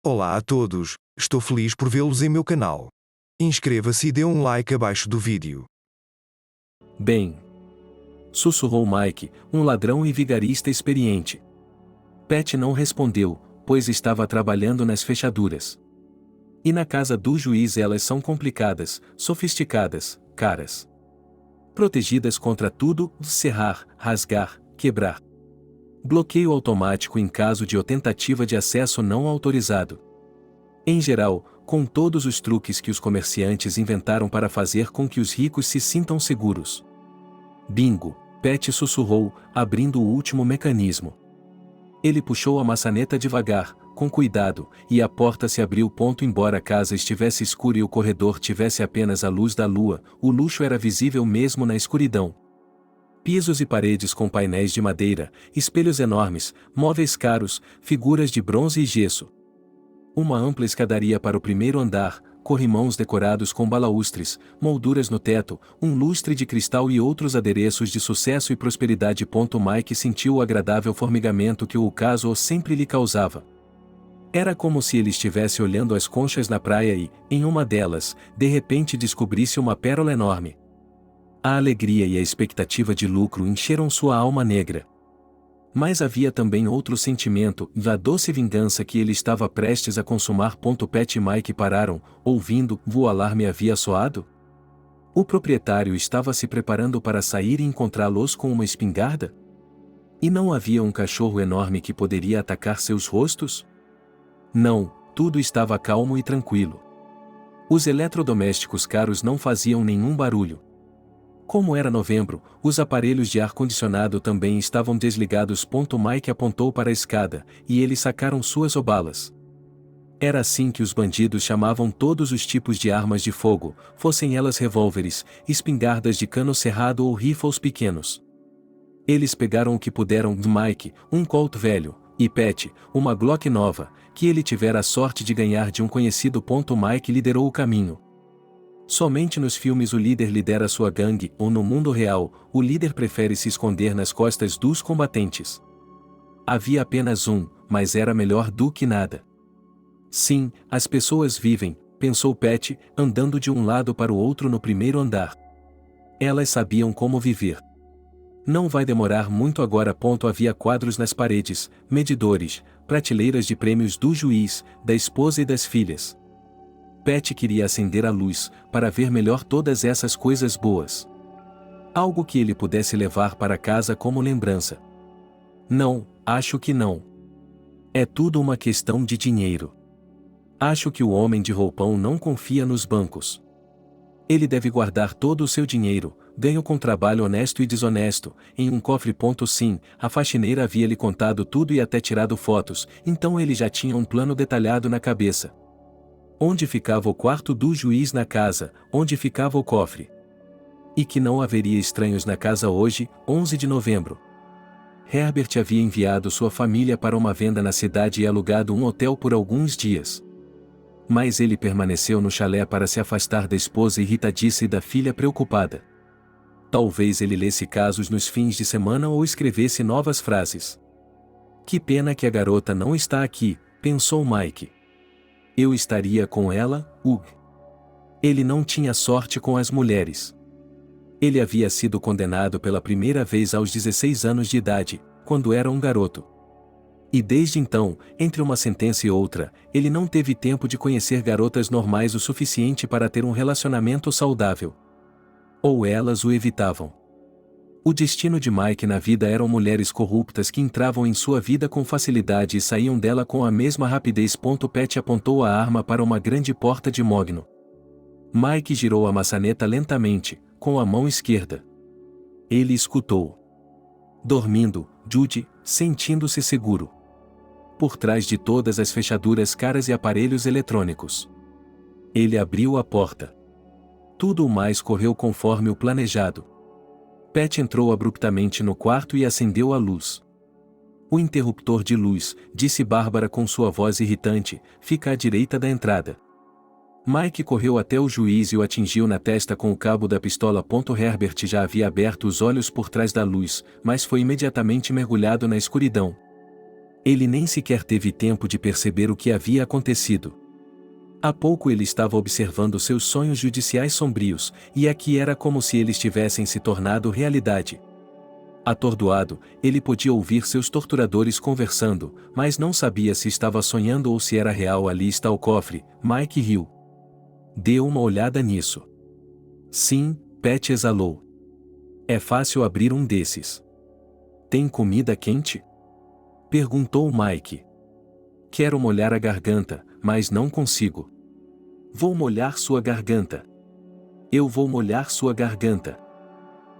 Olá a todos, estou feliz por vê-los em meu canal. Inscreva-se e dê um like abaixo do vídeo. Bem, sussurrou Mike, um ladrão e vigarista experiente. Pat não respondeu, pois estava trabalhando nas fechaduras. E na casa do juiz elas são complicadas, sofisticadas, caras. Protegidas contra tudo, serrar, rasgar, quebrar. Bloqueio automático em caso de tentativa de acesso não autorizado. Em geral, com todos os truques que os comerciantes inventaram para fazer com que os ricos se sintam seguros. Bingo, Pat sussurrou, abrindo o último mecanismo. Ele puxou a maçaneta devagar, com cuidado, e a porta se abriu. Embora a casa estivesse escura e o corredor tivesse apenas a luz da lua, o luxo era visível mesmo na escuridão. Pisos e paredes com painéis de madeira, espelhos enormes, móveis caros, figuras de bronze e gesso. Uma ampla escadaria para o primeiro andar, corrimãos decorados com balaústres, molduras no teto, um lustre de cristal e outros adereços de sucesso e prosperidade. Mike sentiu o agradável formigamento que o caso sempre lhe causava. Era como se ele estivesse olhando as conchas na praia e, em uma delas, de repente descobrisse uma pérola enorme. A alegria e a expectativa de lucro encheram sua alma negra. Mas havia também outro sentimento, a doce vingança que ele estava prestes a consumar. Pat e Mike pararam, ouvindo, o alarme havia soado? O proprietário estava se preparando para sair e encontrá-los com uma espingarda? E não havia um cachorro enorme que poderia atacar seus rostos? Não, tudo estava calmo e tranquilo. Os eletrodomésticos caros não faziam nenhum barulho. Como era novembro, os aparelhos de ar-condicionado também estavam desligados. Mike apontou para a escada, e eles sacaram suas obalas. Era assim que os bandidos chamavam todos os tipos de armas de fogo, fossem elas revólveres, espingardas de cano cerrado ou rifles pequenos. Eles pegaram o que puderam de Mike, um Colt velho, e Pat, uma Glock nova, que ele tivera a sorte de ganhar de um conhecido. Mike liderou o caminho. Somente nos filmes o líder lidera sua gangue, ou no mundo real, o líder prefere se esconder nas costas dos combatentes. Havia apenas um, mas era melhor do que nada. Sim, as pessoas vivem, pensou Pat, andando de um lado para o outro no primeiro andar. Elas sabiam como viver. Não vai demorar muito agora. Havia quadros nas paredes, medidores, prateleiras de prêmios do juiz, da esposa e das filhas. Pat queria acender a luz, para ver melhor todas essas coisas boas. Algo que ele pudesse levar para casa como lembrança. Não, acho que não. É tudo uma questão de dinheiro. Acho que o homem de roupão não confia nos bancos. Ele deve guardar todo o seu dinheiro, ganho com trabalho honesto e desonesto, em um cofre. Sim, a faxineira havia lhe contado tudo e até tirado fotos, então ele já tinha um plano detalhado na cabeça. Onde ficava o quarto do juiz na casa, onde ficava o cofre. E que não haveria estranhos na casa hoje, 11 de novembro. Herbert havia enviado sua família para uma venda na cidade e alugado um hotel por alguns dias. Mas ele permaneceu no chalé para se afastar da esposa irritadiça e da filha preocupada. Talvez ele lesse casos nos fins de semana ou escrevesse novas frases. Que pena que a garota não está aqui, pensou Mike. Eu estaria com ela, Ele não tinha sorte com as mulheres. Ele havia sido condenado pela primeira vez aos 16 anos de idade, quando era um garoto. E desde então, entre uma sentença e outra, ele não teve tempo de conhecer garotas normais o suficiente para ter um relacionamento saudável. Ou elas o evitavam. O destino de Mike na vida eram mulheres corruptas que entravam em sua vida com facilidade e saíam dela com a mesma rapidez. Pat apontou a arma para uma grande porta de mogno. Mike girou a maçaneta lentamente, com a mão esquerda. Ele escutou. Dormindo, Judy, sentindo-se seguro. Por trás de todas as fechaduras caras e aparelhos eletrônicos. Ele abriu a porta. Tudo o mais correu conforme o planejado. Pat entrou abruptamente no quarto e acendeu a luz. O interruptor de luz, disse Bárbara com sua voz irritante, fica à direita da entrada. Mike correu até o juiz e o atingiu na testa com o cabo da pistola. Herbert já havia aberto os olhos por trás da luz, mas foi imediatamente mergulhado na escuridão. Ele nem sequer teve tempo de perceber o que havia acontecido. Há pouco ele estava observando seus sonhos judiciais sombrios, e aqui era como se eles tivessem se tornado realidade. Atordoado, ele podia ouvir seus torturadores conversando, mas não sabia se estava sonhando ou se era real. Ali está o cofre, Mike riu. Dê uma olhada nisso. Sim, Pat exalou. É fácil abrir um desses. Tem comida quente? Perguntou Mike. Quero molhar a garganta, mas não consigo. Vou molhar sua garganta. Eu vou molhar sua garganta.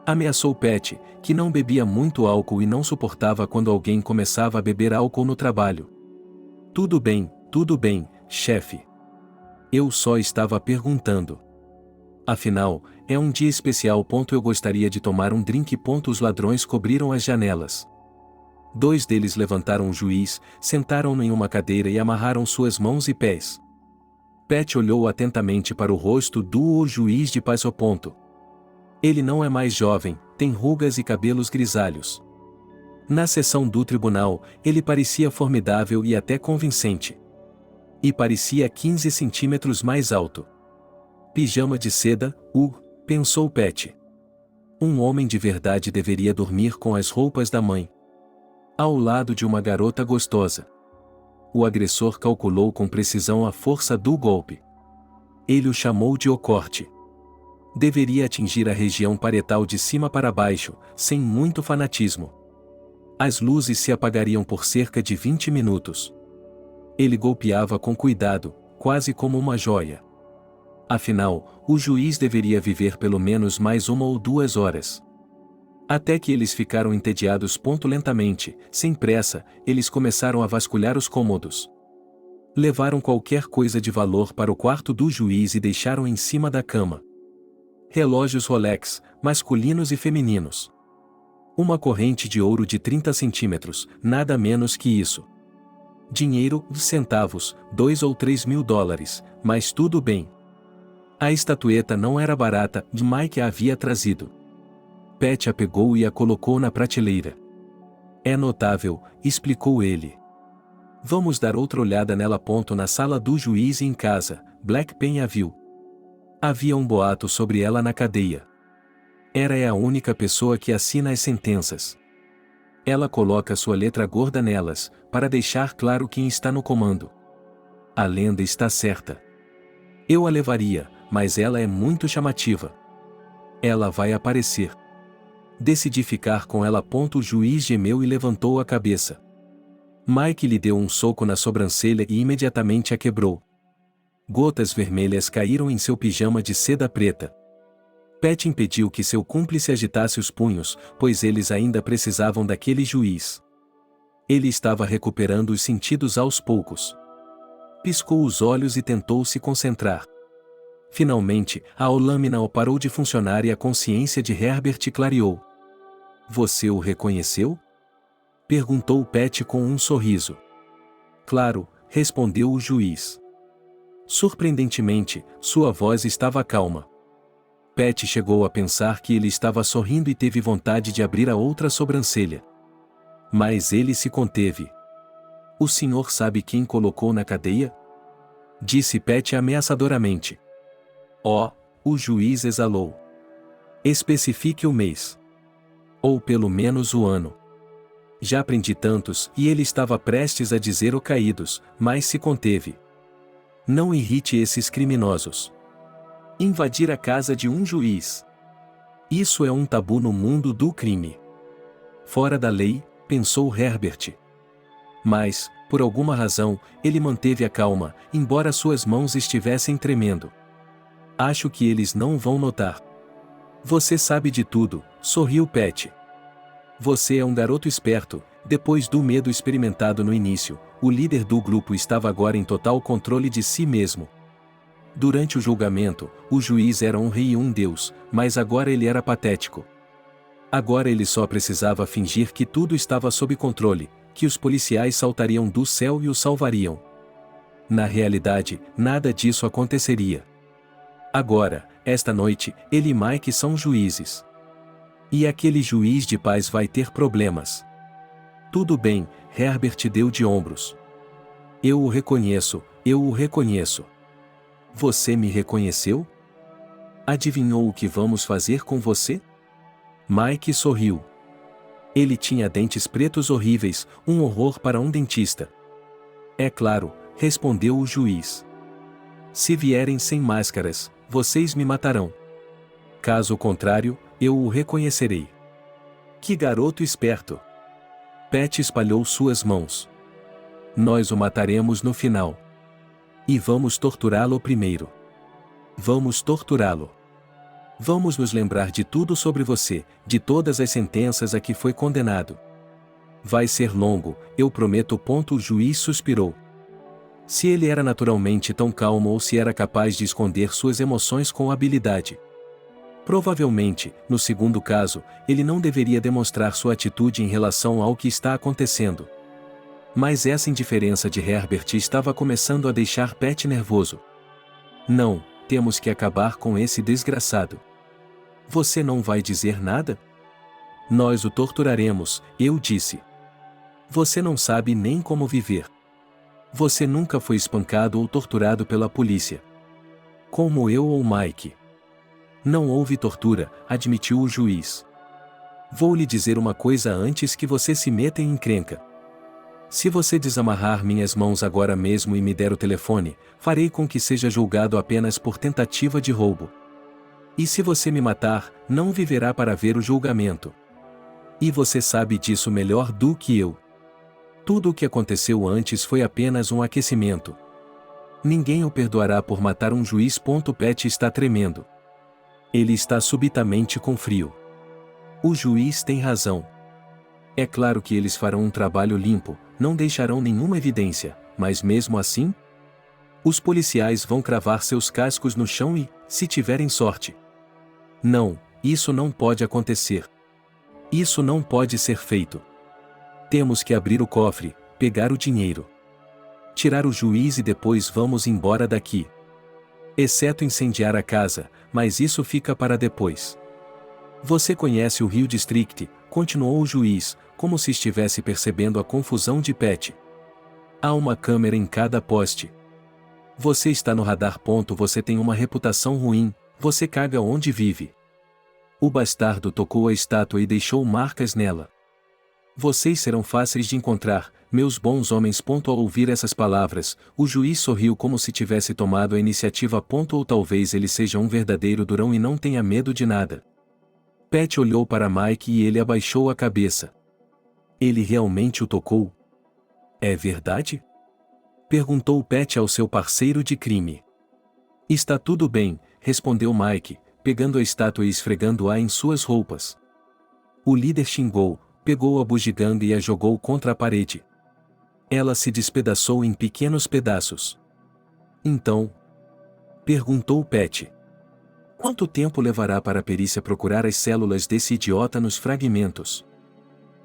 Ameaçou Pat, que não bebia muito álcool e não suportava quando alguém começava a beber álcool no trabalho. Tudo bem, chefe. Eu só estava perguntando. Afinal, é um dia especial. Eu gostaria de tomar um drink. Os ladrões cobriram as janelas. 2 deles levantaram o juiz, sentaram-no em uma cadeira e amarraram suas mãos e pés. Pat olhou atentamente para o rosto do juiz de paz. Ele não é mais jovem, tem rugas e cabelos grisalhos. Na sessão do tribunal, ele parecia formidável e até convincente. E parecia 15 centímetros mais alto. Pijama de seda, pensou Pat. Um homem de verdade deveria dormir com as roupas da mãe. Ao lado de uma garota gostosa. O agressor calculou com precisão a força do golpe. Ele o chamou de o corte. Deveria atingir a região parietal de cima para baixo, sem muito fanatismo. As luzes se apagariam por cerca de 20 minutos. Ele golpeava com cuidado, quase como uma joia. Afinal, o juiz deveria viver pelo menos mais 1 ou 2 horas. Até que eles ficaram entediados. Lentamente, sem pressa, eles começaram a vasculhar os cômodos. Levaram qualquer coisa de valor para o quarto do juiz e deixaram em cima da cama. Relógios Rolex, masculinos e femininos. Uma corrente de ouro de 30 centímetros, nada menos que isso. Dinheiro, centavos, 2 ou 3 mil dólares, mas tudo bem. A estatueta não era barata, Mike a havia trazido. Pat a pegou e a colocou na prateleira. É notável, explicou ele. Vamos dar outra olhada nela. Na sala do juiz e em casa, Black Pen a viu. Havia um boato sobre ela na cadeia. Era a única pessoa que assina as sentenças. Ela coloca sua letra gorda nelas, para deixar claro quem está no comando. A lenda está certa. Eu a levaria, mas ela é muito chamativa. Ela vai aparecer. Decidi ficar com ela. O juiz gemeu e levantou a cabeça. Mike lhe deu um soco na sobrancelha e imediatamente a quebrou. Gotas vermelhas caíram em seu pijama de seda preta. Pat impediu que seu cúmplice agitasse os punhos, pois eles ainda precisavam daquele juiz. Ele estava recuperando os sentidos aos poucos. Piscou os olhos e tentou se concentrar. Finalmente, a lâmina parou de funcionar e a consciência de Herbert clareou. Você o reconheceu? Perguntou Pat com um sorriso. Claro, respondeu o juiz. Surpreendentemente, sua voz estava calma. Pat chegou a pensar que ele estava sorrindo e teve vontade de abrir a outra sobrancelha. Mas ele se conteve. O senhor sabe quem colocou na cadeia? Disse Pat ameaçadoramente. O juiz exalou. Especifique o mês. Ou pelo menos o ano. Já aprendi tantos, e ele estava prestes a dizer o caídos, mas se conteve. Não irrite esses criminosos. Invadir a casa de um juiz. Isso é um tabu no mundo do crime. Fora da lei, pensou Herbert. Mas, por alguma razão, ele manteve a calma, embora suas mãos estivessem tremendo. Acho que eles não vão notar. Você sabe de tudo, sorriu Pat. Você é um garoto esperto. Depois do medo experimentado no início, o líder do grupo estava agora em total controle de si mesmo. Durante o julgamento, o juiz era um rei e um deus, mas agora ele era patético. Agora ele só precisava fingir que tudo estava sob controle, que os policiais saltariam do céu e o salvariam. Na realidade, nada disso aconteceria. Agora, esta noite, ele e Mike são juízes. E aquele juiz de paz vai ter problemas. Tudo bem, Herbert deu de ombros. Eu o reconheço, eu o reconheço. Você me reconheceu? Adivinhou o que vamos fazer com você? Mike sorriu. Ele tinha dentes pretos horríveis, um horror para um dentista. É claro, respondeu o juiz. Se vierem sem máscaras, vocês me matarão. Caso contrário, eu o reconhecerei. Que garoto esperto! Pat espalhou suas mãos. Nós o mataremos no final. E vamos torturá-lo primeiro. Vamos torturá-lo. Vamos nos lembrar de tudo sobre você, de todas as sentenças a que foi condenado. Vai ser longo, eu prometo. O juiz suspirou. Se ele era naturalmente tão calmo ou se era capaz de esconder suas emoções com habilidade. Provavelmente, no segundo caso, ele não deveria demonstrar sua atitude em relação ao que está acontecendo. Mas essa indiferença de Herbert estava começando a deixar Pat nervoso. Não, temos que acabar com esse desgraçado. Você não vai dizer nada? Nós o torturaremos, eu disse. Você não sabe nem como viver. Você nunca foi espancado ou torturado pela polícia. Como eu ou Mike. Não houve tortura, admitiu o juiz. Vou lhe dizer uma coisa antes que você se meta em encrenca. Se você desamarrar minhas mãos agora mesmo e me der o telefone, farei com que seja julgado apenas por tentativa de roubo. E se você me matar, não viverá para ver o julgamento. E você sabe disso melhor do que eu. Tudo o que aconteceu antes foi apenas um aquecimento. Ninguém o perdoará por matar um juiz. Pat está tremendo. Ele está subitamente com frio. O juiz tem razão. É claro que eles farão um trabalho limpo, não deixarão nenhuma evidência, mas mesmo assim? Os policiais vão cravar seus cascos no chão e, se tiverem sorte. Não, isso não pode acontecer. Isso não pode ser feito. Temos que abrir o cofre, pegar o dinheiro. Tirar o juiz e depois vamos embora daqui. Exceto incendiar a casa, mas isso fica para depois. Você conhece o Hill District, continuou o juiz, como se estivesse percebendo a confusão de Pat. Há uma câmera em cada poste. Você está no radar. Você tem uma reputação ruim, você caga onde vive. O bastardo tocou a estátua e deixou marcas nela. Vocês serão fáceis de encontrar, meus bons homens. Ao ouvir essas palavras, o juiz sorriu como se tivesse tomado a iniciativa. Ou talvez ele seja um verdadeiro durão e não tenha medo de nada. Pat olhou para Mike e ele abaixou a cabeça. Ele realmente o tocou? É verdade? Perguntou Pat ao seu parceiro de crime. Está tudo bem, respondeu Mike, pegando a estátua e esfregando-a em suas roupas. O líder xingou, pegou a bugiganga e a jogou contra a parede. Ela se despedaçou em pequenos pedaços. Então? Perguntou Pat. Quanto tempo levará para a perícia procurar as células desse idiota nos fragmentos?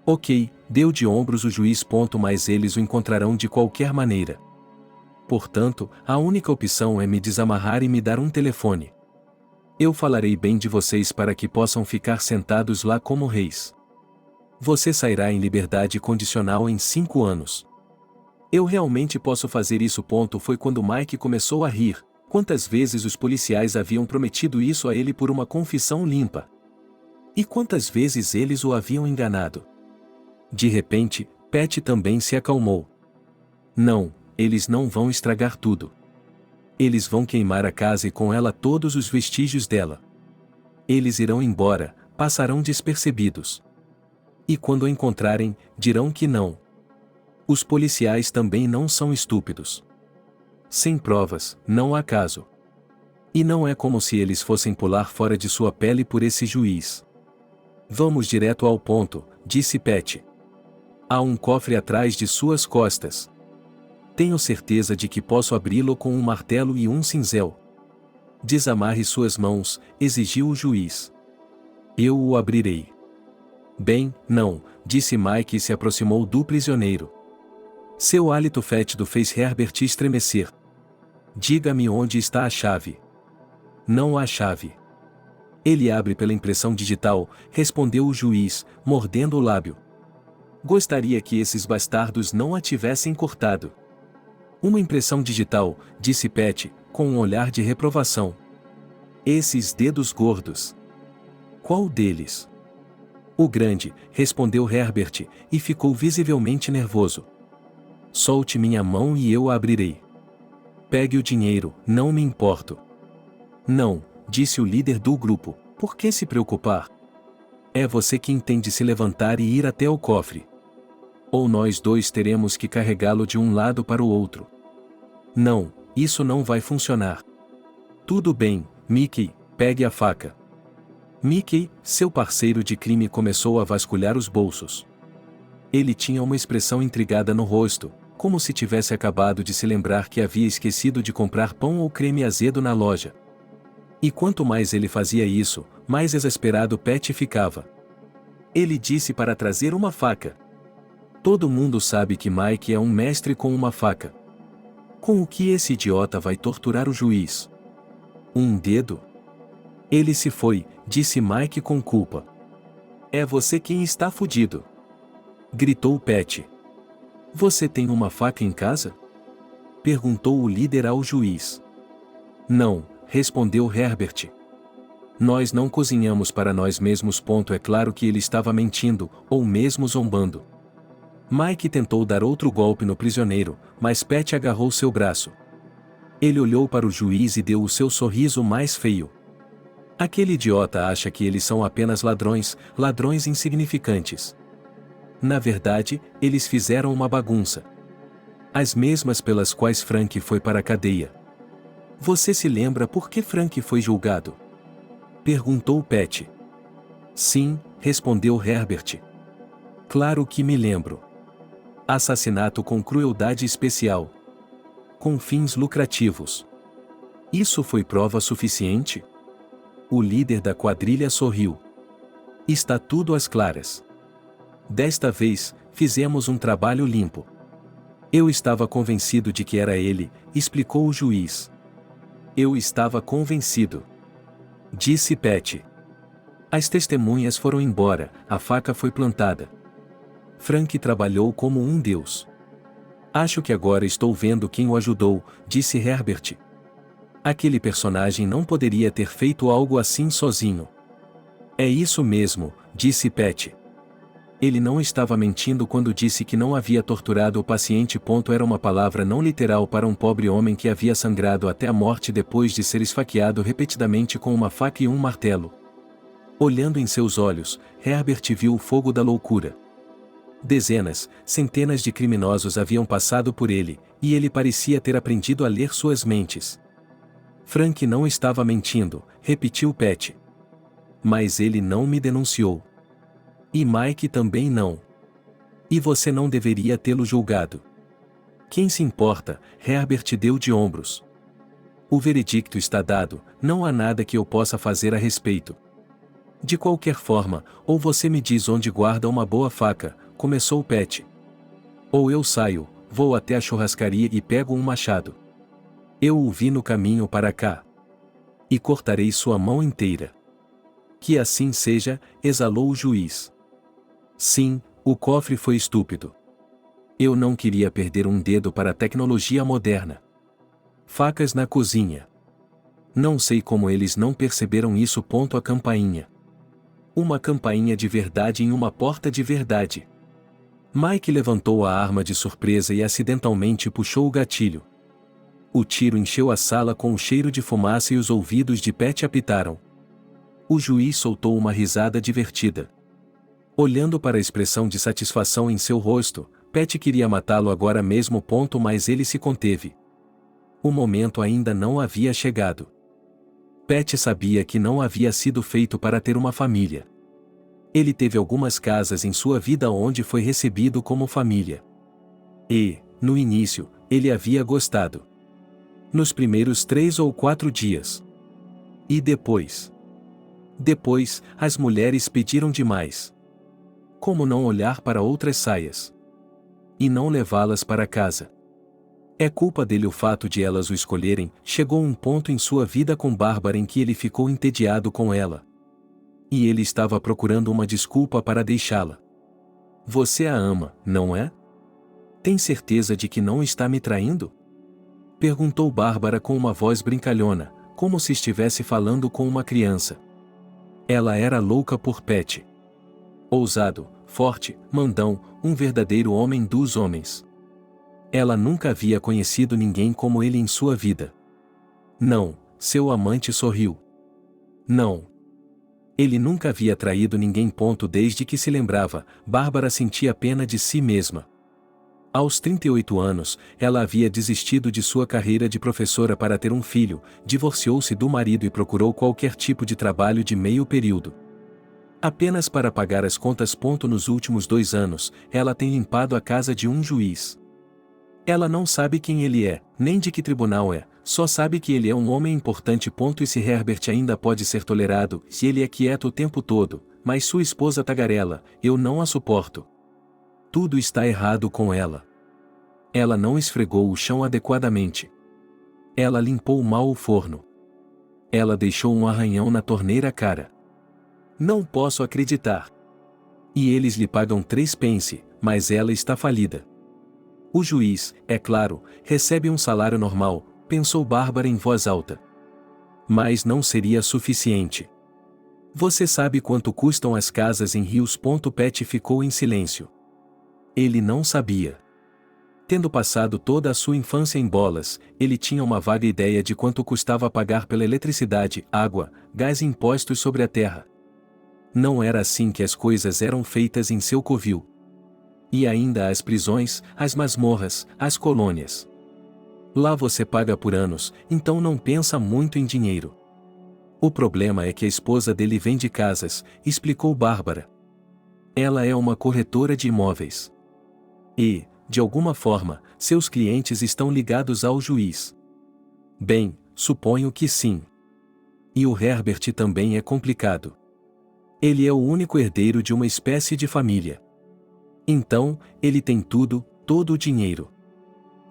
Ok, deu de ombros o juiz. Mas eles o encontrarão de qualquer maneira. Portanto, a única opção é me desamarrar e me dar um telefone. Eu falarei bem de vocês para que possam ficar sentados lá como reis. Você sairá em liberdade condicional em 5 anos. Eu realmente posso fazer isso. Foi quando Mike começou a rir. Quantas vezes os policiais haviam prometido isso a ele por uma confissão limpa? E quantas vezes eles o haviam enganado? De repente, Pat também se acalmou. Não, eles não vão estragar tudo. Eles vão queimar a casa e com ela todos os vestígios dela. Eles irão embora, passarão despercebidos. E quando o encontrarem, dirão que não. Os policiais também não são estúpidos. Sem provas, não há caso. E não é como se eles fossem pular fora de sua pele por esse juiz. Vamos direto ao ponto, disse Pat. Há um cofre atrás de suas costas. Tenho certeza de que posso abri-lo com um martelo e um cinzel. Desamarre suas mãos, exigiu o juiz. Eu o abrirei. Bem, não, disse Mike e se aproximou do prisioneiro. Seu hálito fétido fez Herbert estremecer. Diga-me onde está a chave. Não há chave. Ele abre pela impressão digital, respondeu o juiz, mordendo o lábio. Gostaria que esses bastardos não a tivessem cortado. Uma impressão digital, disse Patty, com um olhar de reprovação. Esses dedos gordos. Qual deles? O grande, respondeu Herbert, e ficou visivelmente nervoso. Solte minha mão e eu a abrirei. Pegue o dinheiro, não me importo. Não, disse o líder do grupo, por que se preocupar? É você quem tem de se levantar e ir até o cofre. Ou nós dois teremos que carregá-lo de um lado para o outro. Não, isso não vai funcionar. Tudo bem, Mickey, pegue a faca. Mickey, seu parceiro de crime, começou a vasculhar os bolsos. Ele tinha uma expressão intrigada no rosto, como se tivesse acabado de se lembrar que havia esquecido de comprar pão ou creme azedo na loja. E quanto mais ele fazia isso, mais exasperado Patty ficava. Ele disse para trazer uma faca. Todo mundo sabe que Mike é um mestre com uma faca. Com o que esse idiota vai torturar o juiz? Um dedo? Ele se foi, disse Mike com culpa. É você quem está fudido. Gritou Patty. Você tem uma faca em casa? Perguntou o líder ao juiz. Não, respondeu Herbert. Nós não cozinhamos para nós mesmos. É claro que ele estava mentindo, ou mesmo zombando. Mike tentou dar outro golpe no prisioneiro, mas Patty agarrou seu braço. Ele olhou para o juiz e deu o seu sorriso mais feio. Aquele idiota acha que eles são apenas ladrões, ladrões insignificantes. Na verdade, eles fizeram uma bagunça. As mesmas pelas quais Frank foi para a cadeia. Você se lembra por que Frank foi julgado? Perguntou Patty. Sim, respondeu Herbert. Claro que me lembro. Assassinato com crueldade especial. Com fins lucrativos. Isso foi prova suficiente? O líder da quadrilha sorriu. Está tudo às claras. Desta vez, fizemos um trabalho limpo. Eu estava convencido de que era ele, explicou o juiz. Eu estava convencido. Disse Patty. As testemunhas foram embora, a faca foi plantada. Frank trabalhou como um deus. Acho que agora estou vendo quem o ajudou, disse Herbert. Aquele personagem não poderia ter feito algo assim sozinho. É isso mesmo, disse Patty. Ele não estava mentindo quando disse que não havia torturado o paciente. Era uma palavra não literal para um pobre homem que havia sangrado até a morte depois de ser esfaqueado repetidamente com uma faca e um martelo. Olhando em seus olhos, Herbert viu o fogo da loucura. Dezenas, centenas de criminosos haviam passado por ele, e ele parecia ter aprendido a ler suas mentes. Frank não estava mentindo, repetiu Patty. Mas ele não me denunciou. E Mike também não. E você não deveria tê-lo julgado. Quem se importa? Herbert deu de ombros. O veredicto está dado, não há nada que eu possa fazer a respeito. De qualquer forma, ou você me diz onde guarda uma boa faca, começou Patty. Ou eu saio, vou até a churrascaria e pego um machado. Eu o vi no caminho para cá. E cortarei sua mão inteira. Que assim seja, exalou o juiz. Sim, o cofre foi estúpido. Eu não queria perder um dedo para a tecnologia moderna. Facas na cozinha. Não sei como eles não perceberam isso. A campainha. Uma campainha de verdade em uma porta de verdade. Mike levantou a arma de surpresa e acidentalmente puxou o gatilho. O tiro encheu a sala com o cheiro de fumaça e os ouvidos de Patty apitaram. O juiz soltou uma risada divertida. Olhando para a expressão de satisfação em seu rosto, Patty queria matá-lo agora mesmo. Mas ele se conteve. O momento ainda não havia chegado. Patty sabia que não havia sido feito para ter uma família. Ele teve algumas casas em sua vida onde foi recebido como família. E, no início, ele havia gostado. Nos primeiros 3 ou 4 dias. E depois? Depois, as mulheres pediram demais. Como não olhar para outras saias? E não levá-las para casa? É culpa dele o fato de elas o escolherem. Chegou um ponto em sua vida com Bárbara em que ele ficou entediado com ela. E ele estava procurando uma desculpa para deixá-la. Você a ama, não é? Tem certeza de que não está me traindo? Perguntou Bárbara com uma voz brincalhona, como se estivesse falando com uma criança. Ela era louca por Pat. Ousado, forte, mandão, um verdadeiro homem dos homens. Ela nunca havia conhecido ninguém como ele em sua vida. Não, seu amante sorriu. Não. Ele nunca havia traído ninguém. Desde que se lembrava, Bárbara sentia pena de si mesma. Aos 38 anos, ela havia desistido de sua carreira de professora para ter um filho, divorciou-se do marido e procurou qualquer tipo de trabalho de meio período. Apenas para pagar as contas. Nos últimos 2 anos, ela tem limpado a casa de um juiz. Ela não sabe quem ele é, nem de que tribunal é, só sabe que ele é um homem importante. E se Herbert ainda pode ser tolerado, se ele é quieto o tempo todo, mas sua esposa tagarela, eu não a suporto. Tudo está errado com ela. Ela não esfregou o chão adequadamente. Ela limpou mal o forno. Ela deixou um arranhão na torneira cara. Não posso acreditar. E eles lhe pagam 3 pence, mas ela está falida. O juiz, é claro, recebe um salário normal, pensou Bárbara em voz alta. Mas não seria suficiente. Você sabe quanto custam as casas em Rios? Pat ficou em silêncio. Ele não sabia. Tendo passado toda a sua infância em Bolas, ele tinha uma vaga ideia de quanto custava pagar pela eletricidade, água, gás e impostos sobre a terra. Não era assim que as coisas eram feitas em seu covil. E ainda as prisões, as masmorras, as colônias. Lá você paga por anos, então não pensa muito em dinheiro. O problema é que a esposa dele vende casas, explicou Bárbara. Ela é uma corretora de imóveis. E, de alguma forma, seus clientes estão ligados ao juiz. Bem, suponho que sim. E o Herbert também é complicado. Ele é o único herdeiro de uma espécie de família. Então, ele tem tudo, todo o dinheiro.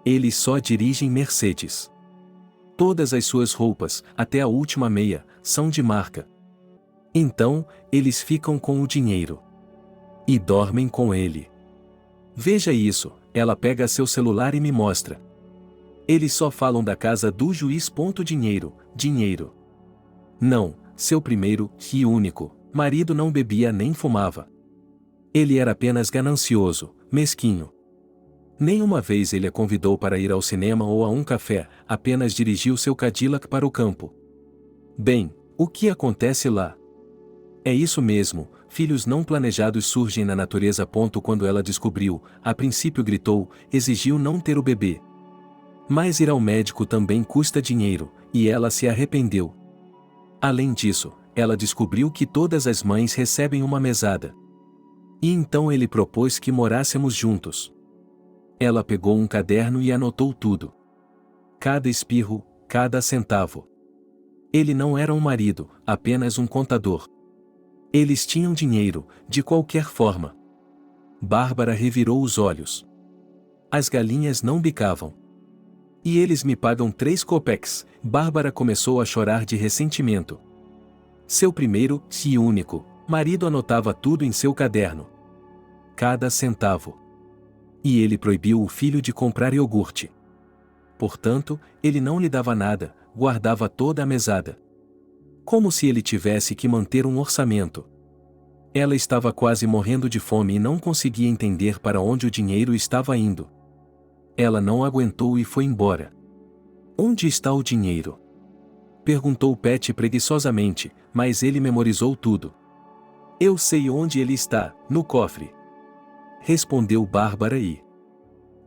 Eles só dirigem Mercedes. Todas as suas roupas, até a última meia, são de marca. Então, eles ficam com o dinheiro. E dormem com ele. Veja isso, ela pega seu celular e me mostra. Eles só falam da casa do juiz. Dinheiro, dinheiro. Não, seu primeiro, e único, marido não bebia nem fumava. Ele era apenas ganancioso, mesquinho. Nenhuma vez ele a convidou para ir ao cinema ou a um café, apenas dirigiu seu Cadillac para o campo. Bem, o que acontece lá? É isso mesmo, filhos não planejados surgem na natureza. Quando ela descobriu, a princípio gritou, exigiu não ter o bebê. Mas ir ao médico também custa dinheiro, e ela se arrependeu. Além disso, ela descobriu que todas as mães recebem uma mesada. E então ele propôs que morássemos juntos. Ela pegou um caderno e anotou tudo. Cada espirro, cada centavo. Ele não era um marido, apenas um contador. Eles tinham dinheiro, de qualquer forma. Bárbara revirou os olhos. As galinhas não bicavam. E eles me pagam 3 copecs. Bárbara começou a chorar de ressentimento. Seu primeiro, e único, marido anotava tudo em seu caderno. Cada centavo. E ele proibiu o filho de comprar iogurte. Portanto, ele não lhe dava nada, guardava toda a mesada. Como se ele tivesse que manter um orçamento. Ela estava quase morrendo de fome e não conseguia entender para onde o dinheiro estava indo. Ela não aguentou e foi embora. Onde está o dinheiro? Perguntou Pat preguiçosamente, mas ele memorizou tudo. Eu sei onde ele está, no cofre. Respondeu Bárbara e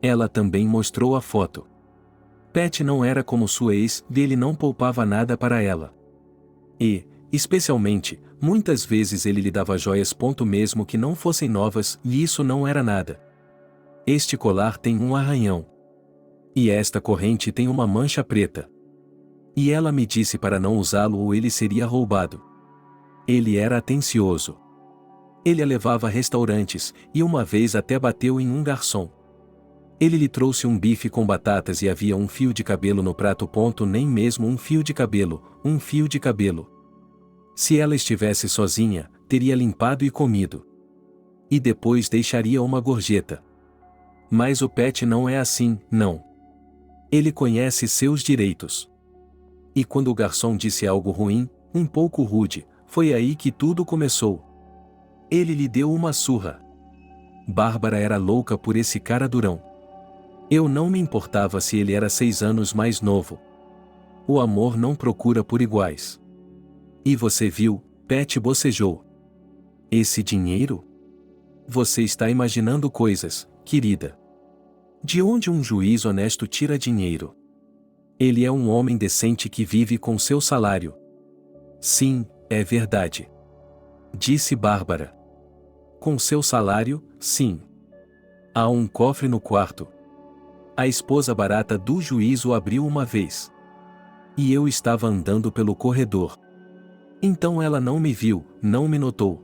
ela também mostrou a foto. Pat não era como sua ex, ele não poupava nada para ela. E, especialmente, muitas vezes ele lhe dava joias. Mesmo que não fossem novas, e isso não era nada. Este colar tem um arranhão. E esta corrente tem uma mancha preta. E ela me disse para não usá-lo ou ele seria roubado. Ele era atencioso. Ele a levava a restaurantes, e uma vez até bateu em um garçom. Ele lhe trouxe um bife com batatas e havia um fio de cabelo no prato. Nem mesmo um fio de cabelo, um fio de cabelo. Se ela estivesse sozinha, teria limpado e comido. E depois deixaria uma gorjeta. Mas o Pat não é assim, não. Ele conhece seus direitos. E quando o garçom disse algo ruim, um pouco rude, foi aí que tudo começou. Ele lhe deu uma surra. Bárbara era louca por esse cara durão. Eu não me importava se ele era 6 anos mais novo. O amor não procura por iguais. E você viu, Pat bocejou. Esse dinheiro? Você está imaginando coisas, querida. De onde um juiz honesto tira dinheiro? Ele é um homem decente que vive com seu salário. Sim, é verdade. Disse Bárbara. Com seu salário, sim. Há um cofre no quarto. A esposa barata do juiz o abriu uma vez. E eu estava andando pelo corredor. Então ela não me viu, não me notou.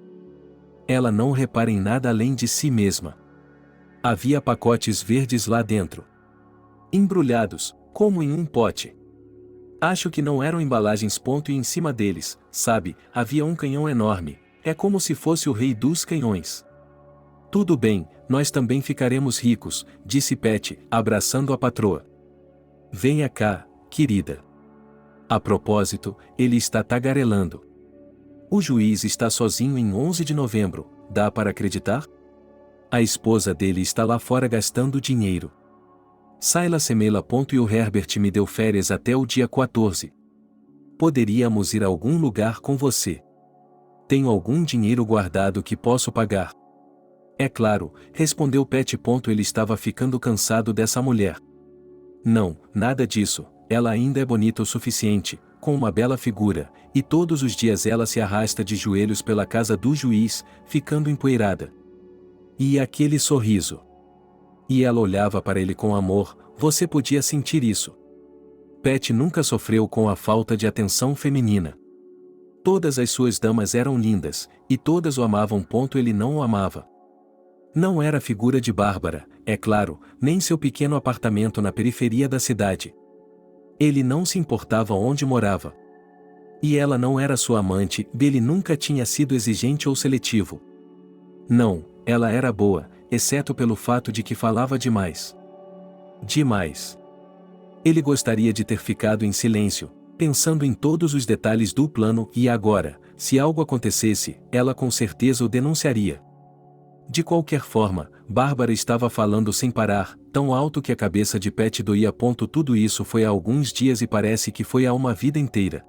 Ela não repara em nada além de si mesma. Havia pacotes verdes lá dentro. Embrulhados, como em um pote. Acho que não eram embalagens. E em cima deles, sabe, havia um canhão enorme. É como se fosse o rei dos canhões. Tudo bem, nós também ficaremos ricos, disse Pat, abraçando a patroa. Venha cá, querida. A propósito, ele está tagarelando. O juiz está sozinho em 11 de novembro, dá para acreditar? A esposa dele está lá fora gastando dinheiro. Saila Semela. E o Herbert me deu férias até o dia 14. Poderíamos ir a algum lugar com você. Tenho algum dinheiro guardado que posso pagar. É claro, respondeu Pat. Ele estava ficando cansado dessa mulher. Não, nada disso, ela ainda é bonita o suficiente, com uma bela figura, e todos os dias ela se arrasta de joelhos pela casa do juiz, ficando empoeirada. E aquele sorriso. E ela olhava para ele com amor, você podia sentir isso. Pat nunca sofreu com a falta de atenção feminina. Todas as suas damas eram lindas, e todas o amavam. Ele não o amava. Não era a figura de Bárbara, é claro, nem seu pequeno apartamento na periferia da cidade. Ele não se importava onde morava. E ela não era sua amante, ele nunca tinha sido exigente ou seletivo. Não, ela era boa, exceto pelo fato de que falava demais. Demais. Ele gostaria de ter ficado em silêncio, pensando em todos os detalhes do plano e agora, se algo acontecesse, ela com certeza o denunciaria. De qualquer forma, Bárbara estava falando sem parar, tão alto que a cabeça de Pat doía. Tudo isso foi há alguns dias e parece que foi há uma vida inteira.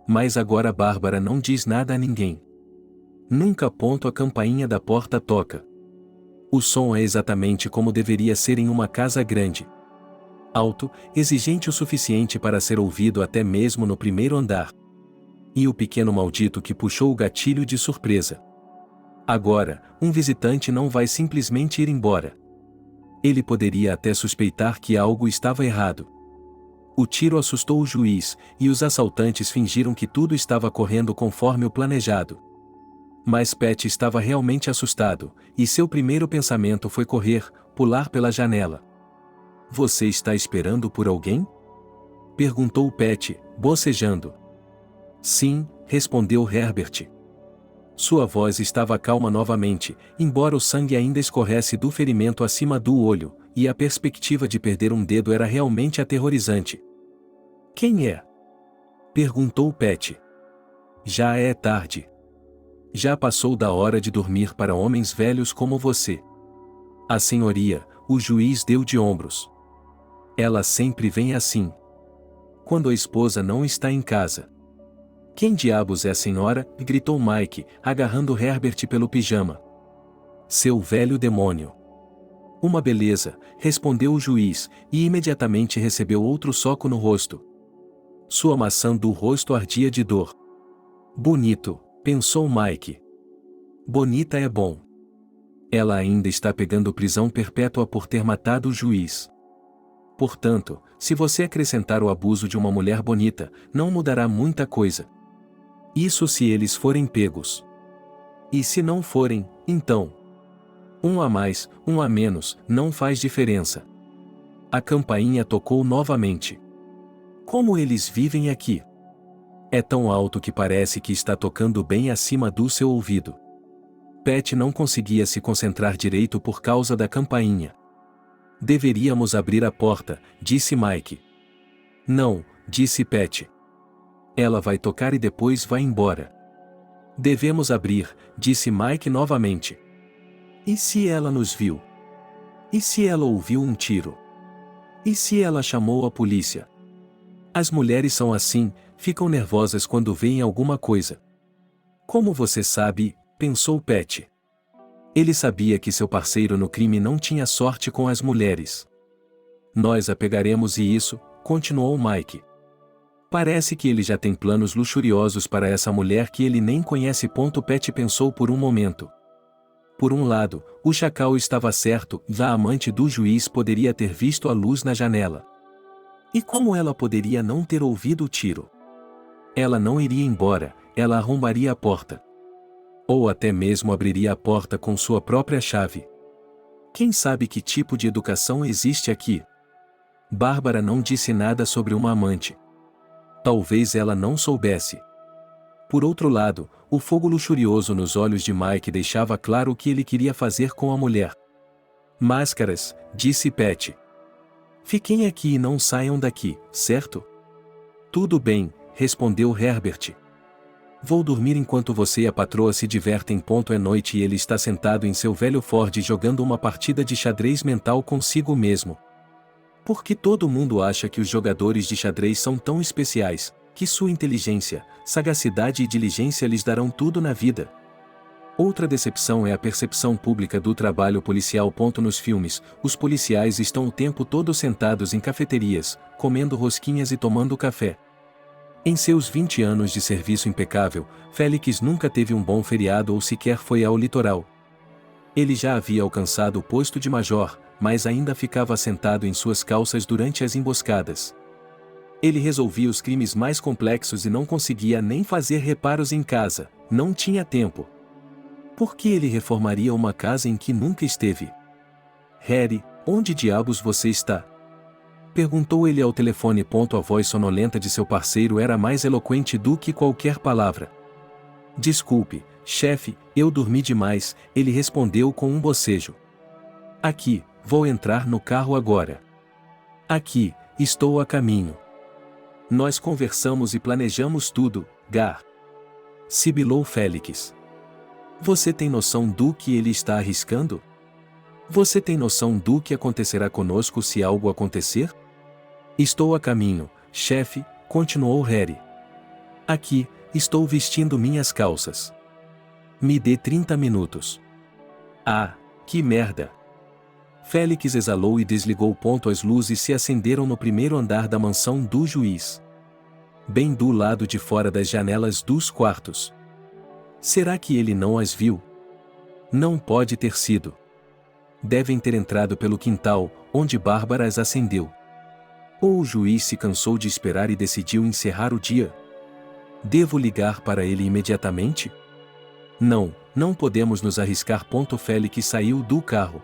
Mas agora Bárbara não diz nada a ninguém. Nunca. A campainha da porta toca. O som é exatamente como deveria ser em uma casa grande. Alto, exigente o suficiente para ser ouvido até mesmo no primeiro andar. E o pequeno maldito que puxou o gatilho de surpresa. Agora, um visitante não vai simplesmente ir embora. Ele poderia até suspeitar que algo estava errado. O tiro assustou o juiz, e os assaltantes fingiram que tudo estava correndo conforme o planejado. Mas Pat estava realmente assustado, e seu primeiro pensamento foi correr, pular pela janela. Você está esperando por alguém? Perguntou Pat, bocejando. Sim, respondeu Herbert. Sua voz estava calma novamente, embora o sangue ainda escorresse do ferimento acima do olho, e a perspectiva de perder um dedo era realmente aterrorizante. Quem é? Perguntou Pat. Já é tarde. Já passou da hora de dormir para homens velhos como você. A senhoria, o juiz deu de ombros. Ela sempre vem assim. Quando a esposa não está em casa. Quem diabos é a senhora? Gritou Mike, agarrando Herbert pelo pijama. Seu velho demônio. Uma beleza, respondeu o juiz, e imediatamente recebeu outro soco no rosto. Sua maçã do rosto ardia de dor. Bonito, pensou Mike. Bonita é bom. Ela ainda está pegando prisão perpétua por ter matado o juiz. Portanto, se você acrescentar o abuso de uma mulher bonita, não mudará muita coisa. Isso se eles forem pegos. E se não forem, então. Um a mais, um a menos, não faz diferença. A campainha tocou novamente. Como eles vivem aqui? É tão alto que parece que está tocando bem acima do seu ouvido. Pat não conseguia se concentrar direito por causa da campainha. Deveríamos abrir a porta, disse Mike. Não, disse Pat. Ela vai tocar e depois vai embora. Devemos abrir, disse Mike novamente. E se ela nos viu? E se ela ouviu um tiro? E se ela chamou a polícia? As mulheres são assim, ficam nervosas quando veem alguma coisa. Como você sabe, pensou Pat. Ele sabia que seu parceiro no crime não tinha sorte com as mulheres. Nós a pegaremos e isso, continuou Mike. Parece que ele já tem planos luxuriosos para essa mulher que ele nem conhece. Pat pensou por um momento. Por um lado, o chacal estava certo, a amante do juiz poderia ter visto a luz na janela. E como ela poderia não ter ouvido o tiro? Ela não iria embora, ela arrombaria a porta. Ou até mesmo abriria a porta com sua própria chave. Quem sabe que tipo de educação existe aqui? Bárbara não disse nada sobre uma amante. Talvez ela não soubesse. Por outro lado, o fogo luxurioso nos olhos de Mike deixava claro o que ele queria fazer com a mulher. Máscaras, disse Pat. Fiquem aqui e não saiam daqui, certo? Tudo bem, respondeu Herbert. Vou dormir enquanto você e a patroa se divertem. É noite e ele está sentado em seu velho Ford jogando uma partida de xadrez mental consigo mesmo. Por que todo mundo acha que os jogadores de xadrez são tão especiais, que sua inteligência, sagacidade e diligência lhes darão tudo na vida? Outra decepção é a percepção pública do trabalho policial. Nos filmes, os policiais estão o tempo todo sentados em cafeterias, comendo rosquinhas e tomando café. Em seus 20 anos de serviço impecável, Félix nunca teve um bom feriado ou sequer foi ao litoral. Ele já havia alcançado o posto de major, mas ainda ficava sentado em suas calças durante as emboscadas. Ele resolvia os crimes mais complexos e não conseguia nem fazer reparos em casa, não tinha tempo. Por que ele reformaria uma casa em que nunca esteve? Harry, onde diabos você está? Perguntou ele ao telefone. A voz sonolenta de seu parceiro era mais eloquente do que qualquer palavra. Desculpe, chefe, eu dormi demais, ele respondeu com um bocejo. Aqui, vou entrar no carro agora. Aqui, estou a caminho. Nós conversamos e planejamos tudo, Gar. Sibilou Félix. Você tem noção do que ele está arriscando? Você tem noção do que acontecerá conosco se algo acontecer? Estou a caminho, chefe, continuou Harry. Aqui, estou vestindo minhas calças. Me dê 30 minutos. Ah, que merda! Félix exalou e desligou. As luzes se acenderam no primeiro andar da mansão do juiz. Bem do lado de fora das janelas dos quartos. Será que ele não as viu? Não pode ter sido. Devem ter entrado pelo quintal, onde Bárbara as acendeu. Ou o juiz se cansou de esperar e decidiu encerrar o dia? Devo ligar para ele imediatamente? Não, não podemos nos arriscar. Félix saiu do carro.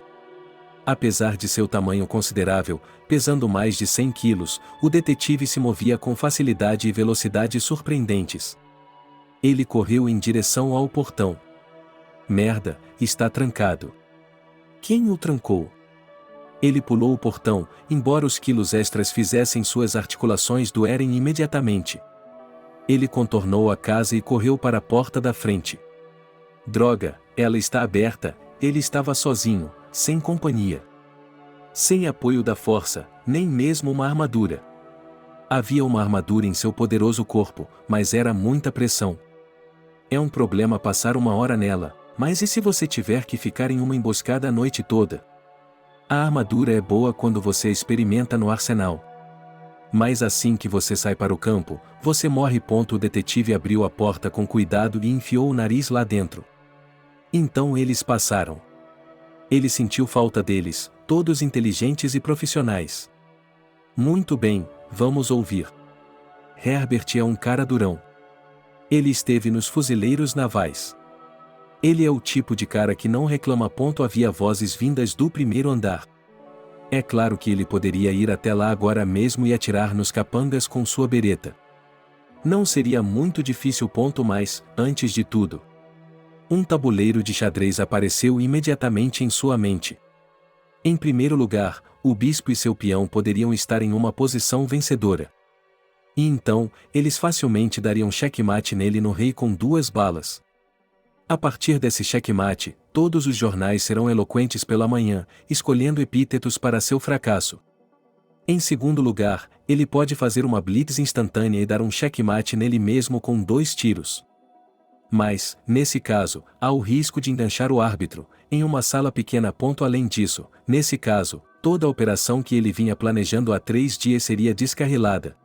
Apesar de seu tamanho considerável, pesando mais de 100 quilos, o detetive se movia com facilidade e velocidade surpreendentes. Ele correu em direção ao portão. Merda, está trancado. Quem o trancou? Ele pulou o portão, embora os quilos extras fizessem suas articulações doerem imediatamente. Ele contornou a casa e correu para a porta da frente. Droga, ela está aberta, ele estava sozinho, sem companhia. Sem apoio da força, nem mesmo uma armadura. Havia uma armadura em seu poderoso corpo, mas era muita pressão. É um problema passar uma hora nela, mas e se você tiver que ficar em uma emboscada a noite toda? A armadura é boa quando você experimenta no arsenal. Mas assim que você sai para o campo, você morre. O detetive abriu a porta com cuidado e enfiou o nariz lá dentro. Então eles passaram. Ele sentiu falta deles, todos inteligentes e profissionais. Muito bem, vamos ouvir. Herbert é um cara durão. Ele esteve nos fuzileiros navais. Ele é o tipo de cara que não reclama. Havia vozes vindas do primeiro andar. É claro que ele poderia ir até lá agora mesmo e atirar nos capangas com sua bereta. Não seria muito difícil. Mas, antes de tudo, Um tabuleiro de xadrez apareceu imediatamente em sua mente. Em primeiro lugar, o bispo e seu peão poderiam estar em uma posição vencedora. E então, eles facilmente dariam checkmate nele no rei com 2 balas. A partir desse checkmate, todos os jornais serão eloquentes pela manhã, escolhendo epítetos para seu fracasso. Em segundo lugar, ele pode fazer uma blitz instantânea e dar um checkmate nele mesmo com 2 tiros. Mas, nesse caso, há o risco de enganchar o árbitro, em uma sala pequena. Além disso, nesse caso, toda a operação que ele vinha planejando há 3 dias seria descarrilada.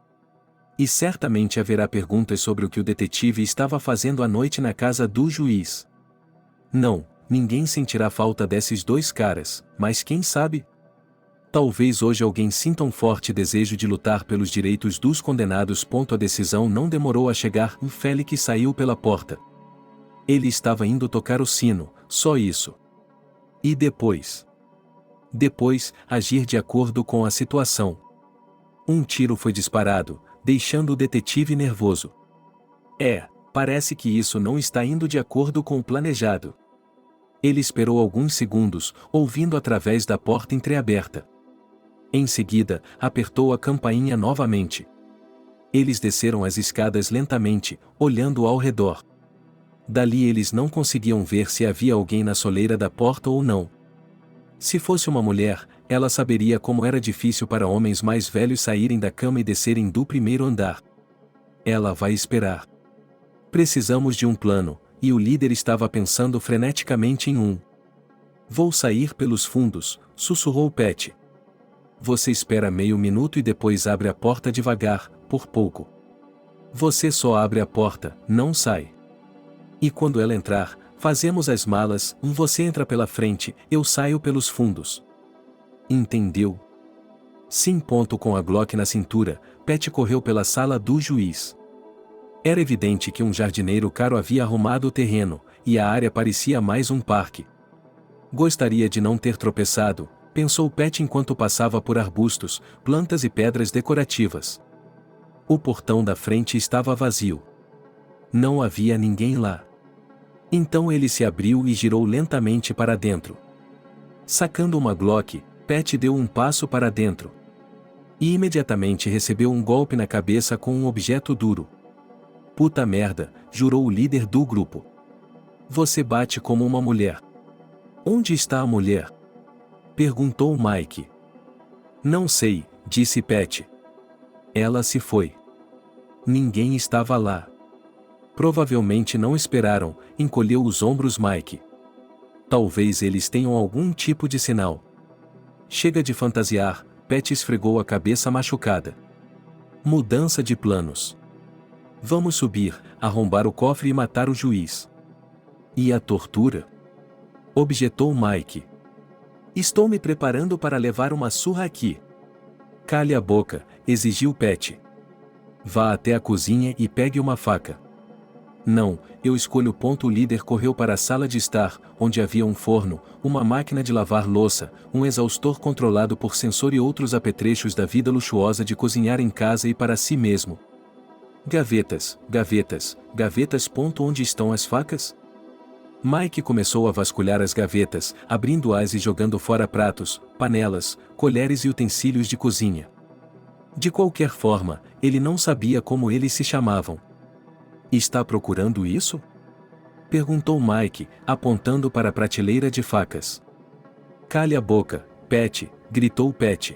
E certamente haverá perguntas sobre o que o detetive estava fazendo à noite na casa do juiz. Não, ninguém sentirá falta desses 2 caras, mas quem sabe? Talvez hoje alguém sinta um forte desejo de lutar pelos direitos dos condenados. A decisão não demorou a chegar. Félix saiu pela porta. Ele estava indo tocar o sino, só isso. E depois? Depois, agir de acordo com a situação. Um tiro foi disparado, deixando o detetive nervoso. Parece que isso não está indo de acordo com o planejado. Ele esperou alguns segundos, ouvindo através da porta entreaberta. Em seguida, apertou a campainha novamente. Eles desceram as escadas lentamente, olhando ao redor. Dali eles não conseguiam ver se havia alguém na soleira da porta ou não. Se fosse uma mulher, ela saberia como era difícil para homens mais velhos saírem da cama e descerem do primeiro andar. Ela vai esperar. Precisamos de um plano, e o líder estava pensando freneticamente em um. Vou sair pelos fundos, sussurrou Pat. Você espera meio minuto e depois abre a porta devagar, por pouco. Você só abre a porta, não sai. E quando ela entrar, fazemos as malas. Você entra pela frente, eu saio pelos fundos. Entendeu? Sim. Com a Glock na cintura, Pat correu pela sala do juiz. Era evidente que um jardineiro caro havia arrumado o terreno, e a área parecia mais um parque. Gostaria de não ter tropeçado, pensou Pat enquanto passava por arbustos, plantas e pedras decorativas. O portão da frente estava vazio. Não havia ninguém lá. Então ele se abriu e girou lentamente para dentro. Sacando uma Glock, Pat deu um passo para dentro. E imediatamente recebeu um golpe na cabeça com um objeto duro. Puta merda, jurou o líder do grupo. Você bate como uma mulher. Onde está a mulher? Perguntou Mike. Não sei, disse Pat. Ela se foi. Ninguém estava lá. Provavelmente não esperaram, encolheu os ombros Mike. Talvez eles tenham algum tipo de sinal. Chega de fantasiar, Pat esfregou a cabeça machucada. Mudança de planos. Vamos subir, arrombar o cofre e matar o juiz. E a tortura? Objetou Mike. Estou me preparando para levar uma surra aqui. Cale a boca, exigiu Pat. Vá até a cozinha e pegue uma faca. Não, eu escolho. O líder correu para a sala de estar, onde havia um forno, uma máquina de lavar louça, um exaustor controlado por sensor e outros apetrechos da vida luxuosa de cozinhar em casa e para si mesmo. Gavetas, gavetas, gavetas. Onde estão as facas? Mike começou a vasculhar as gavetas, abrindo-as e jogando fora pratos, panelas, colheres e utensílios de cozinha. De qualquer forma, ele não sabia como eles se chamavam. Está procurando isso? Perguntou Mike, apontando para a prateleira de facas. Cale a boca, Pat, gritou Pat.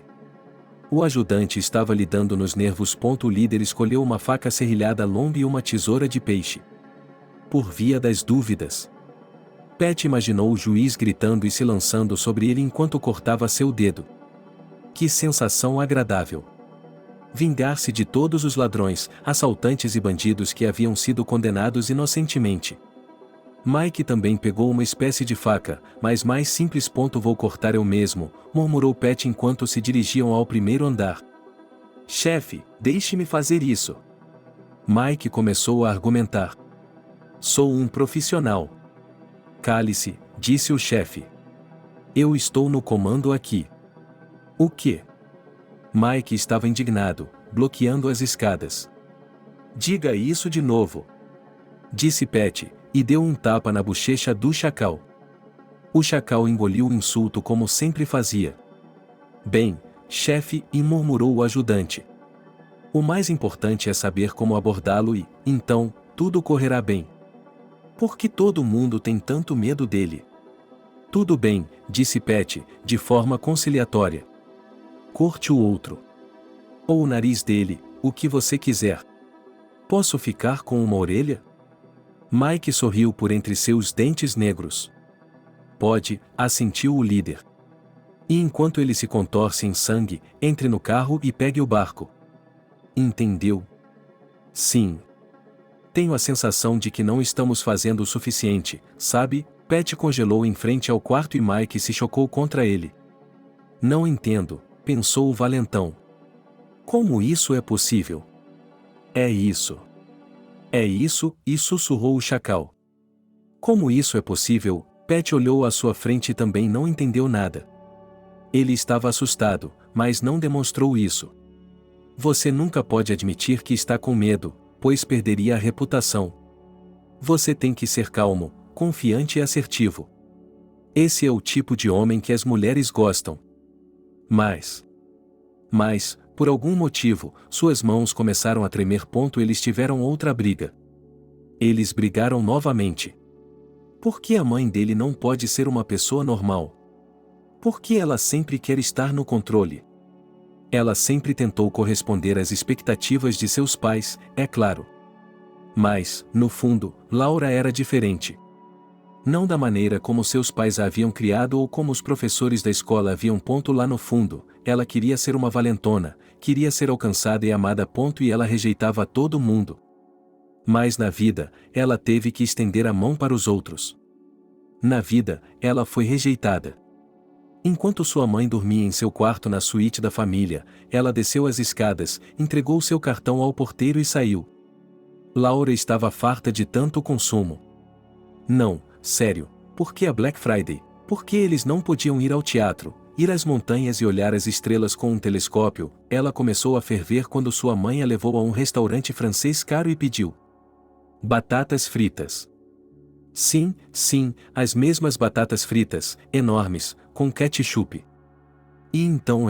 O ajudante estava lhe dando nos nervos. O líder escolheu uma faca serrilhada longa e uma tesoura de peixe. Por via das dúvidas. Pat imaginou o juiz gritando e se lançando sobre ele enquanto cortava seu dedo. Que sensação agradável! Vingar-se de todos os ladrões, assaltantes e bandidos que haviam sido condenados inocentemente. Mike também pegou uma espécie de faca, mas mais simples. Vou cortar eu mesmo, murmurou Pat enquanto se dirigiam ao primeiro andar. Chefe, deixe-me fazer isso. Mike começou a argumentar. Sou um profissional. Cale-se, disse o chefe. Eu estou no comando aqui. O quê? Mike estava indignado, bloqueando as escadas. Diga isso de novo. Disse Pat, e deu um tapa na bochecha do chacal. O chacal engoliu o insulto como sempre fazia. Bem, chefe, e murmurou o ajudante. O mais importante é saber como abordá-lo e, então, tudo correrá bem. Por que todo mundo tem tanto medo dele? Tudo bem, disse Pat, de forma conciliatória. Corte o outro. Ou o nariz dele, o que você quiser. Posso ficar com uma orelha? Mike sorriu por entre seus dentes negros. Pode, assentiu o líder. E enquanto ele se contorce em sangue, entre no carro e pegue o barco. Entendeu? Sim. Tenho a sensação de que não estamos fazendo o suficiente, sabe? Pat congelou em frente ao quarto e Mike se chocou contra ele. Não entendo, pensou o valentão. Como isso é possível? É isso. É isso, e sussurrou o chacal. Como isso é possível? Pat olhou à sua frente e também não entendeu nada. Ele estava assustado, mas não demonstrou isso. Você nunca pode admitir que está com medo, pois perderia a reputação. Você tem que ser calmo, confiante e assertivo. Esse é o tipo de homem que as mulheres gostam. Mas, por algum motivo, suas mãos começaram a tremer. Eles tiveram outra briga. Eles brigaram novamente. Por que a mãe dele não pode ser uma pessoa normal? Por que ela sempre quer estar no controle? Ela sempre tentou corresponder às expectativas de seus pais, é claro. Mas, no fundo, Laura era diferente. Não da maneira como seus pais a haviam criado ou como os professores da escola haviam. Lá no fundo, ela queria ser uma valentona, queria ser alcançada e amada. E ela rejeitava todo mundo. Mas na vida, ela teve que estender a mão para os outros. Na vida, ela foi rejeitada. Enquanto sua mãe dormia em seu quarto na suíte da família, ela desceu as escadas, entregou seu cartão ao porteiro e saiu. Laura estava farta de tanto consumo. Não, sério, por que a Black Friday? Por que eles não podiam ir ao teatro, ir às montanhas e olhar as estrelas com um telescópio? Ela começou a ferver quando sua mãe a levou a um restaurante francês caro e pediu batatas fritas. Sim, as mesmas batatas fritas, enormes, com ketchup. E então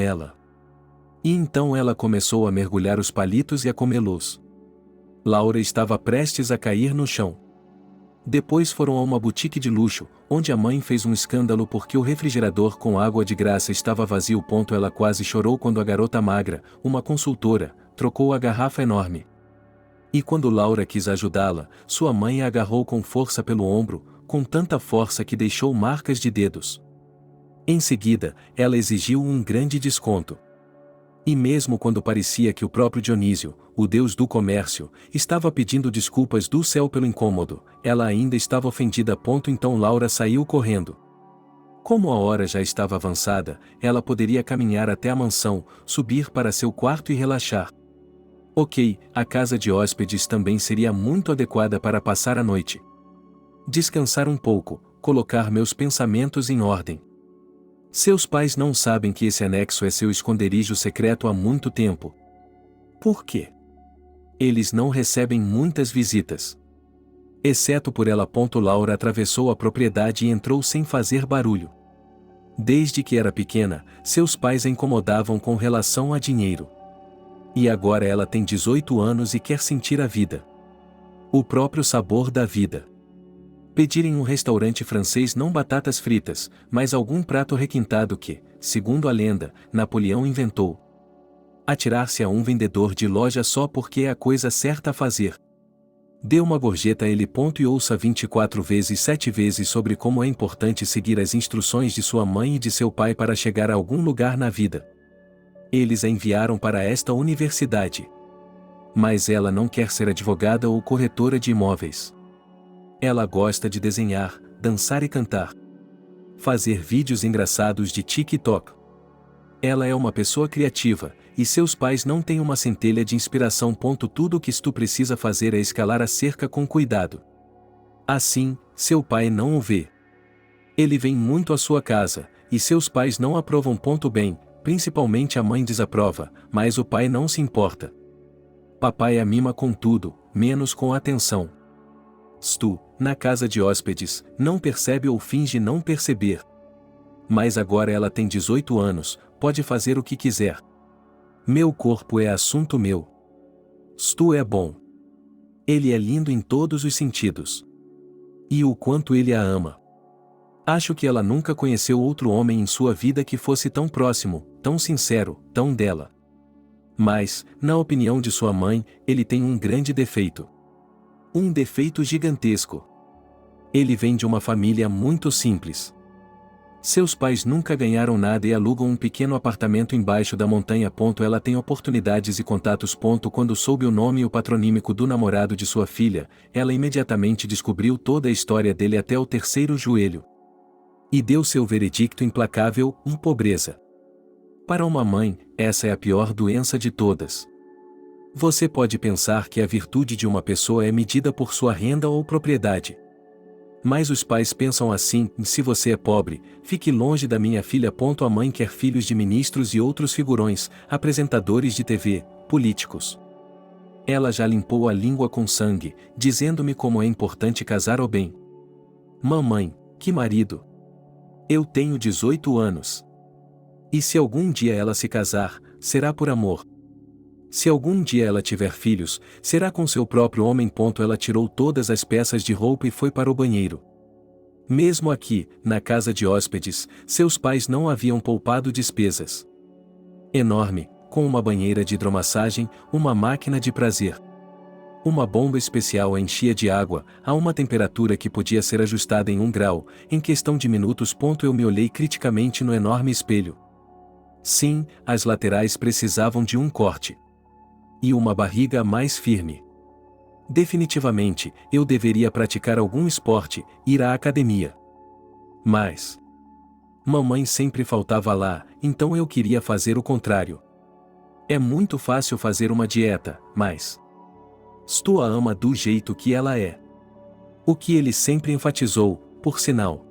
ela começou a mergulhar os palitos e a comê-los. Laura estava prestes a cair no chão. Depois foram a uma boutique de luxo, onde a mãe fez um escândalo porque o refrigerador com água de graça estava vazio. Ela quase chorou quando a garota magra, uma consultora, trocou a garrafa enorme. E quando Laura quis ajudá-la, sua mãe a agarrou com força pelo ombro, com tanta força que deixou marcas de dedos. Em seguida, ela exigiu um grande desconto. E mesmo quando parecia que o próprio Dionísio, o deus do comércio, estava pedindo desculpas do céu pelo incômodo, ela ainda estava ofendida. Então Laura saiu correndo. Como a hora já estava avançada, ela poderia caminhar até a mansão, subir para seu quarto e relaxar. Ok, a casa de hóspedes também seria muito adequada para passar a noite. Descansar um pouco, colocar meus pensamentos em ordem. Seus pais não sabem que esse anexo é seu esconderijo secreto há muito tempo. Por quê? Eles não recebem muitas visitas. Exceto por ela. Laura atravessou a propriedade e entrou sem fazer barulho. Desde que era pequena, seus pais a incomodavam com relação a dinheiro. E agora ela tem 18 anos e quer sentir a vida. O próprio sabor da vida. Pedir em um restaurante francês não batatas fritas, mas algum prato requintado que, segundo a lenda, Napoleão inventou. Atirar-se a um vendedor de loja só porque é a coisa certa a fazer. Dê uma gorjeta a ele. E ouça 24 vezes 7 vezes sobre como é importante seguir as instruções de sua mãe e de seu pai para chegar a algum lugar na vida. Eles a enviaram para esta universidade. Mas ela não quer ser advogada ou corretora de imóveis. Ela gosta de desenhar, dançar e cantar. Fazer vídeos engraçados de TikTok. Ela é uma pessoa criativa, e seus pais não têm uma centelha de inspiração. Tudo o que tu precisa fazer é escalar a cerca com cuidado. Assim, seu pai não o vê. Ele vem muito à sua casa, e seus pais não aprovam. Bem, principalmente a mãe desaprova, mas o pai não se importa. Papai a mima com tudo, menos com atenção. Stu, na casa de hóspedes, não percebe ou finge não perceber. Mas agora ela tem 18 anos, pode fazer o que quiser. Meu corpo é assunto meu. Stu é bom. Ele é lindo em todos os sentidos. E o quanto ele a ama. Acho que ela nunca conheceu outro homem em sua vida que fosse tão próximo, tão sincero, tão dela. Mas, na opinião de sua mãe, ele tem um grande defeito. Um defeito gigantesco. Ele vem de uma família muito simples. Seus pais nunca ganharam nada e alugam um pequeno apartamento embaixo da montanha. Ela tem oportunidades e contatos. Quando soube o nome e o patronímico do namorado de sua filha, ela imediatamente descobriu toda a história dele até o terceiro joelho. E deu seu veredicto implacável: pobreza. Para uma mãe, essa é a pior doença de todas. Você pode pensar que a virtude de uma pessoa é medida por sua renda ou propriedade. Mas os pais pensam assim: se você é pobre, fique longe da minha filha. A mãe quer filhos de ministros e outros figurões, apresentadores de TV, políticos. Ela já limpou a língua com sangue, dizendo-me como é importante casar ao bem. Mamãe, que marido! Eu tenho 18 anos. E se algum dia ela se casar, será por amor. Se algum dia ela tiver filhos, será com seu próprio homem. Ela tirou todas as peças de roupa e foi para o banheiro. Mesmo aqui, na casa de hóspedes, seus pais não haviam poupado despesas. Enorme, com uma banheira de hidromassagem, uma máquina de prazer. Uma bomba especial a enchia de água, a uma temperatura que podia ser ajustada em 1 grau, em questão de minutos. Eu me olhei criticamente no enorme espelho. Sim, as laterais precisavam de um corte. E uma barriga mais firme. Definitivamente, eu deveria praticar algum esporte, ir à academia. Mas mamãe sempre faltava lá, então eu queria fazer o contrário. É muito fácil fazer uma dieta, mas Stu a ama do jeito que ela é. O que ele sempre enfatizou, por sinal.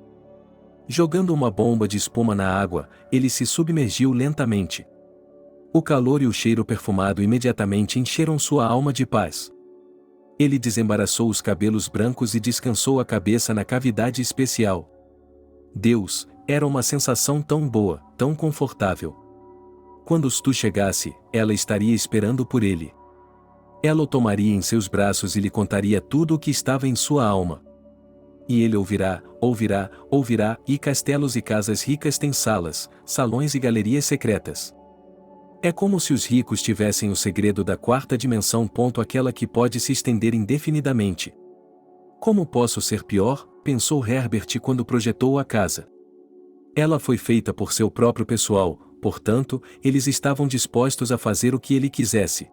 Jogando uma bomba de espuma na água, ele se submergiu lentamente. O calor e o cheiro perfumado imediatamente encheram sua alma de paz. Ele desembaraçou os cabelos brancos e descansou a cabeça na cavidade especial. Deus, era uma sensação tão boa, tão confortável. Quando Stu chegasse, ela estaria esperando por ele. Ela o tomaria em seus braços e lhe contaria tudo o que estava em sua alma. E ele ouvirá, e castelos e casas ricas têm salas, salões e galerias secretas. É como se os ricos tivessem o segredo da 4ª dimensão. Aquela que pode se estender indefinidamente. Como posso ser pior? Pensou Herbert quando projetou a casa. Ela foi feita por seu próprio pessoal, portanto, eles estavam dispostos a fazer o que ele quisesse.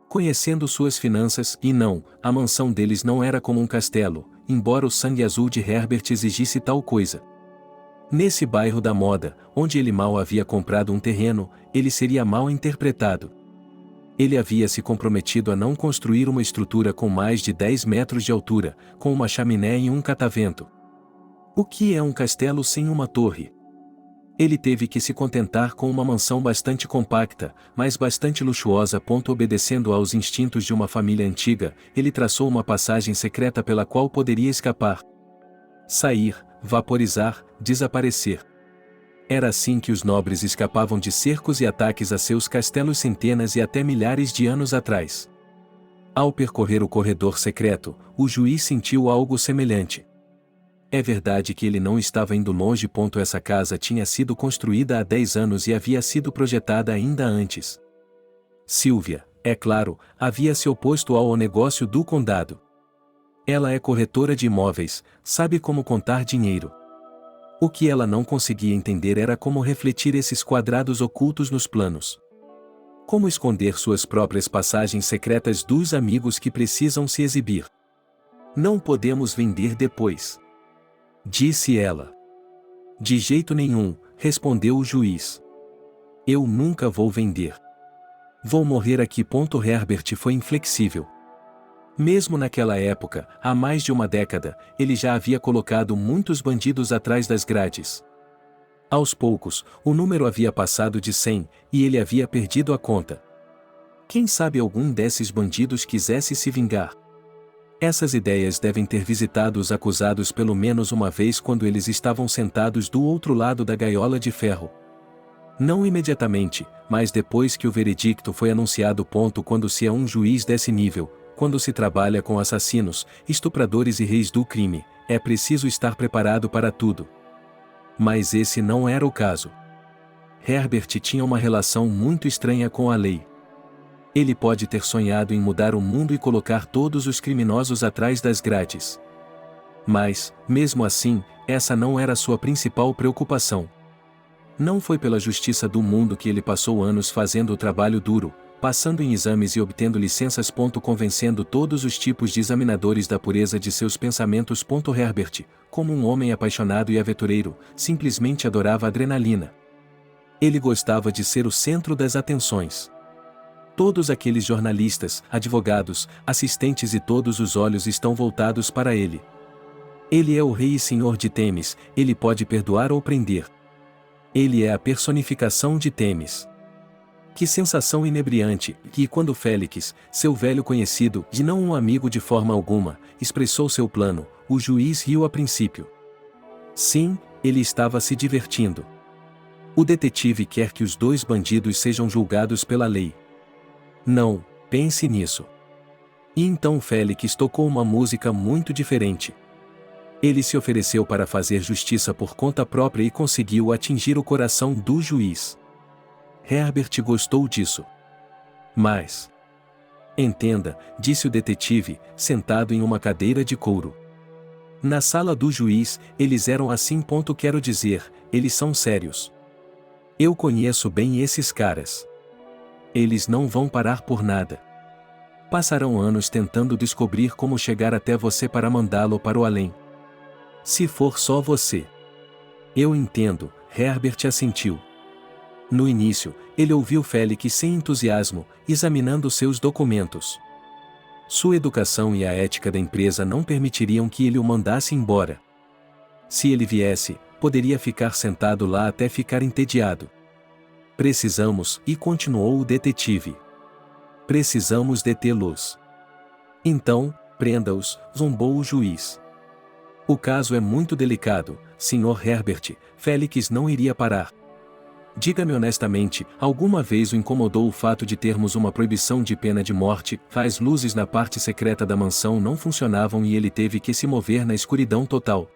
Conhecendo suas finanças, e não, a mansão deles não era como um castelo, embora o sangue azul de Herbert exigisse tal coisa. Nesse bairro da moda, onde ele mal havia comprado um terreno, ele seria mal interpretado. Ele havia se comprometido a não construir uma estrutura com mais de 10 metros de altura, com uma chaminé e um catavento. O que é um castelo sem uma torre? Ele teve que se contentar com uma mansão bastante compacta, mas bastante luxuosa. Obedecendo aos instintos de uma família antiga, ele traçou uma passagem secreta pela qual poderia escapar. Sair, vaporizar, desaparecer. Era assim que os nobres escapavam de cercos e ataques a seus castelos centenas e até milhares de anos atrás. Ao percorrer o corredor secreto, o juiz sentiu algo semelhante. É verdade que ele não estava indo longe. Essa casa tinha sido construída há 10 anos e havia sido projetada ainda antes. Sylvia, é claro, havia se oposto ao negócio do condado. Ela é corretora de imóveis, sabe como contar dinheiro. O que ela não conseguia entender era como refletir esses quadrados ocultos nos planos. Como esconder suas próprias passagens secretas dos amigos que precisam se exibir. Não podemos vender depois, disse ela. De jeito nenhum, respondeu o juiz. Eu nunca vou vender. Vou morrer aqui. Herbert foi inflexível. Mesmo naquela época, há mais de uma década, ele já havia colocado muitos bandidos atrás das grades. Aos poucos, o número havia passado de 100, e ele havia perdido a conta. Quem sabe algum desses bandidos quisesse se vingar? Essas ideias devem ter visitado os acusados pelo menos uma vez quando eles estavam sentados do outro lado da gaiola de ferro. Não imediatamente, mas depois que o veredicto foi anunciado. Quando se é um juiz desse nível, quando se trabalha com assassinos, estupradores e reis do crime, é preciso estar preparado para tudo. Mas esse não era o caso. Herbert tinha uma relação muito estranha com a lei. Ele pode ter sonhado em mudar o mundo e colocar todos os criminosos atrás das grades. Mas, mesmo assim, essa não era sua principal preocupação. Não foi pela justiça do mundo que ele passou anos fazendo o trabalho duro, passando em exames e obtendo licenças. Convencendo todos os tipos de examinadores da pureza de seus pensamentos. Herbert, como um homem apaixonado e aventureiro, simplesmente adorava a adrenalina. Ele gostava de ser o centro das atenções. Todos aqueles jornalistas, advogados, assistentes e todos os olhos estão voltados para ele. Ele é o rei e senhor de Temis, ele pode perdoar ou prender. Ele é a personificação de Temis. Que sensação inebriante, que quando Félix, seu velho conhecido, e não um amigo de forma alguma, expressou seu plano, o juiz riu a princípio. Sim, ele estava se divertindo. O detetive quer que os dois bandidos sejam julgados pela lei. Não, pense nisso. E então Félix tocou uma música muito diferente. Ele se ofereceu para fazer justiça por conta própria e conseguiu atingir o coração do juiz. Herbert gostou disso. Mas... Entenda, disse o detetive, sentado em uma cadeira de couro. Na sala do juiz, eles eram assim. Quero dizer, eles são sérios. Eu conheço bem esses caras. Eles não vão parar por nada. Passarão anos tentando descobrir como chegar até você para mandá-lo para o além. Se for só você. Eu entendo, Herbert assentiu. No início, ele ouviu Félix sem entusiasmo, examinando seus documentos. Sua educação e a ética da empresa não permitiriam que ele o mandasse embora. Se ele viesse, poderia ficar sentado lá até ficar entediado. Precisamos, e continuou o detetive. Precisamos detê-los. Então, prenda-os, zombou o juiz. O caso é muito delicado, Sr. Herbert, Félix não iria parar. Diga-me honestamente, alguma vez o incomodou o fato de termos uma proibição de pena de morte? As luzes na parte secreta da mansão não funcionavam e ele teve que se mover na escuridão total.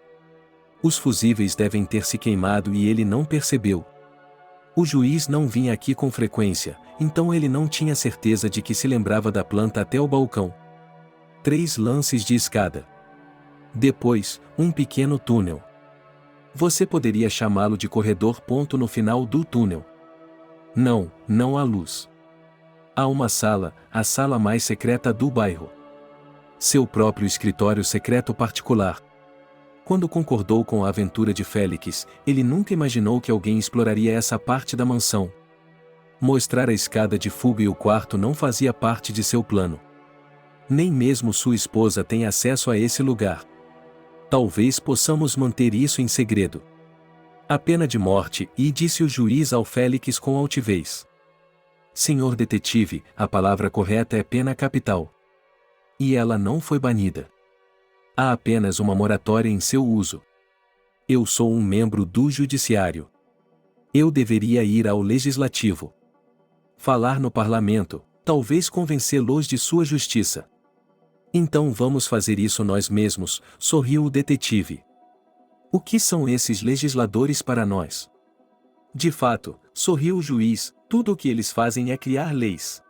Os fusíveis devem ter se queimado e ele não percebeu. O juiz não vinha aqui com frequência, então ele não tinha certeza de que se lembrava da planta até o balcão. 3 lances de escada. Depois, um pequeno túnel. Você poderia chamá-lo de corredor. No final do túnel. Não há luz. Há uma sala, a sala mais secreta do bairro. Seu próprio escritório secreto particular. Quando concordou com a aventura de Félix, ele nunca imaginou que alguém exploraria essa parte da mansão. Mostrar a escada de fuga e o quarto não fazia parte de seu plano. Nem mesmo sua esposa tem acesso a esse lugar. Talvez possamos manter isso em segredo. A pena de morte, e disse o juiz ao Félix com altivez. Senhor detetive, a palavra correta é pena capital. E ela não foi banida. Há apenas uma moratória em seu uso. Eu sou um membro do judiciário. Eu deveria ir ao legislativo. Falar no parlamento, talvez convencê-los de sua justiça. Então vamos fazer isso nós mesmos, sorriu o detetive. O que são esses legisladores para nós? De fato, sorriu o juiz, tudo o que eles fazem é criar leis.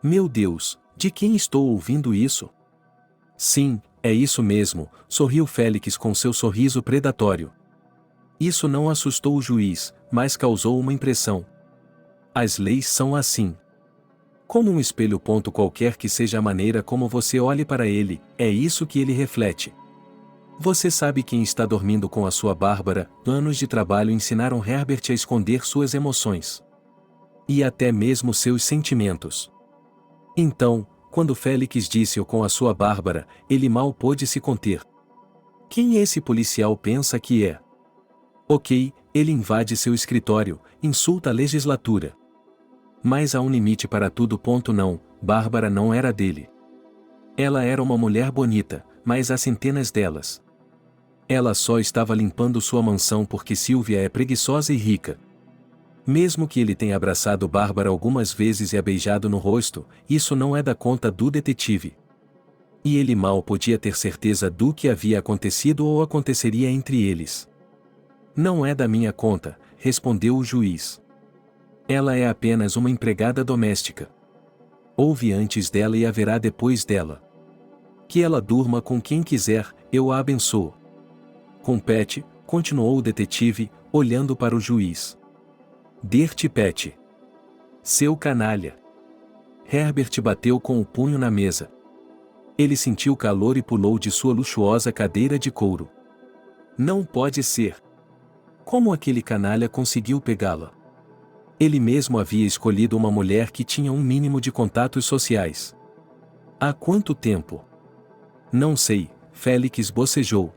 Meu Deus, de quem estou ouvindo isso? Sim, é isso mesmo, sorriu Félix com seu sorriso predatório. Isso não assustou o juiz, mas causou uma impressão. As leis são assim. Como um espelho. Qualquer que seja a maneira como você olhe para ele, é isso que ele reflete. Você sabe quem está dormindo com a sua Bárbara? Anos de trabalho ensinaram Herbert a esconder suas emoções. E até mesmo seus sentimentos. Então, quando Félix disse-o com a sua Bárbara, ele mal pôde se conter. Quem esse policial pensa que é? Ok, ele invade seu escritório, insulta a legislatura. Mas há um limite para tudo. Não, Bárbara não era dele. Ela era uma mulher bonita, mas há centenas delas. Ela só estava limpando sua mansão porque Sylvia é preguiçosa e rica. Mesmo que ele tenha abraçado Bárbara algumas vezes e a beijado no rosto, isso não é da conta do detetive. E ele mal podia ter certeza do que havia acontecido ou aconteceria entre eles. Não é da minha conta, respondeu o juiz. Ela é apenas uma empregada doméstica. Houve antes dela e haverá depois dela. Que ela durma com quem quiser, eu a abençoo. Compete, continuou o detetive, olhando para o juiz. Dirty Pet. Seu canalha. Herbert bateu com o punho na mesa. Ele sentiu calor e pulou de sua luxuosa cadeira de couro. Não pode ser. Como aquele canalha conseguiu pegá-la? Ele mesmo havia escolhido uma mulher que tinha um mínimo de contatos sociais. Há quanto tempo? Não sei, Félix bocejou.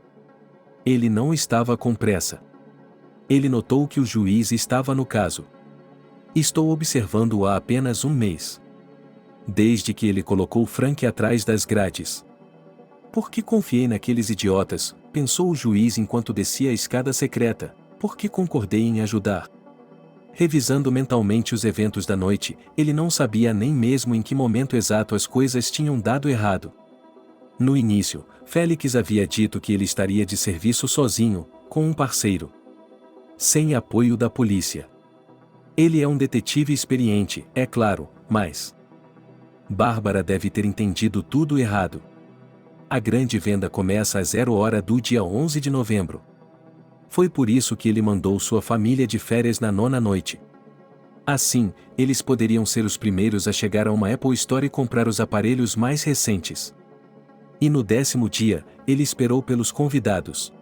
Ele não estava com pressa. Ele notou que o juiz estava no caso. Estou observando-o há apenas um mês. Desde que ele colocou Frank atrás das grades. Por que confiei naqueles idiotas, pensou o juiz enquanto descia a escada secreta, por que concordei em ajudar? Revisando mentalmente os eventos da noite, ele não sabia nem mesmo em que momento exato as coisas tinham dado errado. No início, Félix havia dito que ele estaria de serviço sozinho, com um parceiro. Sem apoio da polícia. Ele é um detetive experiente, é claro, mas... Bárbara deve ter entendido tudo errado. A grande venda começa às 00h do dia 11 de novembro. Foi por isso que ele mandou sua família de férias na 9ª noite. Assim, eles poderiam ser os primeiros a chegar a uma Apple Store e comprar os aparelhos mais recentes. E no 10º dia, ele esperou pelos convidados.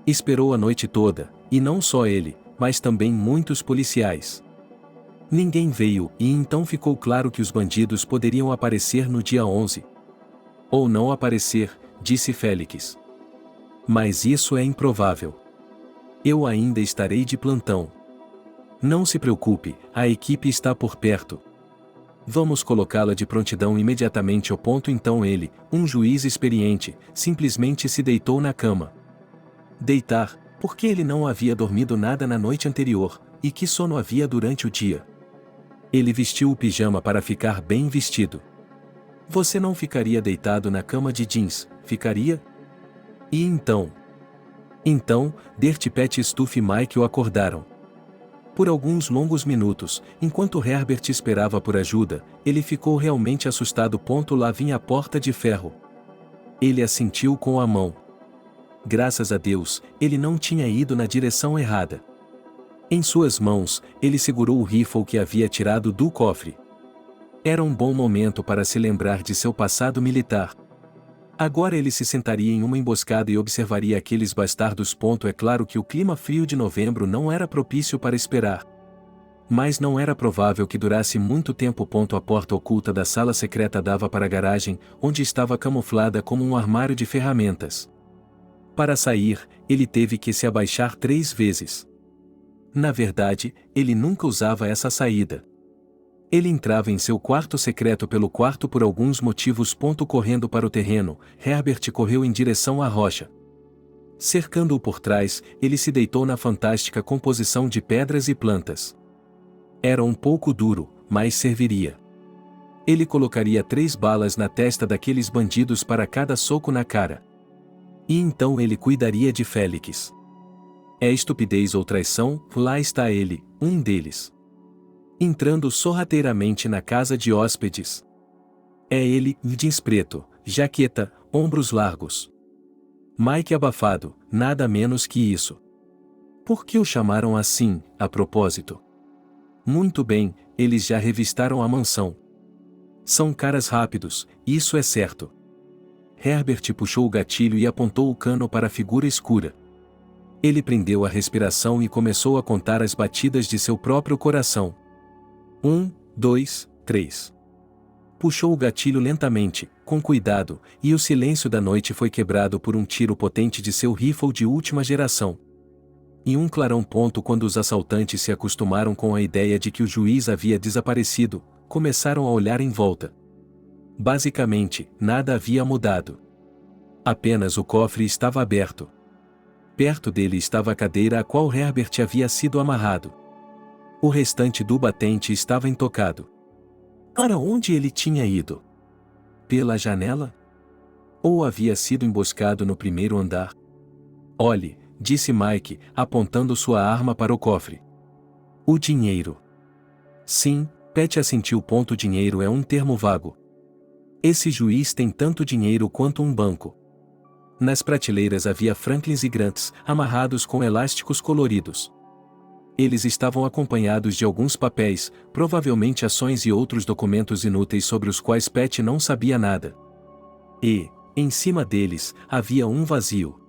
Esperou a noite toda, e não só ele, mas também muitos policiais. Ninguém veio e então ficou claro que os bandidos poderiam aparecer no dia 11. Ou não aparecer, disse Félix. Mas isso é improvável. Eu ainda estarei de plantão. Não se preocupe, a equipe está por perto. Vamos colocá-la de prontidão imediatamente ao ponto. Então ele, um juiz experiente, simplesmente se deitou na cama. Deitar, porque ele não havia dormido nada na noite anterior, e que sono havia durante o dia. Ele vestiu o pijama para ficar bem vestido. Você não ficaria deitado na cama de jeans, ficaria? E então? Então, Dirty Pet e Stuffy Mike o acordaram. Por alguns longos minutos, enquanto Herbert esperava por ajuda, ele ficou realmente assustado. Lá vinha a porta de ferro. Ele assentiu com a mão. Graças a Deus, ele não tinha ido na direção errada. Em suas mãos, ele segurou o rifle que havia tirado do cofre. Era um bom momento para se lembrar de seu passado militar. Agora ele se sentaria em uma emboscada e observaria aqueles bastardos. É claro que o clima frio de novembro não era propício para esperar. Mas não era provável que durasse muito tempo. A porta oculta da sala secreta dava para a garagem, onde estava camuflada como um armário de ferramentas. Para sair, ele teve que se abaixar 3 vezes. Na verdade, ele nunca usava essa saída. Ele entrava em seu quarto secreto pelo quarto por alguns motivos. Correndo para o terreno, Herbert correu em direção à rocha. Cercando-o por trás, ele se deitou na fantástica composição de pedras e plantas. Era um pouco duro, mas serviria. Ele colocaria 3 balas na testa daqueles bandidos para cada soco na cara. E então ele cuidaria de Félix. É estupidez ou traição? Lá está ele, um deles. Entrando sorrateiramente na casa de hóspedes. É ele, jeans preto, jaqueta, ombros largos. Mike abafado, nada menos que isso. Por que o chamaram assim, a propósito? Muito bem, eles já revistaram a mansão. São caras rápidos, isso é certo. Herbert puxou o gatilho e apontou o cano para a figura escura. Ele prendeu a respiração e começou a contar as batidas de seu próprio coração. 1, 2, 3. Puxou o gatilho lentamente, com cuidado, e o silêncio da noite foi quebrado por um tiro potente de seu rifle de última geração. Em um clarão. Quando os assaltantes se acostumaram com a ideia de que o juiz havia desaparecido, começaram a olhar em volta. Basicamente, nada havia mudado. Apenas o cofre estava aberto. Perto dele estava a cadeira a qual Herbert havia sido amarrado. O restante do batente estava intocado. Para onde ele tinha ido? Pela janela? Ou havia sido emboscado no primeiro andar? Olhe, disse Mike, apontando sua arma para o cofre. O dinheiro. Sim, Pat assentiu. Dinheiro é um termo vago. Esse juiz tem tanto dinheiro quanto um banco. Nas prateleiras havia Franklins e Grants, amarrados com elásticos coloridos. Eles estavam acompanhados de alguns papéis, provavelmente ações e outros documentos inúteis sobre os quais Pat não sabia nada. E, em cima deles, havia um vazio.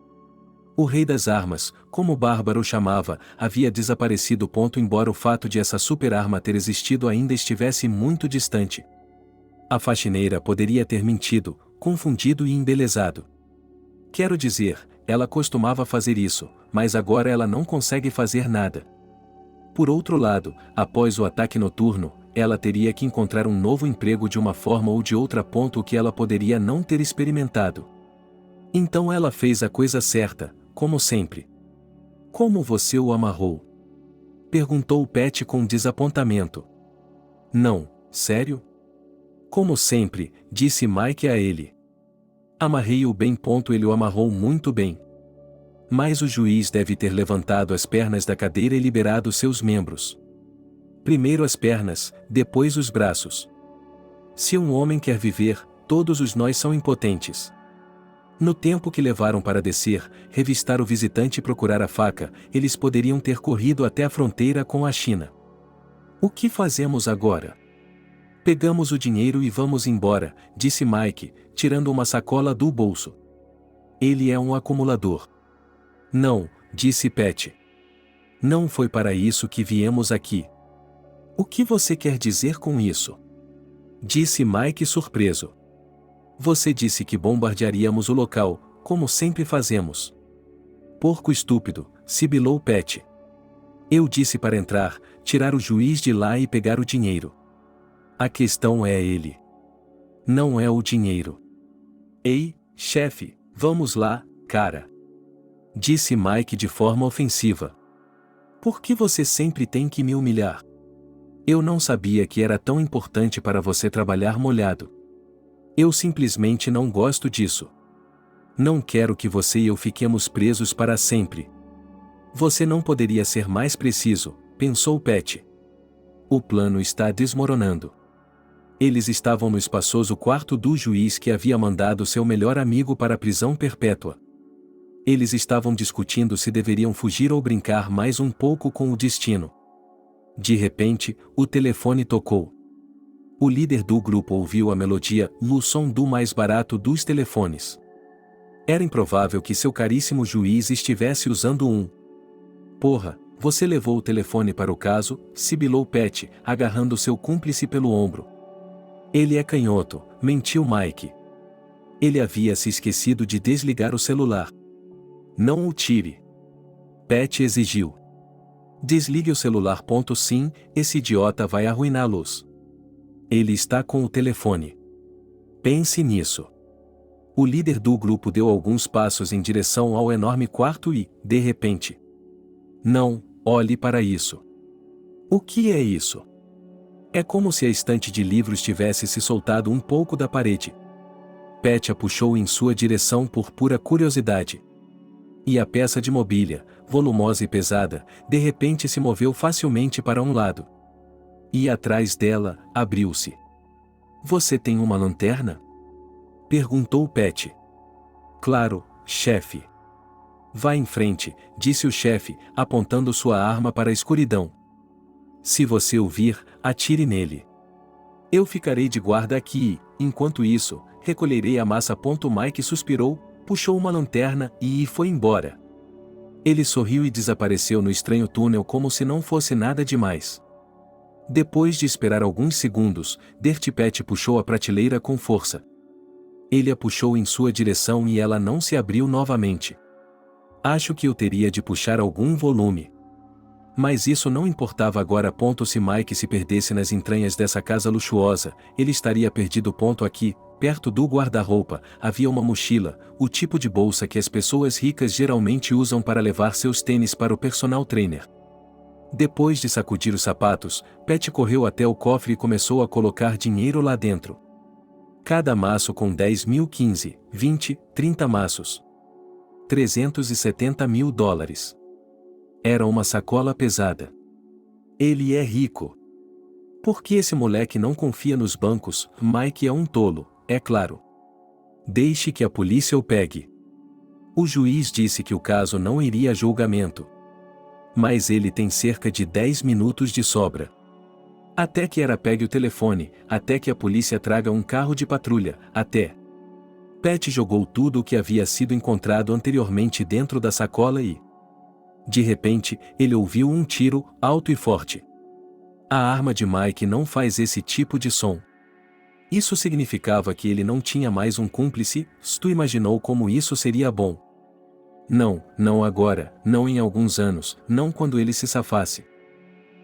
O rei das armas, como Bárbara o chamava, havia desaparecido. Embora o fato de essa super-arma ter existido ainda estivesse muito distante. A faxineira poderia ter mentido, confundido e embelezado. Quero dizer, ela costumava fazer isso, mas agora ela não consegue fazer nada. Por outro lado, após o ataque noturno, ela teria que encontrar um novo emprego de uma forma ou de outra. O que ela poderia não ter experimentado. Então ela fez a coisa certa, como sempre. Como você o amarrou? Perguntou Pat com desapontamento. Não, sério? Como sempre, disse Mike a ele. Amarrei-o bem. Ele o amarrou muito bem. Mas o juiz deve ter levantado as pernas da cadeira e liberado seus membros. Primeiro as pernas, depois os braços. Se um homem quer viver, todos os nós são impotentes. No tempo que levaram para descer, revistar o visitante e procurar a faca, eles poderiam ter corrido até a fronteira com a China. O que fazemos agora? Pegamos o dinheiro e vamos embora, disse Mike, tirando uma sacola do bolso. Ele é um acumulador. Não, disse Pat. Não foi para isso que viemos aqui. O que você quer dizer com isso? Disse Mike surpreso. Você disse que bombardearíamos o local, como sempre fazemos. Porco estúpido, sibilou Pat. Eu disse para entrar, tirar o juiz de lá e pegar o dinheiro. A questão é ele. Não é o dinheiro. Ei, chefe, vamos lá, cara. Disse Mike de forma ofensiva. Por que você sempre tem que me humilhar? Eu não sabia que era tão importante para você trabalhar molhado. Eu simplesmente não gosto disso. Não quero que você e eu fiquemos presos para sempre. Você não poderia ser mais preciso, pensou Pat. O plano está desmoronando. Eles estavam no espaçoso quarto do juiz que havia mandado seu melhor amigo para a prisão perpétua. Eles estavam discutindo se deveriam fugir ou brincar mais um pouco com o destino. De repente, o telefone tocou. O líder do grupo ouviu a melodia no som do mais barato dos telefones. Era improvável que seu caríssimo juiz estivesse usando um. Porra, você levou o telefone para o caso, sibilou Pat, agarrando seu cúmplice pelo ombro. Ele é canhoto, mentiu Mike. Ele havia se esquecido de desligar o celular. Não o tire. Pat exigiu. Desligue o celular. Sim, esse idiota vai arruiná-los. Ele está com o telefone. Pense nisso. O líder do grupo deu alguns passos em direção ao enorme quarto e, de repente... Não, olhe para isso. O que é isso? É como se a estante de livros tivesse se soltado um pouco da parede. Pat a puxou em sua direção por pura curiosidade. E a peça de mobília, volumosa e pesada, de repente se moveu facilmente para um lado. E atrás dela, abriu-se. Você tem uma lanterna? Perguntou Pat. Claro, chefe. Vá em frente, disse o chefe, apontando sua arma para a escuridão. Se você o vir, atire nele. Eu ficarei de guarda aqui e, enquanto isso, recolherei a massa. Mike suspirou, puxou uma lanterna e foi embora. Ele sorriu e desapareceu no estranho túnel como se não fosse nada demais. Depois de esperar alguns segundos, Dirty Pat puxou a prateleira com força. Ele a puxou em sua direção e ela não se abriu novamente. Acho que eu teria de puxar algum volume. Mas isso não importava agora. Se Mike se perdesse nas entranhas dessa casa luxuosa, ele estaria perdido. Aqui, perto do guarda-roupa, havia uma mochila, o tipo de bolsa que as pessoas ricas geralmente usam para levar seus tênis para o personal trainer. Depois de sacudir os sapatos, Pat correu até o cofre e começou a colocar dinheiro lá dentro. Cada maço com 10 mil, 15, 20, 30 maços. 370 mil dólares. Era uma sacola pesada. Ele é rico. Por que esse moleque não confia nos bancos? Mike é um tolo, é claro. Deixe que a polícia o pegue. O juiz disse que o caso não iria a julgamento. Mas ele tem cerca de 10 minutos de sobra. Até que pegue o telefone, até que a polícia traga um carro de patrulha, até. Pat jogou tudo o que havia sido encontrado anteriormente dentro da sacola e... De repente, ele ouviu um tiro, alto e forte. A arma de Mike não faz esse tipo de som. Isso significava que ele não tinha mais um cúmplice. Stu imaginou como isso seria bom. Não, não agora, não em alguns anos, não quando ele se safasse.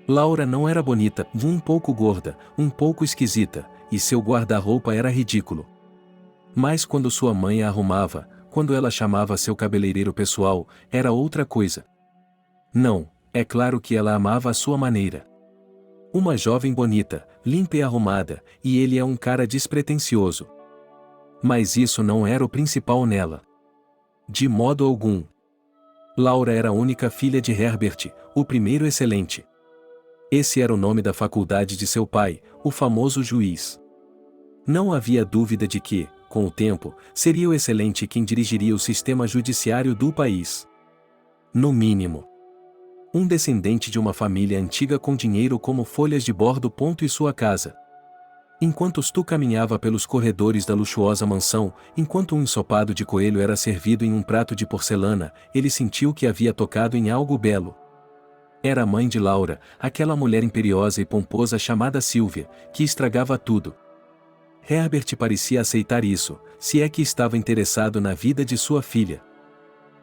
Laura não era bonita, um pouco gorda, um pouco esquisita, e seu guarda-roupa era ridículo. Mas quando sua mãe a arrumava, quando ela chamava seu cabeleireiro pessoal, era outra coisa. Não, é claro que ela amava a sua maneira. Uma jovem bonita, limpa e arrumada, e ele é um cara despretensioso. Mas isso não era o principal nela. De modo algum. Laura era a única filha de Herbert, o primeiro excelente. Esse era o nome da faculdade de seu pai, o famoso juiz. Não havia dúvida de que, com o tempo, seria o excelente quem dirigiria o sistema judiciário do país. No mínimo. Um descendente de uma família antiga com dinheiro como folhas de bordo. E sua casa. Enquanto Stu caminhava pelos corredores da luxuosa mansão, enquanto um ensopado de coelho era servido em um prato de porcelana, ele sentiu que havia tocado em algo belo. Era a mãe de Laura, aquela mulher imperiosa e pomposa chamada Sylvia, que estragava tudo. Herbert parecia aceitar isso, se é que estava interessado na vida de sua filha.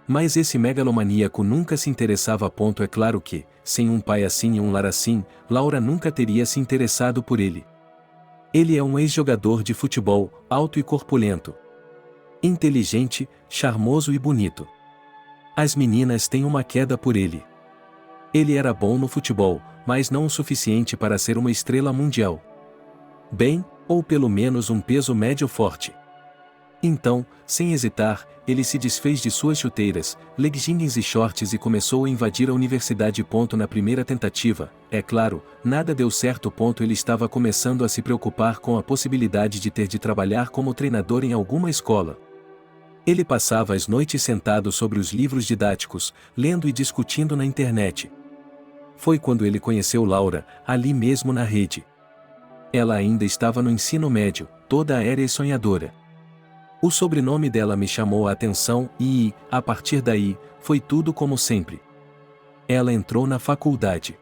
Mas esse megalomaníaco nunca se interessava. É claro que, sem um pai assim e um lar assim, Laura nunca teria se interessado por ele. Ele é um ex-jogador de futebol, alto e corpulento. Inteligente, charmoso e bonito. As meninas têm uma queda por ele. Ele era bom no futebol, mas não o suficiente para ser uma estrela mundial. Bem, ou pelo menos um peso médio forte. Então, sem hesitar, ele se desfez de suas chuteiras, leggings e shorts e começou a invadir a universidade. Na primeira tentativa, é claro, nada deu certo. Ele estava começando a se preocupar com a possibilidade de ter de trabalhar como treinador em alguma escola. Ele passava as noites sentado sobre os livros didáticos, lendo e discutindo na internet. Foi quando ele conheceu Laura, ali mesmo na rede. Ela ainda estava no ensino médio, toda aérea e sonhadora. O sobrenome dela me chamou a atenção e, a partir daí, foi tudo como sempre. Ela entrou na faculdade.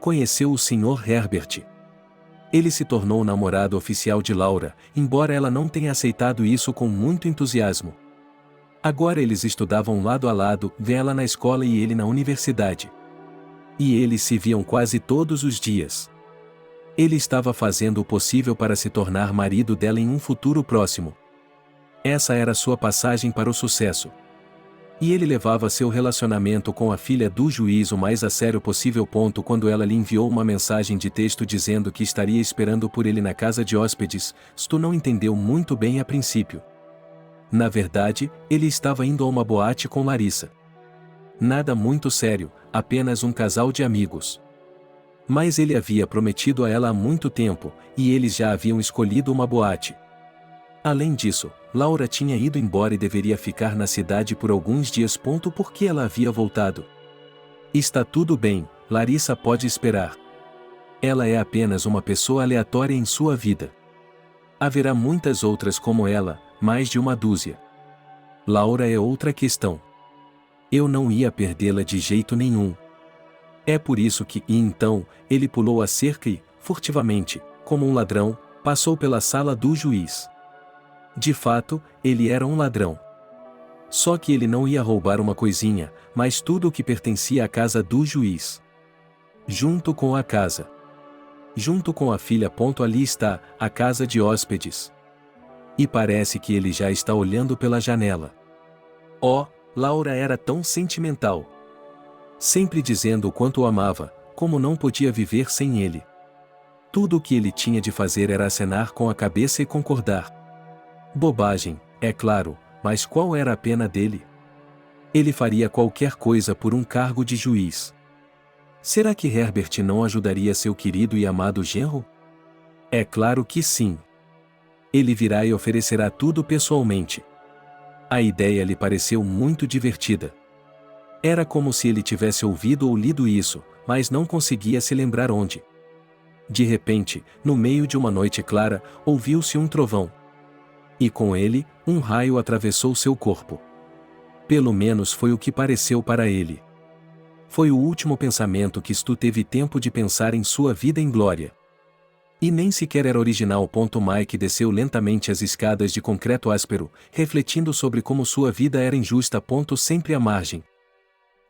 Conheceu o Sr. Herbert. Ele se tornou o namorado oficial de Laura, embora ela não tenha aceitado isso com muito entusiasmo. Agora eles estudavam lado a lado, ela na escola e ele na universidade. E eles se viam quase todos os dias. Ele estava fazendo o possível para se tornar marido dela em um futuro próximo. Essa era sua passagem para o sucesso. E ele levava seu relacionamento com a filha do juiz o mais a sério possível. Quando ela lhe enviou uma mensagem de texto dizendo que estaria esperando por ele na casa de hóspedes, Stu não entendeu muito bem a princípio. Na verdade, ele estava indo a uma boate com Larissa. Nada muito sério, apenas um casal de amigos. Mas ele havia prometido a ela há muito tempo, e eles já haviam escolhido uma boate. Além disso, Laura tinha ido embora e deveria ficar na cidade por alguns dias. Porque ela havia voltado. Está tudo bem, Larissa pode esperar. Ela é apenas uma pessoa aleatória em sua vida. Haverá muitas outras como ela, mais de uma dúzia. Laura é outra questão. Eu não ia perdê-la de jeito nenhum. É por isso que, e então, ele pulou a cerca e, furtivamente, como um ladrão, passou pela sala do juiz. De fato, ele era um ladrão. Só que ele não ia roubar uma coisinha, mas tudo o que pertencia à casa do juiz. Junto com a casa. Junto com a filha. Ali está, a casa de hóspedes. E parece que ele já está olhando pela janela. Oh, Laura era tão sentimental. Sempre dizendo o quanto o amava, como não podia viver sem ele. Tudo o que ele tinha de fazer era acenar com a cabeça e concordar. Bobagem, é claro, mas qual era a pena dele? Ele faria qualquer coisa por um cargo de juiz. Será que Herbert não ajudaria seu querido e amado genro? É claro que sim. Ele virá e oferecerá tudo pessoalmente. A ideia lhe pareceu muito divertida. Era como se ele tivesse ouvido ou lido isso, mas não conseguia se lembrar onde. De repente, no meio de uma noite clara, ouviu-se um trovão. E com ele, um raio atravessou seu corpo. Pelo menos foi o que pareceu para ele. Foi o último pensamento que Stu teve tempo de pensar em sua vida em glória. E nem sequer era original. Mike desceu lentamente as escadas de concreto áspero, refletindo sobre como sua vida era injusta. Sempre à margem.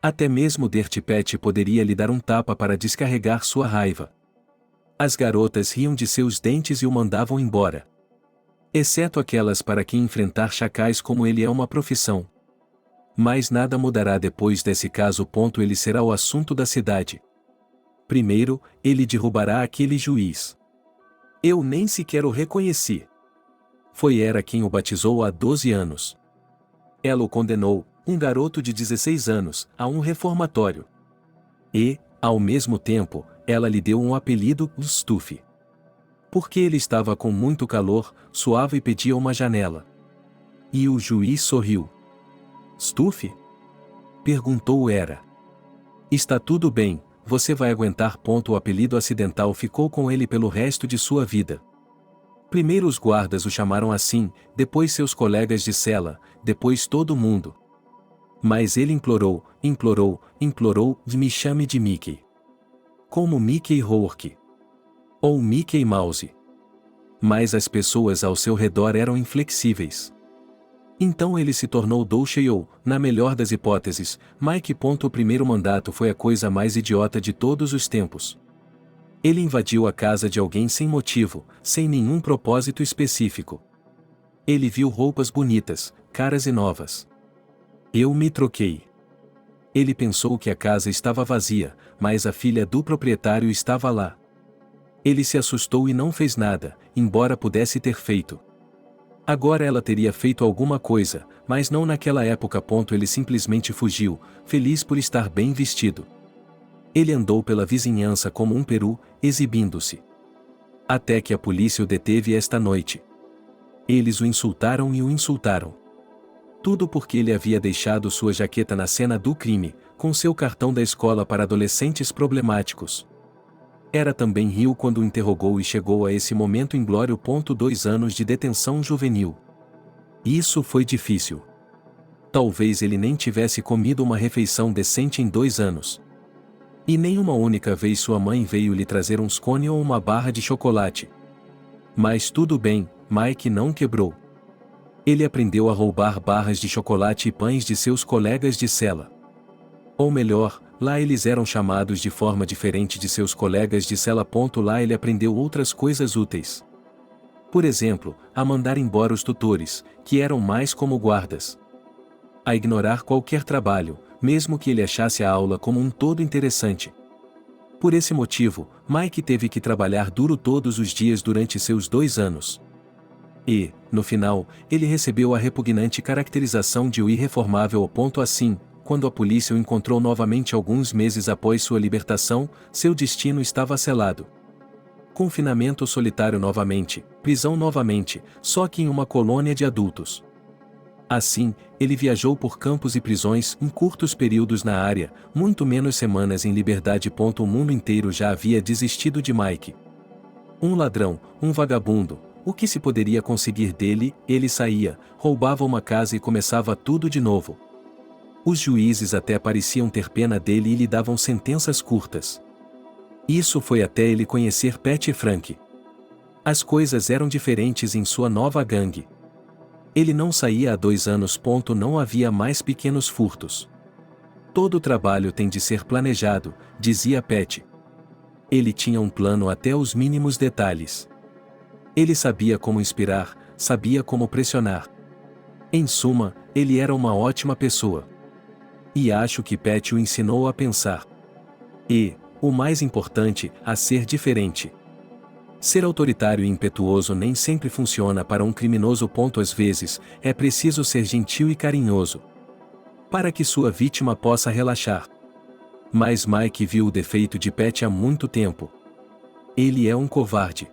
Até mesmo Dirty Pat poderia lhe dar um tapa para descarregar sua raiva. As garotas riam de seus dentes e o mandavam embora. Exceto aquelas para quem enfrentar chacais como ele é uma profissão. Mas nada mudará depois desse caso. Ele será o assunto da cidade. Primeiro, ele derrubará aquele juiz. Eu nem sequer o reconheci. Foi Era quem o batizou há 12 anos. Ela o condenou, um garoto de 16 anos, a um reformatório. E, ao mesmo tempo, ela lhe deu um apelido, Stuffy. Porque ele estava com muito calor, suava e pedia uma janela. E o juiz sorriu. Stuffy? Perguntou Era. Está tudo bem, você vai aguentar. O apelido acidental ficou com ele pelo resto de sua vida. Primeiro os guardas o chamaram assim, depois seus colegas de cela, depois todo mundo. Mas ele implorou, me chame de Mickey. Como Mickey Rourke. Ou Mickey Mouse. Mas as pessoas ao seu redor eram inflexíveis. Então ele se tornou Douche ou, na melhor das hipóteses, Mike. O primeiro mandato foi a coisa mais idiota de todos os tempos. Ele invadiu a casa de alguém sem motivo, sem nenhum propósito específico. Ele viu roupas bonitas, caras e novas. Eu me troquei. Ele pensou que a casa estava vazia, mas a filha do proprietário estava lá. Ele se assustou e não fez nada, embora pudesse ter feito. Agora ela teria feito alguma coisa, mas não naquela época. Ele simplesmente fugiu, feliz por estar bem vestido. Ele andou pela vizinhança como um peru, exibindo-se. Até que a polícia o deteve esta noite. Eles o insultaram e o insultaram. Tudo porque ele havia deixado sua jaqueta na cena do crime, com seu cartão da escola para adolescentes problemáticos. Era também riu quando o interrogou e chegou a esse momento inglório. 2 anos de detenção juvenil. Isso foi difícil. Talvez ele nem tivesse comido uma refeição decente em 2 anos. E nem uma única vez sua mãe veio lhe trazer um scone ou uma barra de chocolate. Mas tudo bem, Mike não quebrou. Ele aprendeu a roubar barras de chocolate e pães de seus colegas de cela. Ou melhor, lá eles eram chamados de forma diferente de seus colegas de cela. Lá ele aprendeu outras coisas úteis. Por exemplo, a mandar embora os tutores, que eram mais como guardas. A ignorar qualquer trabalho, mesmo que ele achasse a aula como um todo interessante. Por esse motivo, Mike teve que trabalhar duro todos os dias durante seus 2 anos. E, no final, ele recebeu a repugnante caracterização de o irreformável. Assim, quando a polícia o encontrou novamente alguns meses após sua libertação, seu destino estava selado. Confinamento solitário novamente, prisão novamente, só que em uma colônia de adultos. Assim, ele viajou por campos e prisões em curtos períodos na área, muito menos semanas em liberdade. O mundo inteiro já havia desistido de Mike. Um ladrão, um vagabundo, o que se poderia conseguir dele? Ele saía, roubava uma casa e começava tudo de novo. Os juízes até pareciam ter pena dele e lhe davam sentenças curtas. Isso foi até ele conhecer Pat e Frank. As coisas eram diferentes em sua nova gangue. Ele não saía há 2 anos. Não havia mais pequenos furtos. Todo trabalho tem de ser planejado, dizia Pat. Ele tinha um plano até os mínimos detalhes. Ele sabia como inspirar, sabia como pressionar. Em suma, ele era uma ótima pessoa. E acho que Pat o ensinou a pensar. E, o mais importante, a ser diferente. Ser autoritário e impetuoso nem sempre funciona para um criminoso. Às vezes, é preciso ser gentil e carinhoso, para que sua vítima possa relaxar. Mas Mike viu o defeito de Pat há muito tempo. Ele é um covarde.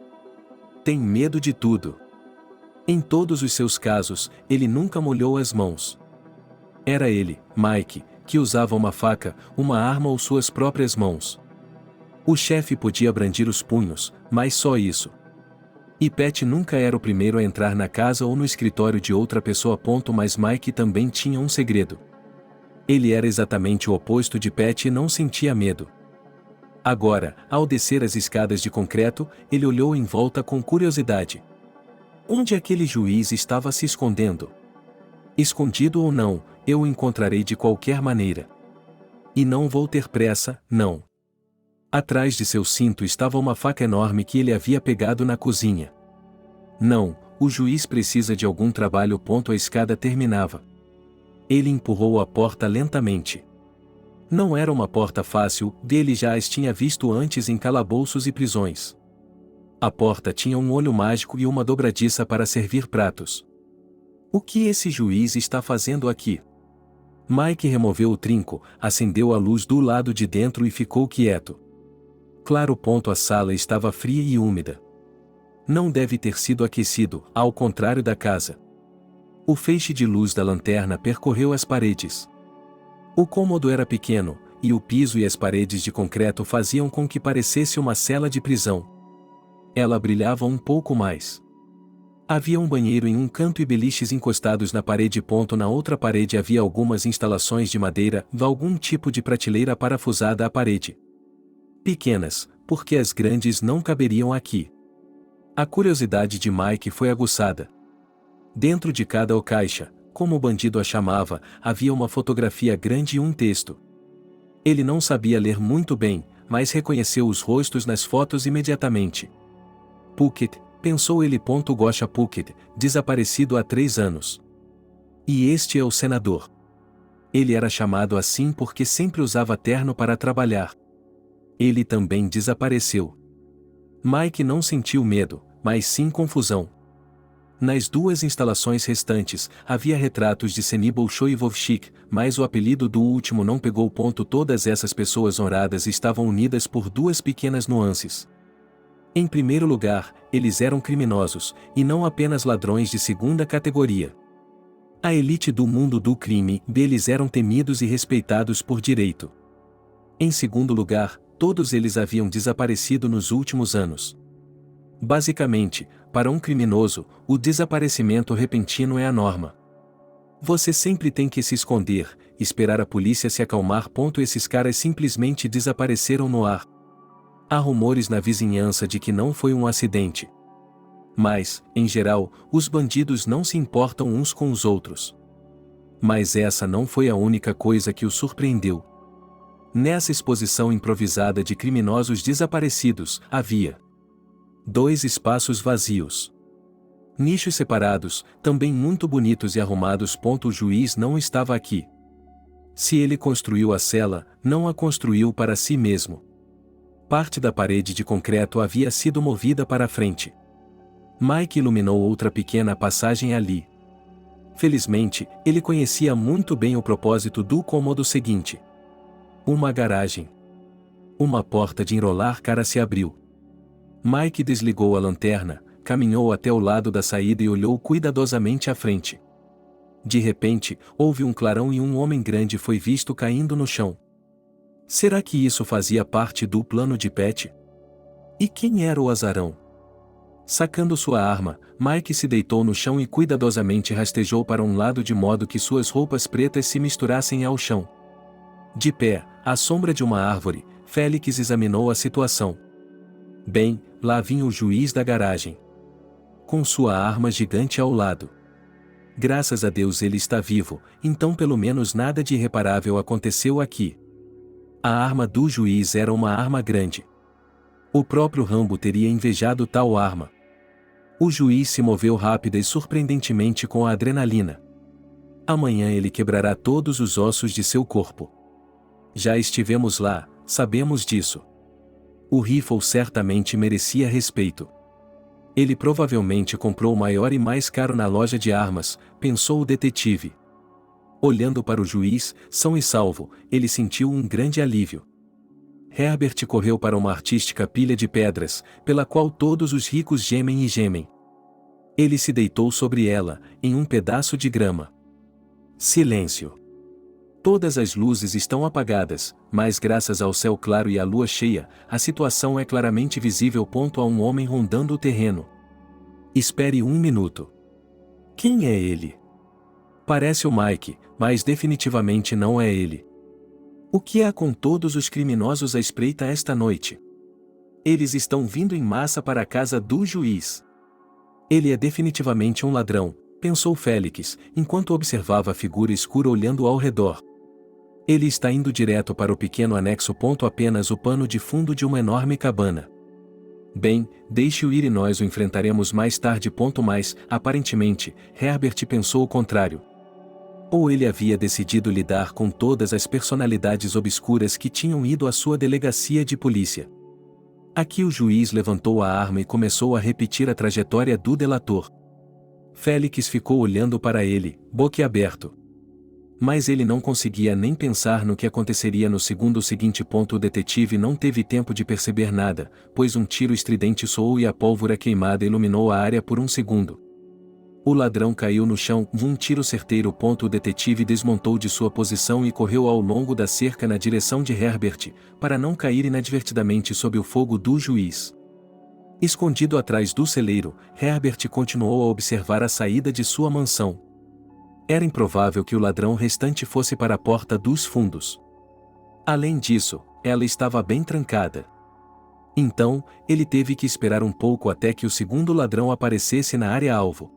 Tem medo de tudo. Em todos os seus casos, ele nunca molhou as mãos. Era ele, Mike, que usava uma faca, uma arma ou suas próprias mãos. O chefe podia brandir os punhos, mas só isso. E Pat nunca era o primeiro a entrar na casa ou no escritório de outra pessoa. Mas Mike também tinha um segredo. Ele era exatamente o oposto de Pat e não sentia medo. Agora, ao descer as escadas de concreto, ele olhou em volta com curiosidade. Onde aquele juiz estava se escondendo? Escondido ou não, eu o encontrarei de qualquer maneira. E não vou ter pressa, não. Atrás de seu cinto estava uma faca enorme que ele havia pegado na cozinha. Não, o juiz precisa de algum trabalho. A escada terminava. Ele empurrou a porta lentamente. Não era uma porta fácil, dele já as tinha visto antes em calabouços e prisões. A porta tinha um olho mágico e uma dobradiça para servir pratos. O que esse juiz está fazendo aqui? Mike removeu o trinco, acendeu a luz do lado de dentro e ficou quieto. Claro. A sala estava fria e úmida. Não deve ter sido aquecido, ao contrário da casa. O feixe de luz da lanterna percorreu as paredes. O cômodo era pequeno, e o piso e as paredes de concreto faziam com que parecesse uma cela de prisão. Ela brilhava um pouco mais. Havia um banheiro em um canto e beliches encostados na parede. Na outra parede havia algumas instalações de madeira, algum tipo de prateleira parafusada à parede. Pequenas, porque as grandes não caberiam aqui. A curiosidade de Mike foi aguçada. Dentro de cada caixa, como o bandido a chamava, havia uma fotografia grande e um texto. Ele não sabia ler muito bem, mas reconheceu os rostos nas fotos imediatamente. Puckett, pensou ele. Gosha Puckett, desaparecido há 3 anos. E este é o senador. Ele era chamado assim porque sempre usava terno para trabalhar. Ele também desapareceu. Mike não sentiu medo, mas sim confusão. Nas 2 instalações restantes, havia retratos de Senibol Shoivovchik, mas o apelido do último não pegou. Todas essas pessoas honradas estavam unidas por 2 pequenas nuances. Em primeiro lugar, eles eram criminosos, e não apenas ladrões de segunda categoria. A elite do mundo do crime, deles eram temidos e respeitados por direito. Em segundo lugar, todos eles haviam desaparecido nos últimos anos. Basicamente, para um criminoso, o desaparecimento repentino é a norma. Você sempre tem que se esconder, esperar a polícia se acalmar. Esses caras simplesmente desapareceram no ar. Há rumores na vizinhança de que não foi um acidente. Mas, em geral, os bandidos não se importam uns com os outros. Mas essa não foi a única coisa que o surpreendeu. Nessa exposição improvisada de criminosos desaparecidos, havia 2 espaços vazios. Nichos separados, também muito bonitos e arrumados. O juiz não estava aqui. Se ele construiu a cela, não a construiu para si mesmo. Parte da parede de concreto havia sido movida para a frente. Mike iluminou outra pequena passagem ali. Felizmente, ele conhecia muito bem o propósito do cômodo seguinte. Uma garagem. Uma porta de enrolar cara se abriu. Mike desligou a lanterna, caminhou até o lado da saída e olhou cuidadosamente à frente. De repente, houve um clarão e um homem grande foi visto caindo no chão. Será que isso fazia parte do plano de Pat? E quem era o azarão? Sacando sua arma, Mike se deitou no chão e cuidadosamente rastejou para um lado de modo que suas roupas pretas se misturassem ao chão. De pé, à sombra de uma árvore, Félix examinou a situação. Bem, lá vinha o juiz da garagem. Com sua arma gigante ao lado. Graças a Deus ele está vivo, então pelo menos nada de irreparável aconteceu aqui. A arma do juiz era uma arma grande. O próprio Rambo teria invejado tal arma. O juiz se moveu rápida e surpreendentemente com a adrenalina. Amanhã ele quebrará todos os ossos de seu corpo. Já estivemos lá, sabemos disso. O rifle certamente merecia respeito. Ele provavelmente comprou o maior e mais caro na loja de armas, pensou o detetive. Olhando para o juiz, são e salvo, ele sentiu um grande alívio. Herbert correu para uma artística pilha de pedras, pela qual todos os ricos gemem e gemem. Ele se deitou sobre ela, em um pedaço de grama. Silêncio. Todas as luzes estão apagadas, mas graças ao céu claro e à lua cheia, a situação é claramente visível. Há um homem rondando o terreno. Espere um minuto. Quem é ele? Parece o Mike, mas definitivamente não é ele. O que há com todos os criminosos à espreita esta noite? Eles estão vindo em massa para a casa do juiz. Ele é definitivamente um ladrão, pensou Félix, enquanto observava a figura escura olhando ao redor. Ele está indo direto para o pequeno anexo. Apenas o pano de fundo de uma enorme cabana. Bem, deixe-o ir e nós o enfrentaremos mais tarde. Mas, aparentemente, Herbert pensou o contrário. Ou ele havia decidido lidar com todas as personalidades obscuras que tinham ido à sua delegacia de polícia. Aqui o juiz levantou a arma e começou a repetir a trajetória do delator. Félix ficou olhando para ele, boquiaberto. Mas ele não conseguia nem pensar no que aconteceria no segundo seguinte. O detetive não teve tempo de perceber nada, pois um tiro estridente soou e a pólvora queimada iluminou a área por um segundo. O ladrão caiu no chão, um tiro certeiro. O detetive desmontou de sua posição e correu ao longo da cerca na direção de Herbert, para não cair inadvertidamente sob o fogo do juiz. Escondido atrás do celeiro, Herbert continuou a observar a saída de sua mansão. Era improvável que o ladrão restante fosse para a porta dos fundos. Além disso, ela estava bem trancada. Então, ele teve que esperar um pouco até que o segundo ladrão aparecesse na área-alvo.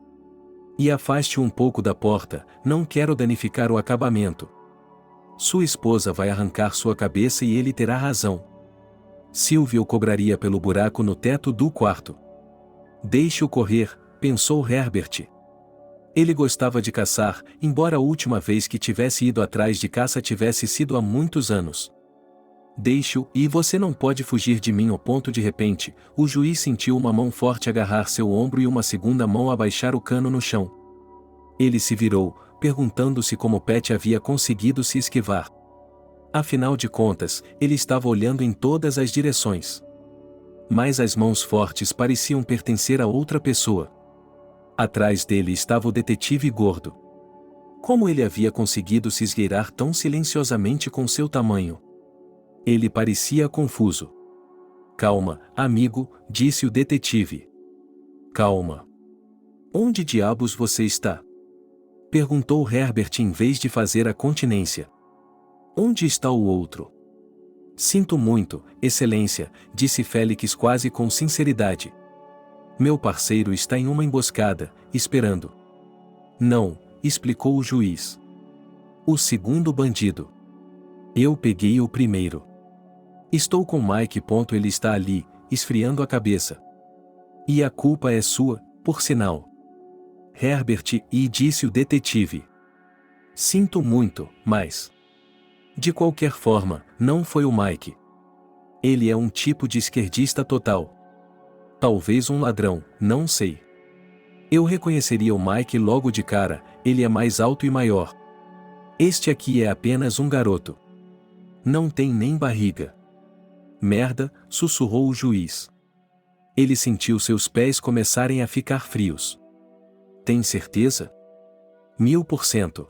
E afaste um pouco da porta, não quero danificar o acabamento. Sua esposa vai arrancar sua cabeça e ele terá razão. Sylvie o cobraria pelo buraco no teto do quarto. Deixe-o correr, pensou Herbert. Ele gostava de caçar, embora a última vez que tivesse ido atrás de caça tivesse sido há muitos anos. Deixe-o, e você não pode fugir de mim. De repente, o juiz sentiu uma mão forte agarrar seu ombro e uma segunda mão abaixar o cano no chão. Ele se virou, perguntando-se como Pat havia conseguido se esquivar. Afinal de contas, ele estava olhando em todas as direções. Mas as mãos fortes pareciam pertencer a outra pessoa. Atrás dele estava o detetive gordo. Como ele havia conseguido se esgueirar tão silenciosamente com seu tamanho? Ele parecia confuso. Calma, amigo, disse o detetive. Calma. Onde diabos você está? Perguntou Herbert em vez de fazer a continência. Onde está o outro? Sinto muito, excelência, disse Félix quase com sinceridade. Meu parceiro está em uma emboscada, esperando. Não, explicou o juiz. O segundo bandido. Eu peguei o primeiro. Estou com Mike. Ele está ali, esfriando a cabeça. E a culpa é sua, por sinal. Herbert, e disse o detetive. Sinto muito, mas... De qualquer forma, não foi o Mike. Ele é um tipo de esquerdista total. Talvez um ladrão, não sei. Eu reconheceria o Mike logo de cara, ele é mais alto e maior. Este aqui é apenas um garoto. Não tem nem barriga. Merda, sussurrou o juiz. Ele sentiu seus pés começarem a ficar frios. Tem certeza? 1000%.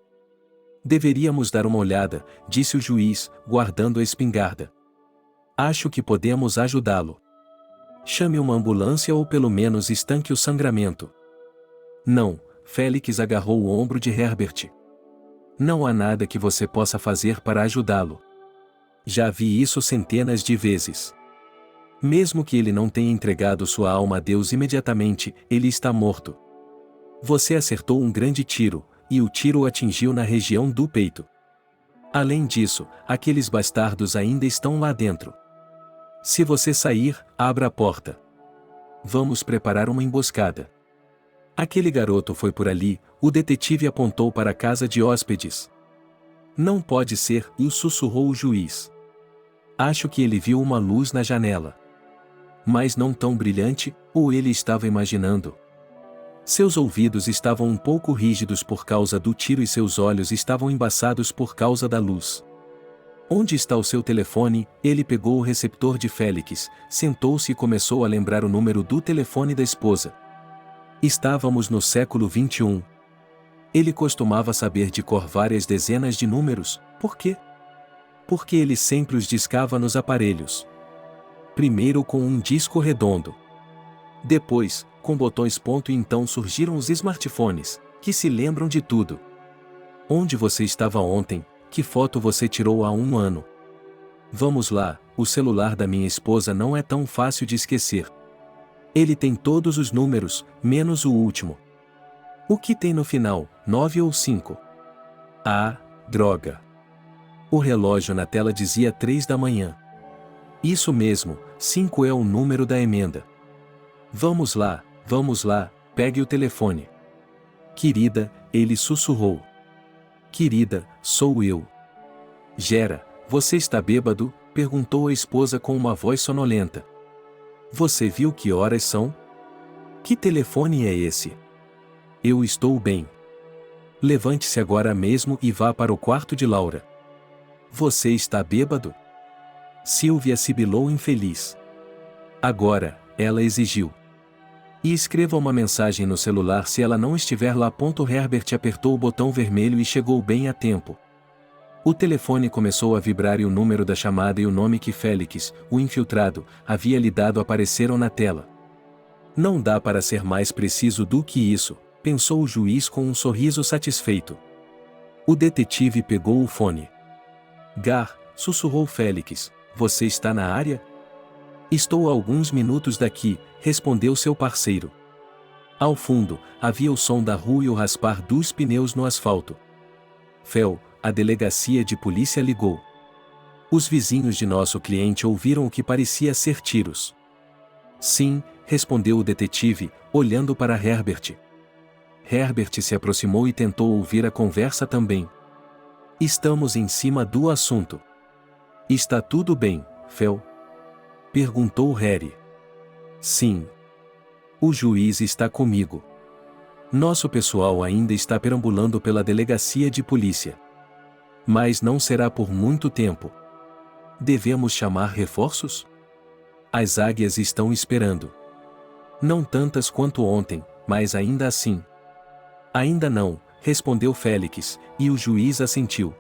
Deveríamos dar uma olhada, disse o juiz, guardando a espingarda. Acho que podemos ajudá-lo. Chame uma ambulância ou pelo menos estanque o sangramento. Não, Félix agarrou o ombro de Herbert. Não há nada que você possa fazer para ajudá-lo. Já vi isso centenas de vezes. Mesmo que ele não tenha entregado sua alma a Deus imediatamente, ele está morto. Você acertou um grande tiro, e o tiro o atingiu na região do peito. Além disso, aqueles bastardos ainda estão lá dentro. Se você sair, abra a porta. Vamos preparar uma emboscada. Aquele garoto foi por ali, o detetive apontou para a casa de hóspedes. Não pode ser, sussurrou o juiz. Acho que ele viu uma luz na janela. Mas não tão brilhante, ou ele estava imaginando. Seus ouvidos estavam um pouco rígidos por causa do tiro e seus olhos estavam embaçados por causa da luz. Onde está o seu telefone? Ele pegou o receptor de Félix, sentou-se e começou a lembrar o número do telefone da esposa. Estávamos no século XXI. Ele costumava saber de cor várias dezenas de números. Por quê? Porque ele sempre os discava nos aparelhos. Primeiro com um disco redondo. Depois, com botões. E então surgiram os smartphones, que se lembram de tudo. Onde você estava ontem? Que foto você tirou há um ano? Vamos lá, o celular da minha esposa não é tão fácil de esquecer. Ele tem todos os números, menos o último. O que tem no final, 9 ou 5? Ah, droga. O relógio na tela dizia 3 da manhã. Isso mesmo, 5 é o número da emenda. Vamos lá, pegue o telefone. Querida, ele sussurrou. Querida, sou eu. Gera, você está bêbado? Perguntou a esposa com uma voz sonolenta. Você viu que horas são? Que telefone é esse? Eu estou bem. Levante-se agora mesmo e vá para o quarto de Laura. Você está bêbado? Silvia sibilou infeliz. Agora, ela exigiu. E escreva uma mensagem no celular se ela não estiver lá. Herbert apertou o botão vermelho e chegou bem a tempo. O telefone começou a vibrar e o número da chamada e o nome que Félix, o infiltrado, havia lhe dado apareceram na tela. Não dá para ser mais preciso do que isso, pensou o juiz com um sorriso satisfeito. O detetive pegou o fone. Gar, sussurrou Félix, você está na área? Estou a alguns minutos daqui, respondeu seu parceiro. Ao fundo, havia o som da rua e o raspar dos pneus no asfalto. Fel, a delegacia de polícia ligou. Os vizinhos de nosso cliente ouviram o que parecia ser tiros. Sim, respondeu o detetive, olhando para Herbert. Herbert se aproximou e tentou ouvir a conversa também. Estamos em cima do assunto. Está tudo bem, Fel? Perguntou Harry. Sim. O juiz está comigo. Nosso pessoal ainda está perambulando pela delegacia de polícia. Mas não será por muito tempo. Devemos chamar reforços? As águias estão esperando. Não tantas quanto ontem, mas ainda assim. Ainda não, respondeu Félix, e o juiz assentiu.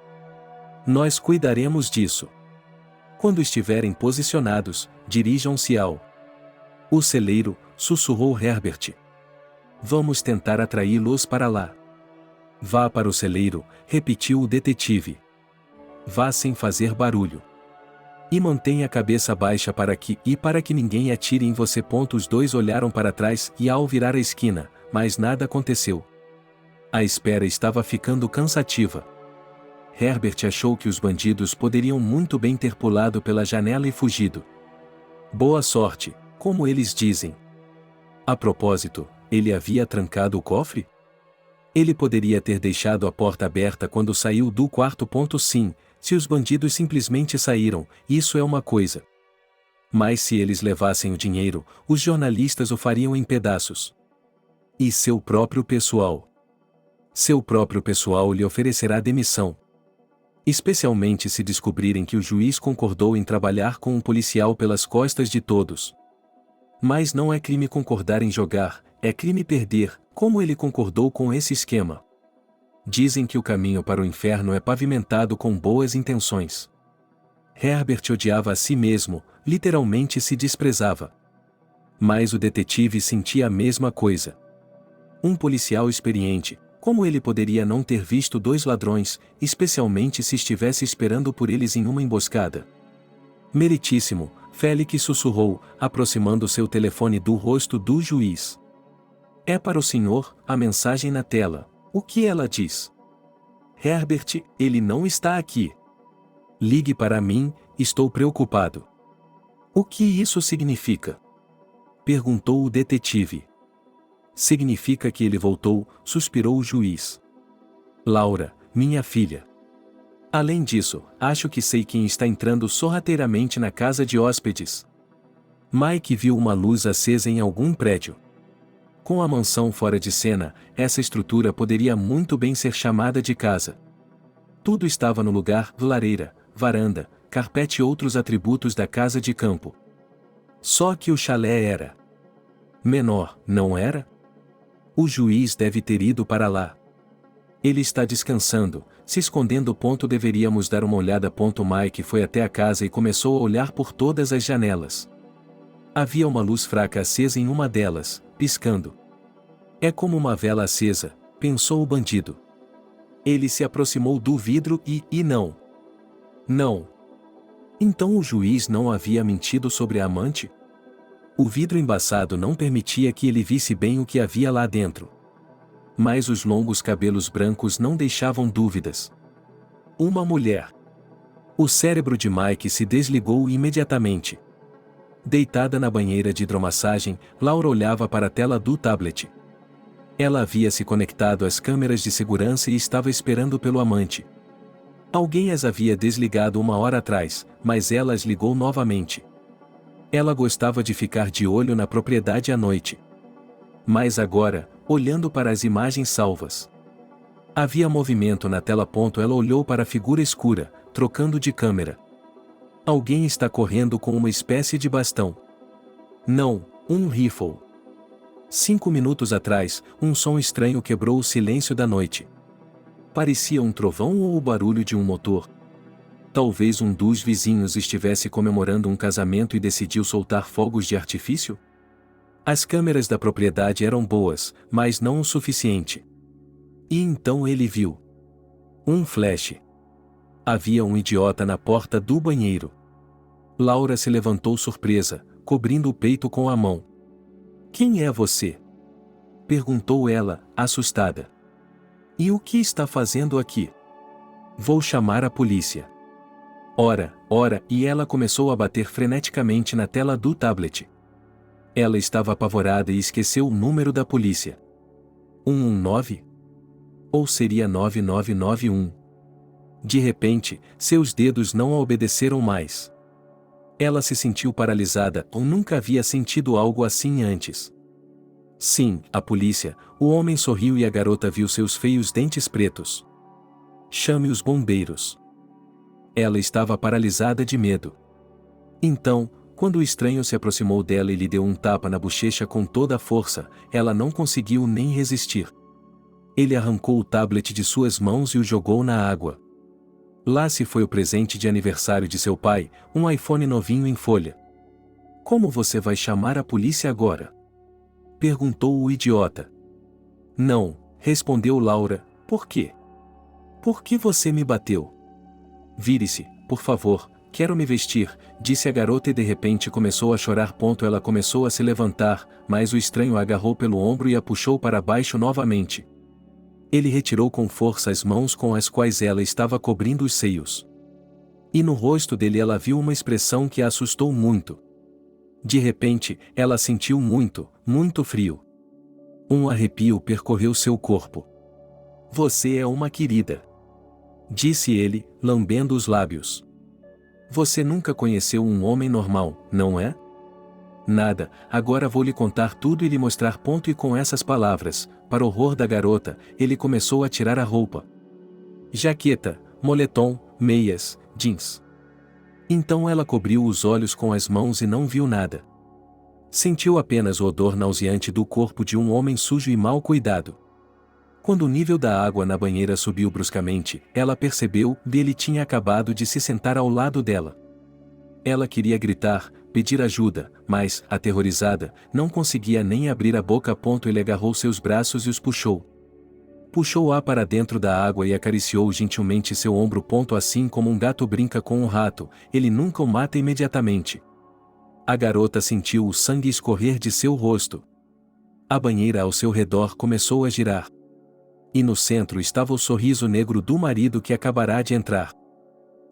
Nós cuidaremos disso. Quando estiverem posicionados, dirijam-se ao. O celeiro, sussurrou Herbert. Vamos tentar atraí-los para lá. Vá para o celeiro, repetiu o detetive. Vá sem fazer barulho. E mantenha a cabeça baixa para que ninguém atire em você. Os dois olharam para trás e ao virar a esquina, mas nada aconteceu. A espera estava ficando cansativa. Herbert achou que os bandidos poderiam muito bem ter pulado pela janela e fugido. Boa sorte, como eles dizem. A propósito, ele havia trancado o cofre? Ele poderia ter deixado a porta aberta quando saiu do quarto. Sim, se os bandidos simplesmente saíram, isso é uma coisa. Mas se eles levassem o dinheiro, os jornalistas o fariam em pedaços. E seu próprio pessoal? Seu próprio pessoal lhe oferecerá demissão. Especialmente se descobrirem que o juiz concordou em trabalhar com um policial pelas costas de todos. Mas não é crime concordar em jogar, é crime perder, como ele concordou com esse esquema. Dizem que o caminho para o inferno é pavimentado com boas intenções. Herbert odiava a si mesmo, literalmente se desprezava. Mas o detetive sentia a mesma coisa. Um policial experiente, como ele poderia não ter visto dois ladrões, especialmente se estivesse esperando por eles em uma emboscada? Meritíssimo, Félix sussurrou, aproximando seu telefone do rosto do juiz. É para o senhor, a mensagem na tela. O que ela diz? Herbert, ele não está aqui. Ligue para mim, estou preocupado. O que isso significa? Perguntou o detetive. Significa que ele voltou, suspirou o juiz. Laura, minha filha. Além disso, acho que sei quem está entrando sorrateiramente na casa de hóspedes. Mike viu uma luz acesa em algum prédio. Com a mansão fora de cena, essa estrutura poderia muito bem ser chamada de casa. Tudo estava no lugar, lareira, varanda, carpete e outros atributos da casa de campo. Só que o chalé era menor, não era? O juiz deve ter ido para lá. Ele está descansando, se escondendo. Deveríamos dar uma olhada. Mike foi até a casa e começou a olhar por todas as janelas. Havia uma luz fraca acesa em uma delas, piscando. É como uma vela acesa, pensou o bandido. Ele se aproximou do vidro e não. Não. Então o juiz não havia mentido sobre a amante? O vidro embaçado não permitia que ele visse bem o que havia lá dentro. Mas os longos cabelos brancos não deixavam dúvidas. Uma mulher. O cérebro de Mike se desligou imediatamente. Deitada na banheira de hidromassagem, Laura olhava para a tela do tablet. Ela havia se conectado às câmeras de segurança e estava esperando pelo amante. Alguém as havia desligado uma hora atrás, mas ela as ligou novamente. Ela gostava de ficar de olho na propriedade à noite. Mas agora, olhando para as imagens salvas. Havia movimento na tela. Ela olhou para a figura escura, trocando de câmera. Alguém está correndo com uma espécie de bastão. Não, um rifle. 5 minutos atrás, um som estranho quebrou o silêncio da noite. Parecia um trovão ou o barulho de um motor. Talvez um dos vizinhos estivesse comemorando um casamento e decidiu soltar fogos de artifício? As câmeras da propriedade eram boas, mas não o suficiente. E então ele viu um flash. Havia um idiota na porta do banheiro. Laura se levantou surpresa, cobrindo o peito com a mão. Quem é você? Perguntou ela, assustada. E o que está fazendo aqui? Vou chamar a polícia. Ora, e ela começou a bater freneticamente na tela do tablet. Ela estava apavorada e esqueceu o número da polícia. 119? Ou seria 9991? De repente, seus dedos não a obedeceram mais. Ela se sentiu paralisada ou nunca havia sentido algo assim antes. Sim, a polícia. O homem sorriu e a garota viu seus feios dentes pretos. Chame os bombeiros. Ela estava paralisada de medo. Então, quando o estranho se aproximou dela e lhe deu um tapa na bochecha com toda a força, ela não conseguiu nem resistir. Ele arrancou o tablet de suas mãos e o jogou na água. Lá se foi o presente de aniversário de seu pai, um iPhone novinho em folha. Como você vai chamar a polícia agora? Perguntou o idiota. Não, respondeu Laura, por quê? Por que você me bateu? Vire-se, por favor, quero me vestir, disse a garota e de repente começou a chorar. Ela começou a se levantar, mas o estranho a agarrou pelo ombro e a puxou para baixo novamente. Ele retirou com força as mãos com as quais ela estava cobrindo os seios. E no rosto dele ela viu uma expressão que a assustou muito. De repente, ela sentiu muito, muito frio. Um arrepio percorreu seu corpo. Você é uma querida, disse ele, lambendo os lábios. Você nunca conheceu um homem normal, não é? Nada, agora vou lhe contar tudo e lhe mostrar. E com essas palavras, para o horror da garota, ele começou a tirar a roupa. Jaqueta, moletom, meias, jeans. Então ela cobriu os olhos com as mãos e não viu nada. Sentiu apenas o odor nauseante do corpo de um homem sujo e mal cuidado. Quando o nível da água na banheira subiu bruscamente, ela percebeu que ele tinha acabado de se sentar ao lado dela. Ela queria gritar, pedir ajuda, mas, aterrorizada, não conseguia nem abrir a boca. Ele agarrou seus braços e os puxou. Puxou-a para dentro da água e acariciou gentilmente seu ombro. Assim como um gato brinca com um rato, ele nunca o mata imediatamente. A garota sentiu o sangue escorrer de seu rosto. A banheira ao seu redor começou a girar. E no centro estava o sorriso negro do marido que acabará de entrar.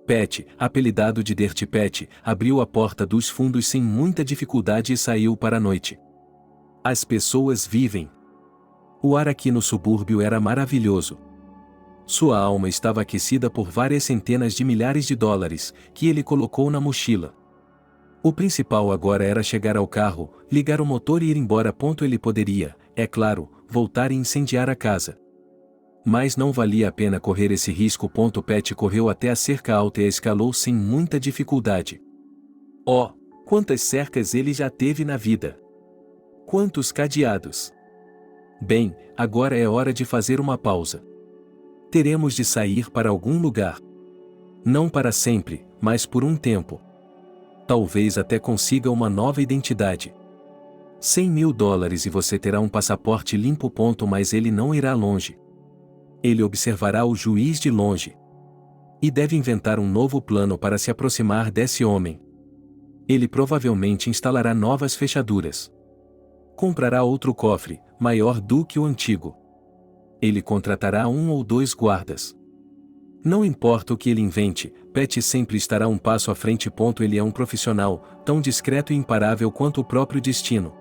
Pat, apelidado de Dirty Pat, abriu a porta dos fundos sem muita dificuldade e saiu para a noite. As pessoas vivem. O ar aqui no subúrbio era maravilhoso. Sua alma estava aquecida por várias centenas de milhares de dólares, que ele colocou na mochila. O principal agora era chegar ao carro, ligar o motor e ir embora. Ele poderia, é claro, voltar e incendiar a casa. Mas não valia a pena correr esse risco. Pat correu até a cerca alta e a escalou sem muita dificuldade. Oh, quantas cercas ele já teve na vida! Quantos cadeados! Bem, agora é hora de fazer uma pausa. Teremos de sair para algum lugar. Não para sempre, mas por um tempo. Talvez até consiga uma nova identidade. $100.000 e você terá um passaporte limpo. Mas ele não irá longe. Ele observará o juiz de longe. E deve inventar um novo plano para se aproximar desse homem. Ele provavelmente instalará novas fechaduras. Comprará outro cofre, maior do que o antigo. Ele contratará 1 ou 2 guardas. Não importa o que ele invente, Pat sempre estará um passo à frente. Ele é um profissional, tão discreto e imparável quanto o próprio destino.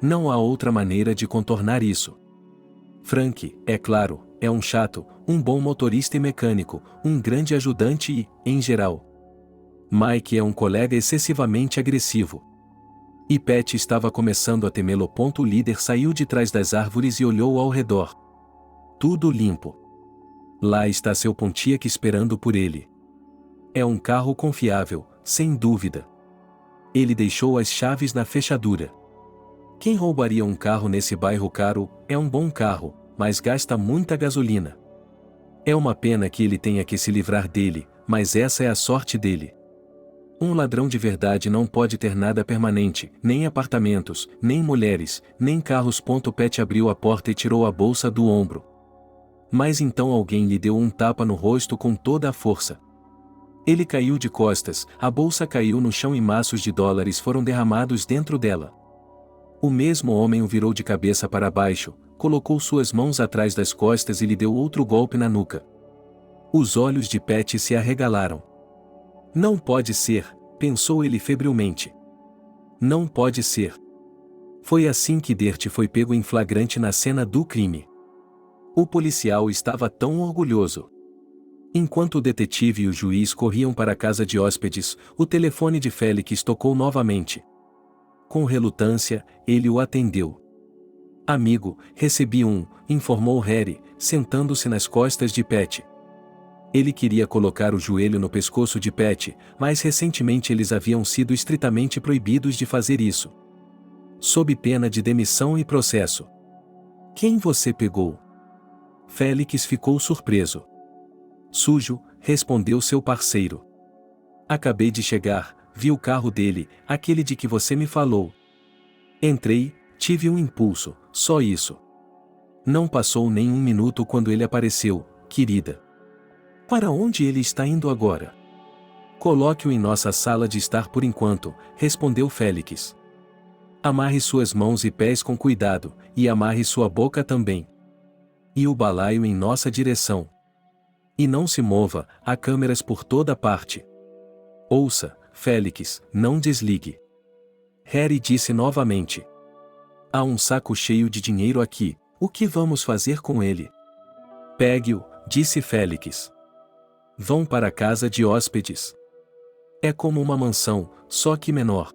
Não há outra maneira de contornar isso. Frank, é claro, é um chato, um bom motorista e mecânico, um grande ajudante e, em geral. Mike é um colega excessivamente agressivo. E Pat estava começando a temê-lo. O líder saiu de trás das árvores e olhou ao redor. Tudo limpo. Lá está seu Pontiac esperando por ele. É um carro confiável, sem dúvida. Ele deixou as chaves na fechadura. Quem roubaria um carro nesse bairro caro? É um bom carro, mas gasta muita gasolina. É uma pena que ele tenha que se livrar dele, mas essa é a sorte dele. Um ladrão de verdade não pode ter nada permanente, nem apartamentos, nem mulheres, nem carros. Pat abriu a porta e tirou a bolsa do ombro. Mas então alguém lhe deu um tapa no rosto com toda a força. Ele caiu de costas, a bolsa caiu no chão e maços de dólares foram derramados dentro dela. O mesmo homem o virou de cabeça para baixo, colocou suas mãos atrás das costas e lhe deu outro golpe na nuca. Os olhos de Pat se arregalaram. Não pode ser, pensou ele febrilmente. Não pode ser. Foi assim que Dirty foi pego em flagrante na cena do crime. O policial estava tão orgulhoso. Enquanto o detetive e o juiz corriam para a casa de hóspedes, o telefone de Félix tocou novamente. Com relutância, ele o atendeu. Amigo, recebi informou Harry, sentando-se nas costas de Pat. Ele queria colocar o joelho no pescoço de Pat, mas recentemente eles haviam sido estritamente proibidos de fazer isso. Sob pena de demissão e processo. Quem você pegou? Félix ficou surpreso. Sujo, respondeu seu parceiro. Acabei de chegar, vi o carro dele, aquele de que você me falou. Entrei, tive um impulso, só isso. Não passou nem um minuto quando ele apareceu, querida. Para onde ele está indo agora? Coloque-o em nossa sala de estar por enquanto, respondeu Félix. Amarre suas mãos e pés com cuidado, e amarre sua boca também. E o balaio em nossa direção. E não se mova, há câmeras por toda parte. Ouça, Félix, não desligue. Harry disse novamente. Há um saco cheio de dinheiro aqui, o que vamos fazer com ele? Pegue-o, disse Félix. Vão para a casa de hóspedes. É como uma mansão, só que menor.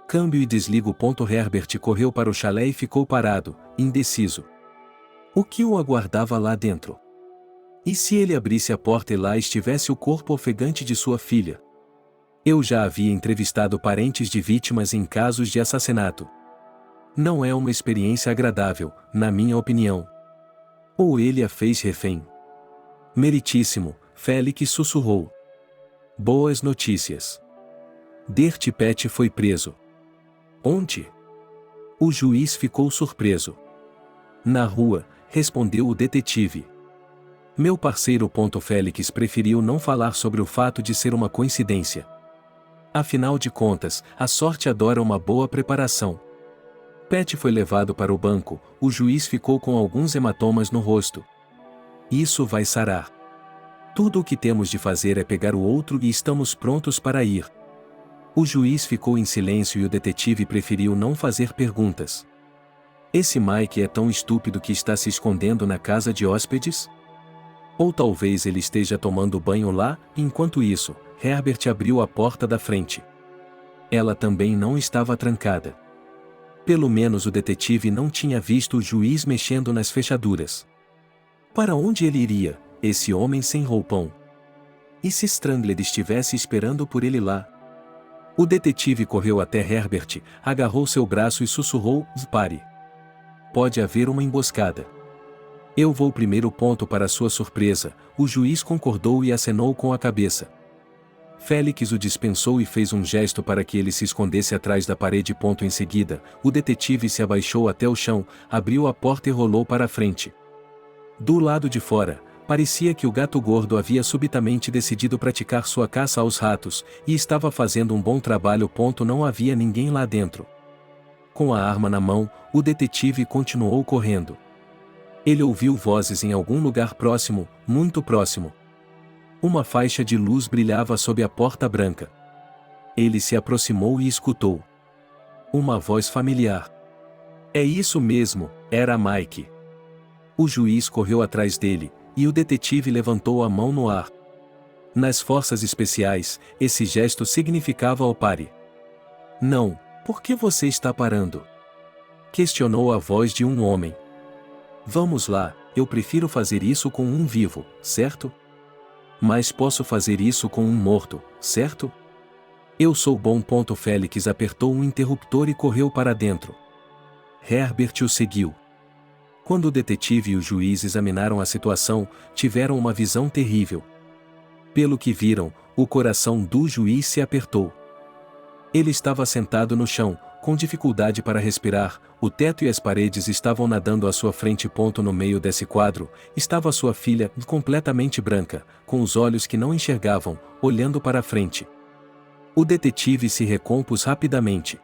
Câmbio e desligo. Herbert correu para o chalé e ficou parado, indeciso. O que o aguardava lá dentro? E se ele abrisse a porta e lá estivesse o corpo ofegante de sua filha? Eu já havia entrevistado parentes de vítimas em casos de assassinato. Não é uma experiência agradável, na minha opinião. Ou ele a fez refém. Meritíssimo, Félix sussurrou. Boas notícias. Dirty Pat foi preso. Onde? O juiz ficou surpreso. Na rua, respondeu o detetive. Meu parceiro. Félix preferiu não falar sobre o fato de ser uma coincidência. Afinal de contas, a sorte adora uma boa preparação. Pat foi levado para o banco, o juiz ficou com alguns hematomas no rosto. Isso vai sarar. Tudo o que temos de fazer é pegar o outro e estamos prontos para ir. O juiz ficou em silêncio e o detetive preferiu não fazer perguntas. Esse Mike é tão estúpido que está se escondendo na casa de hóspedes? Ou talvez ele esteja tomando banho lá, enquanto isso, Herbert abriu a porta da frente. Ela também não estava trancada. Pelo menos o detetive não tinha visto o juiz mexendo nas fechaduras. Para onde ele iria, esse homem sem roupão? E se Strangler estivesse esperando por ele lá? O detetive correu até Herbert, agarrou seu braço e sussurrou: "Pare. Pode haver uma emboscada." "Eu vou primeiro." Para sua surpresa, o juiz concordou e acenou com a cabeça. Félix o dispensou e fez um gesto para que ele se escondesse atrás da parede. Em seguida, o detetive se abaixou até o chão, abriu a porta e rolou para a frente. Do lado de fora, parecia que o gato gordo havia subitamente decidido praticar sua caça aos ratos, e estava fazendo um bom trabalho. Não havia ninguém lá dentro. Com a arma na mão, o detetive continuou correndo. Ele ouviu vozes em algum lugar próximo, muito próximo. Uma faixa de luz brilhava sob a porta branca. Ele se aproximou e escutou uma voz familiar. "É isso mesmo, era Mike." O juiz correu atrás dele, e o detetive levantou a mão no ar. Nas forças especiais, esse gesto significava o pare. "Não, por que você está parando?" questionou a voz de um homem. "Vamos lá, eu prefiro fazer isso com um vivo, certo? Mas posso fazer isso com um morto, certo? Eu sou bom." Félix apertou um interruptor e correu para dentro. Herbert o seguiu. Quando o detetive e o juiz examinaram a situação, tiveram uma visão terrível. Pelo que viram, o coração do juiz se apertou. Ele estava sentado no chão, com dificuldade para respirar, o teto e as paredes estavam nadando à sua frente. No meio desse quadro, estava sua filha, completamente branca, com os olhos que não enxergavam, olhando para a frente. O detetive se recompôs rapidamente.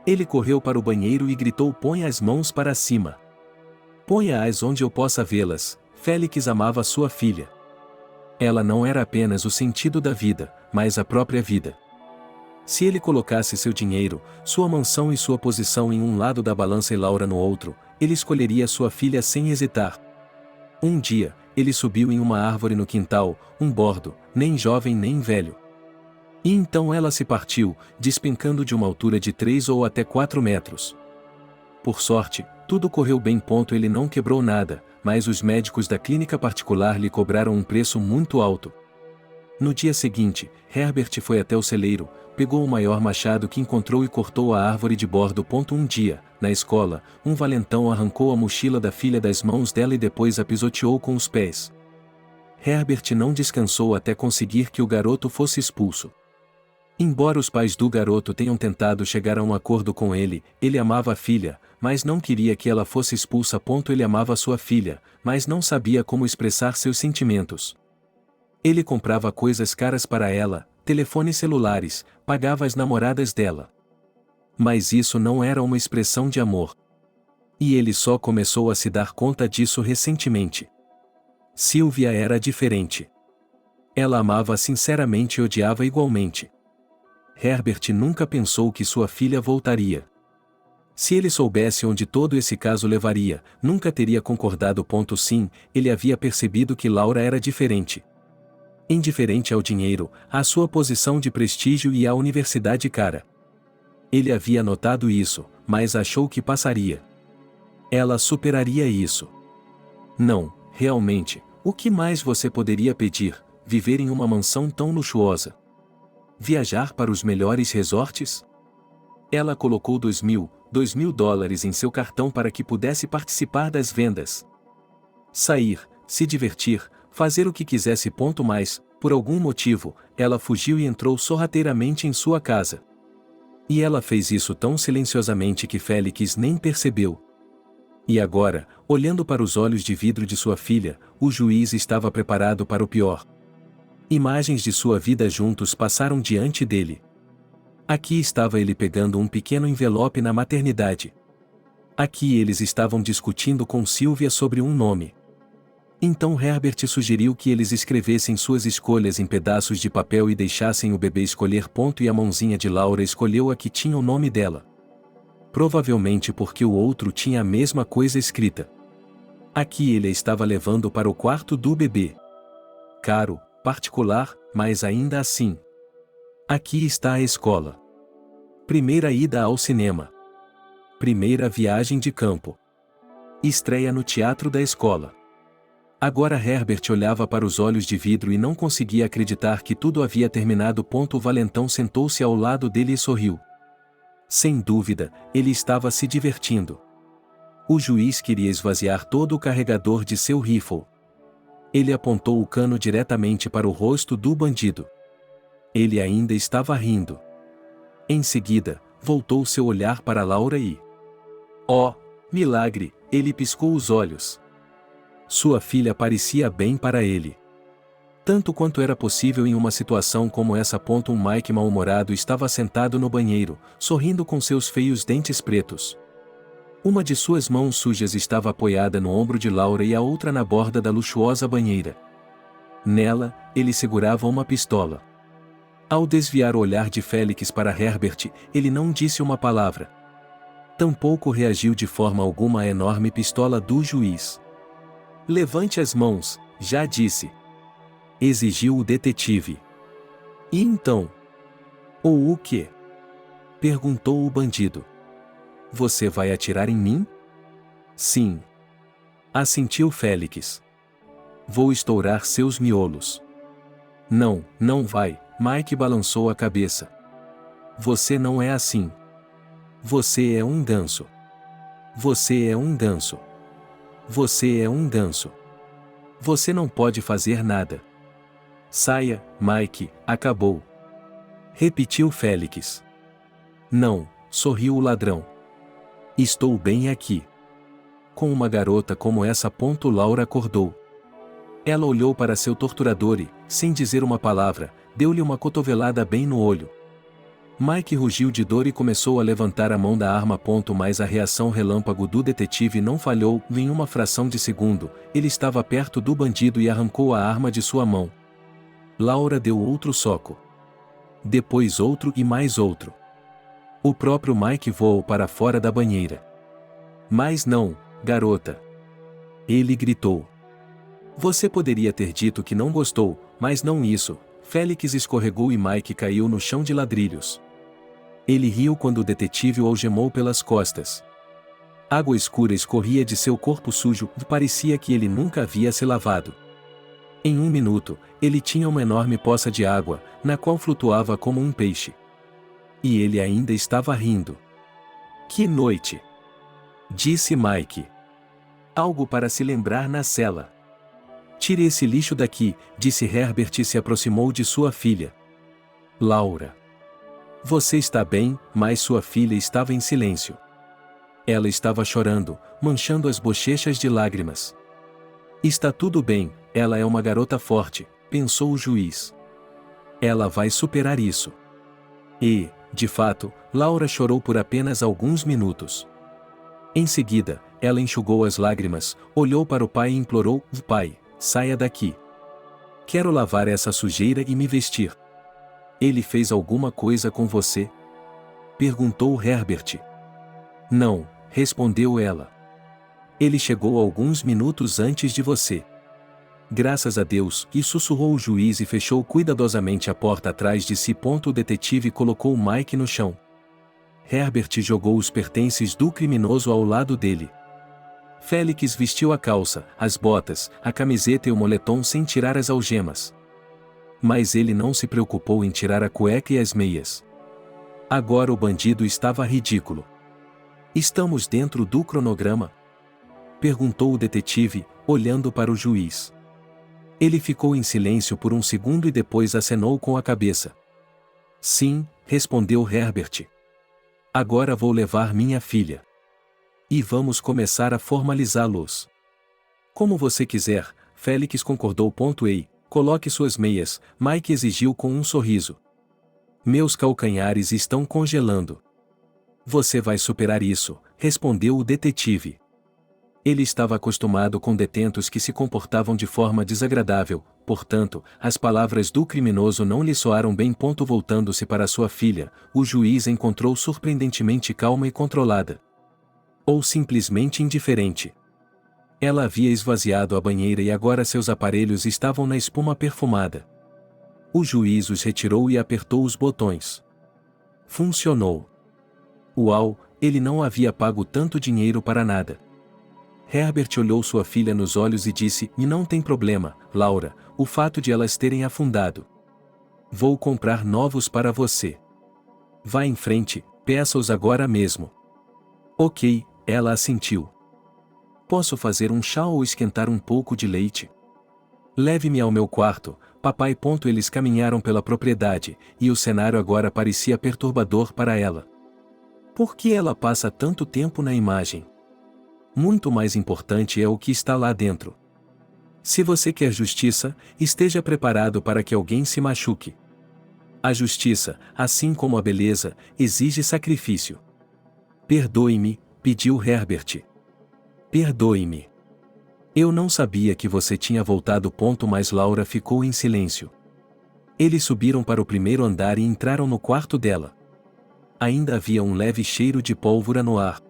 Ele correu para o banheiro e gritou: "Ponha as mãos para cima. Ponha-as onde eu possa vê-las." Félix amava sua filha. Ela não era apenas o sentido da vida, mas a própria vida. Se ele colocasse seu dinheiro, sua mansão e sua posição em um lado da balança e Laura no outro, ele escolheria sua filha sem hesitar. Um dia, ele subiu em uma árvore no quintal, um bordo, nem jovem nem velho. E então ela se partiu, despencando de uma altura de 3 ou até 4 metros. Por sorte, tudo correu bem. Ele não quebrou nada, mas os médicos da clínica particular lhe cobraram um preço muito alto. No dia seguinte, Herbert foi até o celeiro, pegou o maior machado que encontrou e cortou a árvore de bordo. Um dia, na escola, um valentão arrancou a mochila da filha das mãos dela e depois a pisoteou com os pés. Herbert não descansou até conseguir que o garoto fosse expulso. Embora os pais do garoto tenham tentado chegar a um acordo com ele, ele amava a filha, mas não queria que ela fosse expulsa. Ele amava sua filha, mas não sabia como expressar seus sentimentos. Ele comprava coisas caras para ela, telefones celulares, pagava as namoradas dela. Mas isso não era uma expressão de amor. E ele só começou a se dar conta disso recentemente. Sylvia era diferente. Ela amava sinceramente e odiava igualmente. Herbert nunca pensou que sua filha voltaria. Se ele soubesse onde todo esse caso levaria, nunca teria concordado. Sim, ele havia percebido que Laura era diferente. Indiferente ao dinheiro, à sua posição de prestígio e à universidade cara. Ele havia notado isso, mas achou que passaria. Ela superaria isso. Não, realmente, o que mais você poderia pedir? Viver em uma mansão tão luxuosa? Viajar para os melhores resorts? Ela colocou $2.000 em seu cartão para que pudesse participar das vendas. Sair, se divertir, fazer o que quisesse. Mas, por algum motivo, ela fugiu e entrou sorrateiramente em sua casa. E ela fez isso tão silenciosamente que Félix nem percebeu. E agora, olhando para os olhos de vidro de sua filha, o juiz estava preparado para o pior. Imagens de sua vida juntos passaram diante dele. Aqui estava ele pegando um pequeno envelope na maternidade. Aqui eles estavam discutindo com Sylvia sobre um nome. Então Herbert sugeriu que eles escrevessem suas escolhas em pedaços de papel e deixassem o bebê escolher. E a mãozinha de Laura escolheu a que tinha o nome dela. Provavelmente porque o outro tinha a mesma coisa escrita. Aqui ele a estava levando para o quarto do bebê. Caro, particular, mas ainda assim. Aqui está a escola. Primeira ida ao cinema. Primeira viagem de campo. Estreia no teatro da escola. Agora Herbert olhava para os olhos de vidro e não conseguia acreditar que tudo havia terminado. O valentão sentou-se ao lado dele e sorriu. Sem dúvida, ele estava se divertindo. O juiz queria esvaziar todo o carregador de seu rifle. Ele apontou o cano diretamente para o rosto do bandido. Ele ainda estava rindo. Em seguida, voltou seu olhar para Laura e... Oh, milagre! Ele piscou os olhos. Sua filha parecia bem para ele. Tanto quanto era possível em uma situação como essa. Mike mal-humorado estava sentado no banheiro, sorrindo com seus feios dentes pretos. Uma de suas mãos sujas estava apoiada no ombro de Laura e a outra na borda da luxuosa banheira. Nela, ele segurava uma pistola. Ao desviar o olhar de Félix para Herbert, ele não disse uma palavra. Tampouco reagiu de forma alguma à enorme pistola do juiz. Levante as mãos, já disse. Exigiu o detetive. E então? Ou o quê? Perguntou o bandido. Você vai atirar em mim? Sim. Assentiu Félix. Vou estourar seus miolos. Não, não vai, Mike balançou a cabeça. Você não é assim. Você é um ganso. Você é um ganso. Você é um ganso. Você não pode fazer nada. Saia, Mike, acabou. Repetiu Félix. Não, sorriu o ladrão. Estou bem aqui. Com uma garota como essa. Laura acordou. Ela olhou para seu torturador e, sem dizer uma palavra, deu-lhe uma cotovelada bem no olho. Mike rugiu de dor e começou a levantar a mão da arma. Mas a reação relâmpago do detetive não falhou. Em uma fração de segundo, ele estava perto do bandido e arrancou a arma de sua mão. Laura deu outro soco. Depois outro e mais outro. O próprio Mike voou para fora da banheira. Mas não, garota. Ele gritou. Você poderia ter dito que não gostou, mas não isso. Félix escorregou e Mike caiu no chão de ladrilhos. Ele riu quando o detetive o algemou pelas costas. Água escura escorria de seu corpo sujo e parecia que ele nunca havia se lavado. Em um minuto, ele tinha uma enorme poça de água, na qual flutuava como um peixe. E ele ainda estava rindo. Que noite! Disse Mike. Algo para se lembrar na cela. Tire esse lixo daqui, disse Herbert e se aproximou de sua filha. Laura. Você está bem, mas sua filha estava em silêncio. Ela estava chorando, manchando as bochechas de lágrimas. Está tudo bem, ela é uma garota forte, pensou o juiz. Ela vai superar isso. E, de fato, Laura chorou por apenas alguns minutos. Em seguida, ela enxugou as lágrimas, olhou para o pai e implorou: Pai, saia daqui. Quero lavar essa sujeira e me vestir. Ele fez alguma coisa com você? Perguntou Herbert. Não, respondeu ela. Ele chegou alguns minutos antes de você. Graças a Deus, e sussurrou o juiz e fechou cuidadosamente a porta atrás de si. O detetive colocou Mike no chão. Herbert jogou os pertences do criminoso ao lado dele. Félix vestiu a calça, as botas, a camiseta e o moletom sem tirar as algemas. Mas ele não se preocupou em tirar a cueca e as meias. Agora o bandido estava ridículo. Estamos dentro do cronograma? Perguntou o detetive, olhando para o juiz. Ele ficou em silêncio por um segundo e depois acenou com a cabeça. Sim, respondeu Herbert. Agora vou levar minha filha. E vamos começar a formalizá-los. Como você quiser, Félix concordou. Ei, coloque suas meias, Mike exigiu com um sorriso. Meus calcanhares estão congelando. Você vai superar isso, respondeu o detetive. Ele estava acostumado com detentos que se comportavam de forma desagradável, portanto, as palavras do criminoso não lhe soaram bem. Voltando-se para sua filha, o juiz encontrou surpreendentemente calma e controlada. Ou simplesmente indiferente. Ela havia esvaziado a banheira e agora seus aparelhos estavam na espuma perfumada. O juiz os retirou e apertou os botões. Funcionou. Uau, ele não havia pago tanto dinheiro para nada. Herbert olhou sua filha nos olhos e disse: "E não tem problema, Laura, o fato de elas terem afundado. Vou comprar novos para você. Vá em frente, peça-os agora mesmo." Ok, ela assentiu. "Posso fazer um chá ou esquentar um pouco de leite?" "Leve-me ao meu quarto, papai." Eles caminharam pela propriedade, e o cenário agora parecia perturbador para ela. Por que ela passa tanto tempo na imagem? Muito mais importante é o que está lá dentro. Se você quer justiça, esteja preparado para que alguém se machuque. A justiça, assim como a beleza, exige sacrifício. "Perdoe-me", pediu Herbert. "Perdoe-me. Eu não sabia que você tinha voltado. Mas Laura ficou em silêncio. Eles subiram para o primeiro andar e entraram no quarto dela. Ainda havia um leve cheiro de pólvora no ar.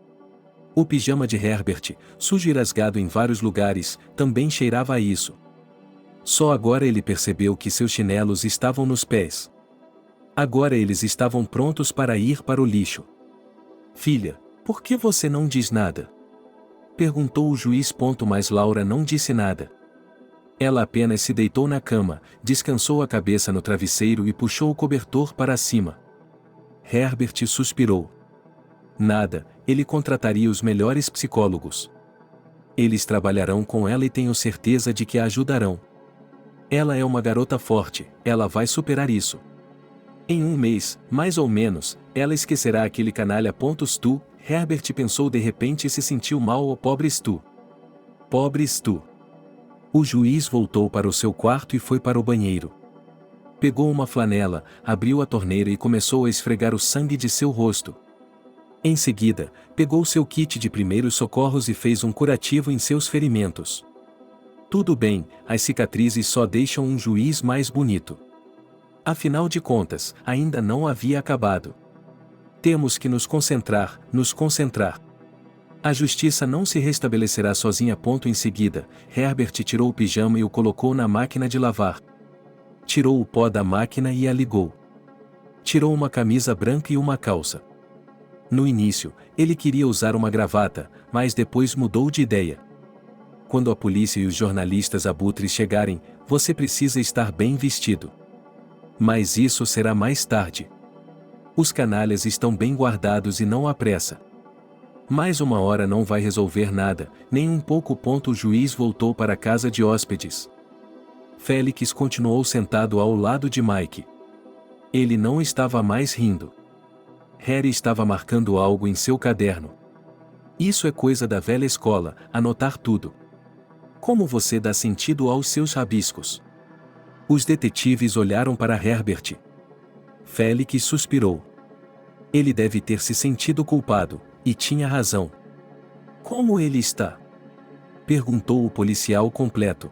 O pijama de Herbert, sujo e rasgado em vários lugares, também cheirava a isso. Só agora ele percebeu que seus chinelos estavam nos pés. Agora eles estavam prontos para ir para o lixo. "Filha, por que você não diz nada?" perguntou o juiz. Mas Laura não disse nada. Ela apenas se deitou na cama, descansou a cabeça no travesseiro e puxou o cobertor para cima. Herbert suspirou. Nada, ele contrataria os melhores psicólogos. Eles trabalharão com ela e tenho certeza de que a ajudarão. Ela é uma garota forte, ela vai superar isso. Em um mês, mais ou menos, ela esquecerá aquele canalha. Stu, Herbert pensou de repente e se sentiu mal. "Oh, pobre Stu. Pobre Stu." O juiz voltou para o seu quarto e foi para o banheiro. Pegou uma flanela, abriu a torneira e começou a esfregar o sangue de seu rosto. Em seguida, pegou seu kit de primeiros socorros e fez um curativo em seus ferimentos. Tudo bem, as cicatrizes só deixam um juiz mais bonito. Afinal de contas, ainda não havia acabado. Temos que nos concentrar. A justiça não se restabelecerá sozinha. Em seguida, Herbert tirou o pijama e o colocou na máquina de lavar. Tirou o pó da máquina e a ligou. Tirou uma camisa branca e uma calça. No início, ele queria usar uma gravata, mas depois mudou de ideia. Quando a polícia e os jornalistas abutres chegarem, você precisa estar bem vestido. Mas isso será mais tarde. Os canalhas estão bem guardados e não há pressa. Mais uma hora não vai resolver nada, nem um pouco. O juiz voltou para a casa de hóspedes. Félix continuou sentado ao lado de Mike. Ele não estava mais rindo. Harry estava marcando algo em seu caderno. Isso é coisa da velha escola, anotar tudo. Como você dá sentido aos seus rabiscos? Os detetives olharam para Herbert. Félix suspirou. Ele deve ter se sentido culpado, e tinha razão. Como ele está? Perguntou o policial completo.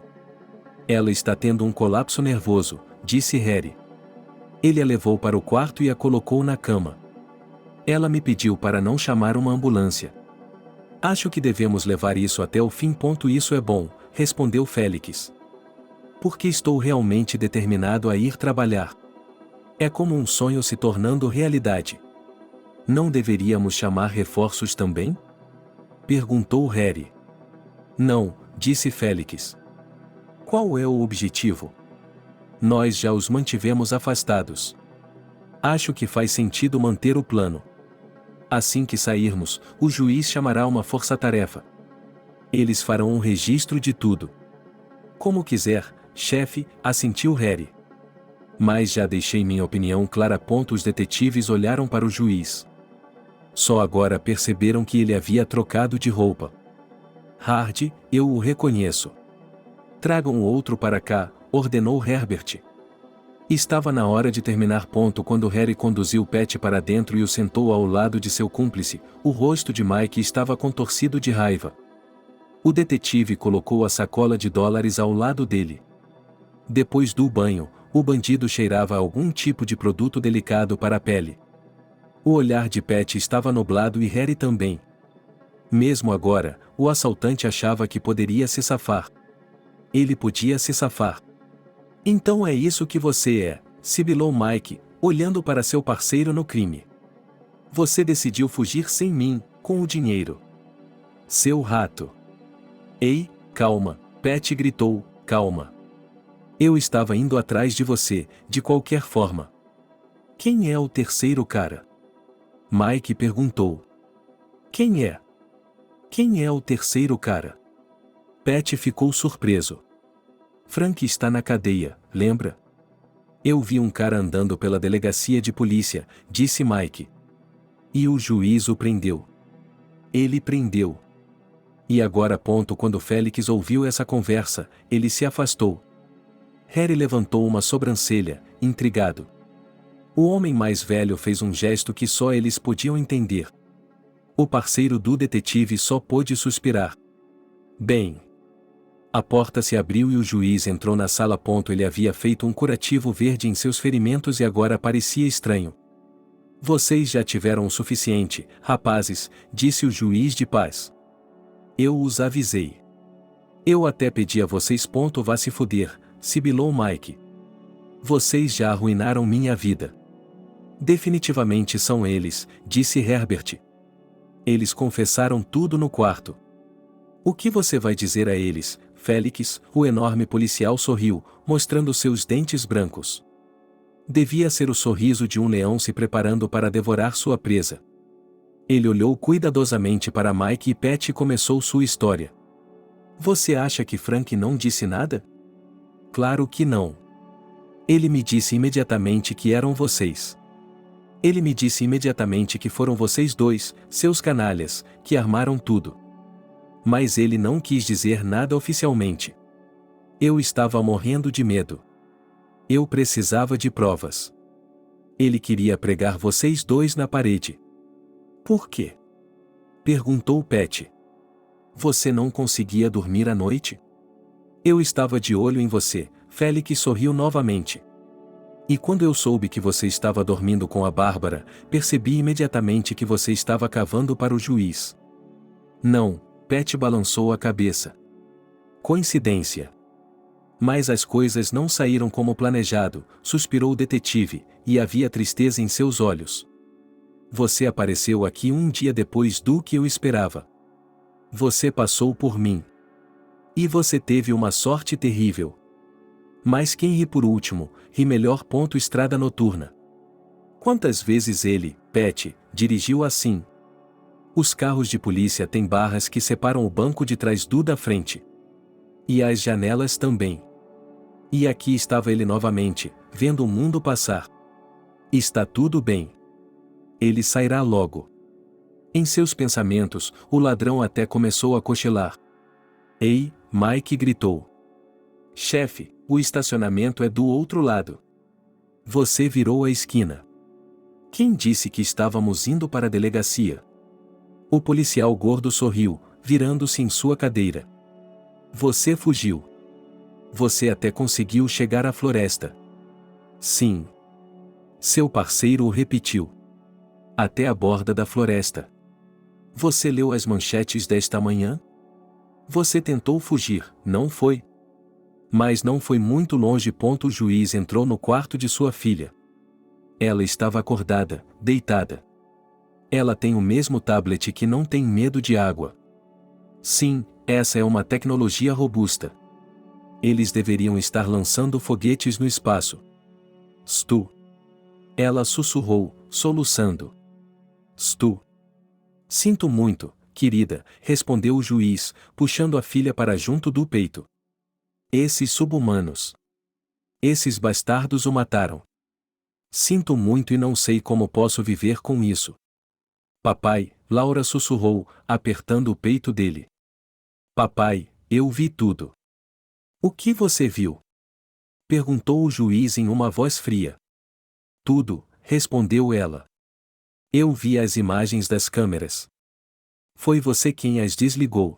Ela está tendo um colapso nervoso, disse Harry. Ele a levou para o quarto e a colocou na cama. Ela me pediu para não chamar uma ambulância. Acho que devemos levar isso até o fim. Isso é bom, respondeu Félix. Porque estou realmente determinado a ir trabalhar. É como um sonho se tornando realidade. Não deveríamos chamar reforços também? Perguntou Harry. Não, disse Félix. Qual é o objetivo? Nós já os mantivemos afastados. Acho que faz sentido manter o plano. Assim que sairmos, o juiz chamará uma força-tarefa. Eles farão um registro de tudo. Como quiser, chefe, assentiu Harry. Mas já deixei minha opinião clara. Os detetives olharam para o juiz. Só agora perceberam que ele havia trocado de roupa. Hard, eu o reconheço. Tragam outro para cá, ordenou Herbert. Estava na hora de terminar. Quando Harry conduziu Pat para dentro e o sentou ao lado de seu cúmplice, o rosto de Mike estava contorcido de raiva. O detetive colocou a sacola de dólares ao lado dele. Depois do banho, o bandido cheirava a algum tipo de produto delicado para a pele. O olhar de Pat estava nublado e Harry também. Mesmo agora, o assaltante achava que poderia se safar. Ele podia se safar. Então é isso que você é, sibilou Mike, olhando para seu parceiro no crime. Você decidiu fugir sem mim, com o dinheiro. Seu rato. Ei, calma, Pat gritou, calma. Eu estava indo atrás de você, de qualquer forma. Quem é o terceiro cara? Mike perguntou. Quem é? Quem é o terceiro cara? Pat ficou surpreso. Frank está na cadeia, lembra? Eu vi um cara andando pela delegacia de polícia, disse Mike. E o juiz o prendeu. Ele prendeu. E agora, quando Félix ouviu essa conversa, ele se afastou. Harry levantou uma sobrancelha, intrigado. O homem mais velho fez um gesto que só eles podiam entender. O parceiro do detetive só pôde suspirar. Bem. A porta se abriu e o juiz entrou na sala. Ele havia feito um curativo verde em seus ferimentos e agora parecia estranho. Vocês já tiveram o suficiente, rapazes, disse o juiz de paz. Eu os avisei. Eu até pedi a vocês. Vá se fuder, sibilou Mike. Vocês já arruinaram minha vida. Definitivamente são eles, disse Herbert. Eles confessaram tudo no quarto. O que você vai dizer a eles, Félix? O enorme policial sorriu, mostrando seus dentes brancos. Devia ser o sorriso de um leão se preparando para devorar sua presa. Ele olhou cuidadosamente para Mike e Pat e começou sua história. Você acha que Frank não disse nada? Claro que não. Ele me disse imediatamente que eram vocês. Ele me disse imediatamente que foram vocês dois, seus canalhas, que armaram tudo. Mas ele não quis dizer nada oficialmente. Eu estava morrendo de medo. Eu precisava de provas. Ele queria pregar vocês dois na parede. Por quê? Perguntou Pat. Você não conseguia dormir à noite? Eu estava de olho em você, Félix sorriu novamente. E quando eu soube que você estava dormindo com a Bárbara, percebi imediatamente que você estava cavando para o juiz. Não, Pat balançou a cabeça. Coincidência. Mas as coisas não saíram como planejado, suspirou o detetive, e havia tristeza em seus olhos. Você apareceu aqui um dia depois do que eu esperava. Você passou por mim. E você teve uma sorte terrível. Mas quem ri por último, ri melhor. Estrada noturna. Quantas vezes ele, Pat, dirigiu assim? Os carros de polícia têm barras que separam o banco de trás do da frente. E as janelas também. E aqui estava ele novamente, vendo o mundo passar. Está tudo bem. Ele sairá logo. Em seus pensamentos, o ladrão até começou a cochilar. Ei, Mike gritou. Chefe, o estacionamento é do outro lado. Você virou a esquina. Quem disse que estávamos indo para a delegacia? O policial gordo sorriu, virando-se em sua cadeira. Você fugiu. Você até conseguiu chegar à floresta. Sim. Seu parceiro o repetiu. Até a borda da floresta. Você leu as manchetes desta manhã? Você tentou fugir, não foi? Mas não foi muito longe. O juiz entrou no quarto de sua filha. Ela estava acordada, deitada. Ela tem o mesmo tablet que não tem medo de água. Sim, essa é uma tecnologia robusta. Eles deveriam estar lançando foguetes no espaço. Stu. Ela sussurrou, soluçando. Stu. Sinto muito, querida, respondeu o juiz, puxando a filha para junto do peito. Esses sub-humanos. Esses bastardos o mataram. Sinto muito e não sei como posso viver com isso. Papai, Laura sussurrou, apertando o peito dele. Papai, eu vi tudo. O que você viu? Perguntou o juiz em uma voz fria. Tudo, respondeu ela. Eu vi as imagens das câmeras. Foi você quem as desligou.